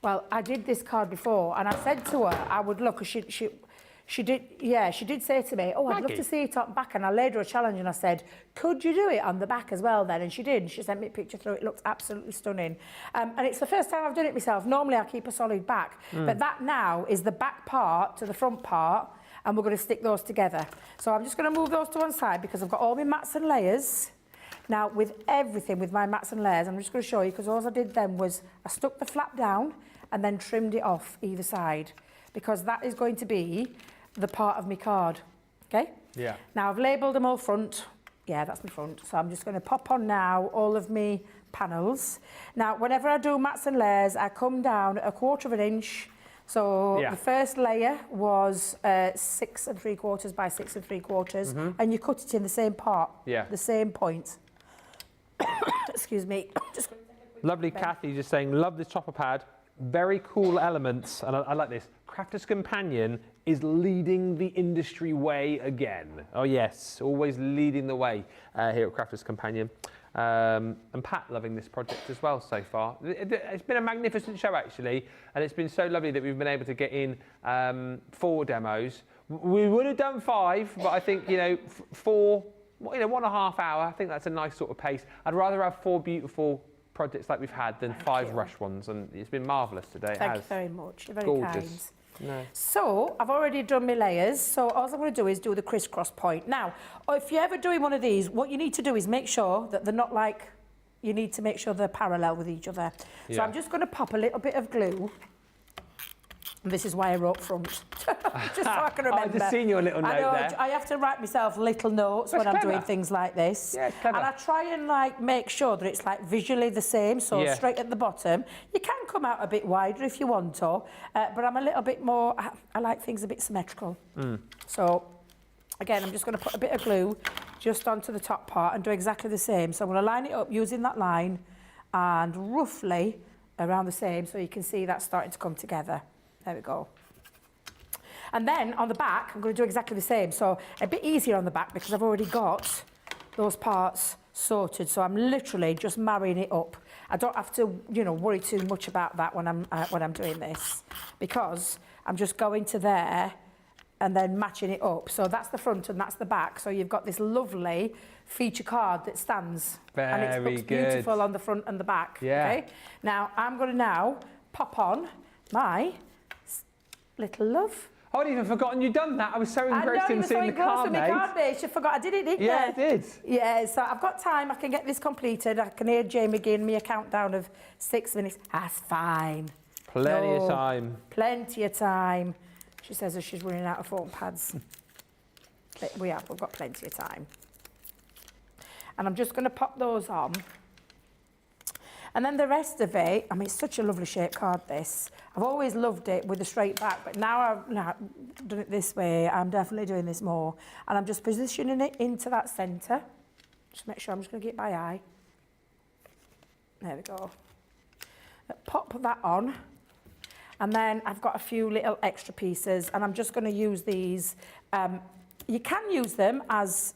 Well, I did this card before, and I said to her I would look, she did say to me, oh, I'd love to see it on back, and I laid her a challenge, and I said, could you do it on the back as well then? And she did. She sent me a picture through. It looked absolutely stunning. And it's the first time I've done it myself. Normally I keep a solid back, but that now is the back part to the front part, and we're going to stick those together. So I'm just going to move those to one side because I've got all my mats and layers. Now, with everything, with my mats and layers, I'm just going to show you, because all I did then was I stuck the flap down and then trimmed it off either side, because that is going to be the part of my card, okay? Yeah. Now, I've labelled them all front. Yeah, that's my front. So I'm just going to pop on now all of my panels. Now, whenever I do mats and layers, I come down a 1/4 inch. So the first layer was 6 3/4 by 6 3/4, and you cut it in the same part, the same point. Excuse me. Lovely, Kathy, just saying, love this chopper pad. Very cool elements, and I like this. Crafter's Companion is leading the industry way again. Oh yes, always leading the way here at Crafter's Companion. And Pat loving this project as well so far. It's been a magnificent show actually, and it's been so lovely that we've been able to get in 4 demos. We would have done 5, but I think, you know, 4, you know, 1.5 hour, I think that's a nice sort of pace. I'd rather have 4 beautiful projects like we've had than 5 rush ones, and it's been marvellous today. Thank you very much. You're very gorgeous. kind. No. So I've already done my layers, so all I'm going to do is do the crisscross point. Now, if you're ever doing one of these, what you need to do is make sure that they're not like, you need to make sure they're parallel with each other. So I'm just going to pop a little bit of glue. And this is why I wrote front, just so I can remember. I've just seen your little note there. I have to write myself little notes when I'm doing things like this. Yeah, it's clever. And I try and like make sure that it's like visually the same, so straight at the bottom. You can come out a bit wider if you want to, but I'm a little bit more, I like things a bit symmetrical. So again, I'm just going to put a bit of glue just onto the top part and do exactly the same. So I'm going to line it up using that line and roughly around the same, so you can see that's starting to come together. There we go. And then on the back, I'm going to do exactly the same. So a bit easier on the back because I've already got those parts sorted. So I'm literally just marrying it up. I don't have to, you know, worry too much about that when I'm doing this, because I'm just going to there and then matching it up. So that's the front and that's the back. So you've got this lovely feature card that stands. And it looks beautiful on the front and the back. Yeah. Okay. Now I'm going to now pop on my little love. Oh, I'd even forgotten you'd done that. I was so engrossed in seeing the card made. Card base. You forgot I did it, didn't you? Yeah, I did. Yeah, so I've got time. I can get this completed. I can hear Jamie giving me a countdown of 6 minutes. That's fine. Plenty of time. Plenty of time. She says as she's running out of foam pads. But we've got plenty of time. And I'm just going to pop those on. And then the rest of it, I mean, it's such a lovely shaped card, this. I've always loved it with a straight back, but now I've done it this way, I'm definitely doing this more. And I'm just positioning it into that centre. Just make sure I'm just going to get my eye. There we go. Pop that on. And then I've got a few little extra pieces, and I'm just going to use these. You can use them as...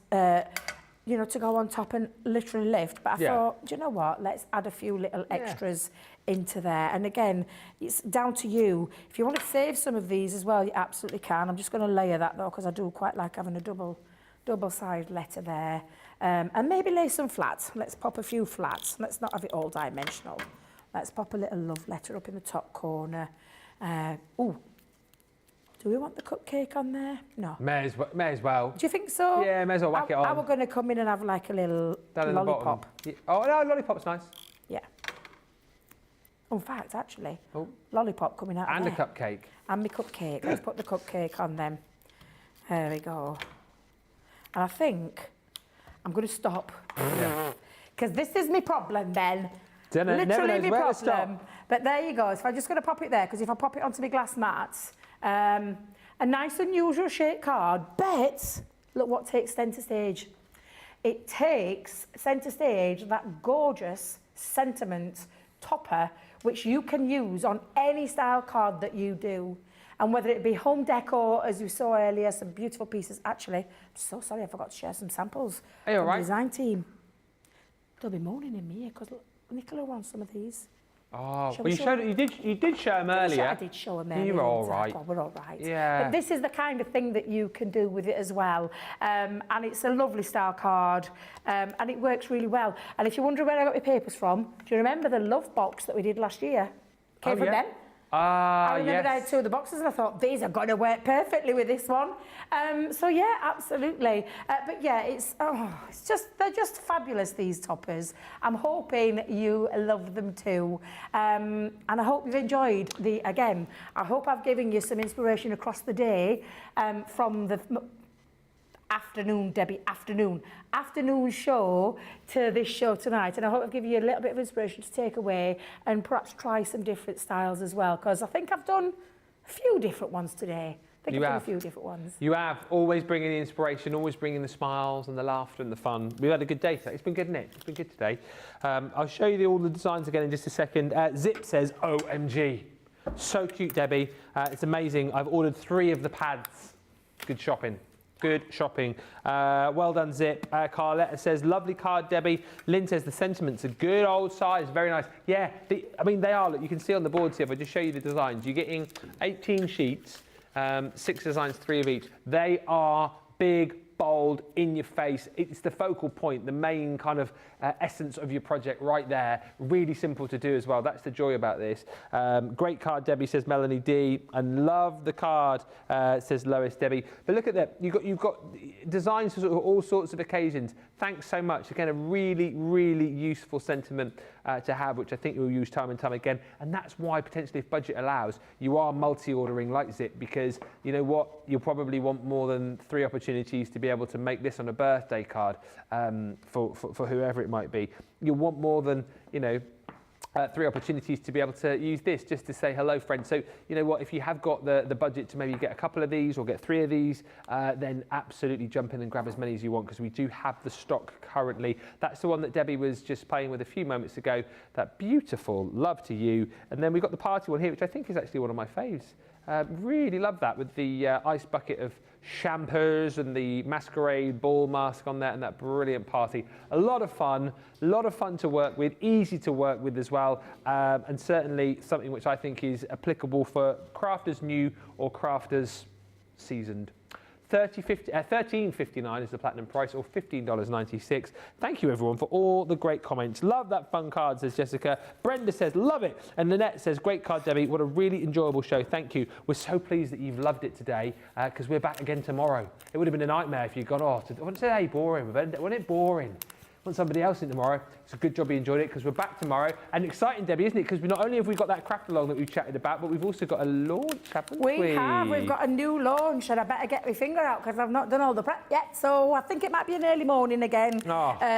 you know, to go on top and literally lift. But I thought, do you know what? Let's add a few little extras into there. And again, it's down to you. If you want to save some of these as well, you absolutely can. I'm just going to layer that though, because I do quite like having a double-sided letter there. And maybe lay some flats. Let's pop a few flats. Let's not have it all dimensional. Let's pop a little love letter up in the top corner. Ooh. Do we want the cupcake on there? No. May as well. Do you think so? Yeah, may as well whack it on. I was going to come in and have like a little lollipop. Yeah. Oh, no, lollipop's nice. Yeah. Oh, in fact, actually, lollipop coming out and of there. And a cupcake. And my cupcake. Let's put the cupcake on them. There we go. And I think I'm going to stop. Because this is my problem, Ben. Literally my problem. But there you go. So I'm just going to pop it there, because if I pop it onto my glass mats, a nice unusual shaped card, but look what takes centre stage. It takes centre stage that gorgeous sentiment topper, which you can use on any style card that you do. And whether it be home decor, as you saw earlier, some beautiful pieces. Actually, I'm so sorry, I forgot to share some samples Are you all from right? the design team. They'll be moaning in me because Nicola wants some of these. Oh, well, you did show them earlier. I did show them earlier. You're all right. Oh, we're all right. Yeah. But this is the kind of thing that you can do with it as well. And it's a lovely style card. And it works really well. And if you're wondering where I got my papers from, do you remember the love box that we did last year? Came from them. I remember I had two of the boxes and I thought, these are going to work perfectly with this one. So yeah, absolutely. But yeah, they're just fabulous, these toppers. I'm hoping you love them too. And I hope you've enjoyed I hope I've given you some inspiration across the day from the afternoon show to this show tonight, and I hope I've given you a little bit of inspiration to take away and perhaps try some different styles as well, because I think I've done a few different ones today. I think I've done a few different ones. You have, always bringing the inspiration, always bringing the smiles and the laughter and the fun. We've had a good day today. It's been good, isn't it? It's been good today. I'll show you all the designs again in just a second. Zip says, OMG. So cute, Debbie. It's amazing. I've ordered 3 of the pads. Good shopping. Good shopping. Well done, Zip. Carletta says, lovely card, Debbie. Lynn says, the sentiment's a good old size. Very nice. Yeah, I mean, they are. Look, you can see on the board here, if I just show you the designs, you're getting 18 sheets, 6 designs, 3 of each. They are big, bold, in your face. It's the focal point, the main kind of essence of your project right there. Really simple to do as well. That's the joy about this. Great card, Debbie, says Melanie D. And love the card, says Lois Debbie. But look at that. You've got designs for sort of all sorts of occasions. Thanks so much. Again, a really, really useful sentiment to have, which I think you'll use time and time again. And that's why potentially, if budget allows, you are multi-ordering like Zip, because you know what? You'll probably want more than 3 opportunities to be able to make this on a birthday card for whoever it might be. You'll want more than, 3 opportunities to be able to use this just to say hello, friends. So, you know what, if you have got the budget to maybe get a couple of these or get 3 of these, then absolutely jump in and grab as many as you want, because we do have the stock currently. That's the one that Debbie was just playing with a few moments ago. That beautiful Love to You. And then we've got the party one here, which I think is actually one of my faves. Really love that, with the ice bucket of champers and the masquerade ball mask on there, and that brilliant party. A lot of fun to work with, easy to work with as well, and certainly something which I think is applicable for crafters new or crafters seasoned. $13.59 is the platinum price, or $15.96. Thank you everyone for all the great comments. Love that fun card, says Jessica. Brenda says love it, and Lynette says great card, Debbie. What a really enjoyable show. Thank you. We're so pleased that you've loved it today, because we're back again tomorrow. It would have been a nightmare if you'd gone off. I wouldn't say, hey, boring. Wasn't it boring? Want somebody else in tomorrow. It's a good job you enjoyed it, because we're back tomorrow. And exciting, Debbie, isn't it? Because not only have we got that craft along that we've chatted about, but we've also got a launch, haven't we? We have. We've got a new launch, and I better get my finger out because I've not done all the prep yet. So I think it might be an early morning again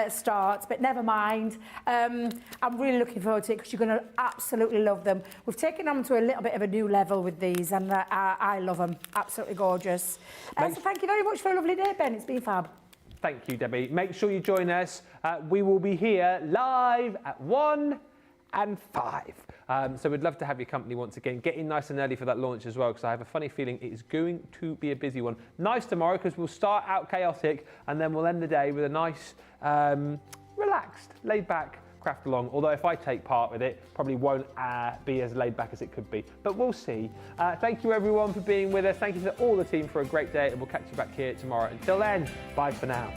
start, but never mind. I'm really looking forward to it, because you're going to absolutely love them. We've taken them to a little bit of a new level with these, and I love them. Absolutely gorgeous. So thank you very much for a lovely day, Ben. It's been fab. Thank you, Debbie. Make sure you join us. We will be here live at 1 and 5. So we'd love to have your company once again. Get in nice and early for that launch as well, because I have a funny feeling it is going to be a busy one. Nice tomorrow, because we'll start out chaotic and then we'll end the day with a nice, relaxed, laid-back craft along. Although if I take part with it, probably won't be as laid back as it could be. But we'll see. Thank you everyone for being with us. Thank you to all the team for a great day, and we'll catch you back here tomorrow. Until then, bye for now.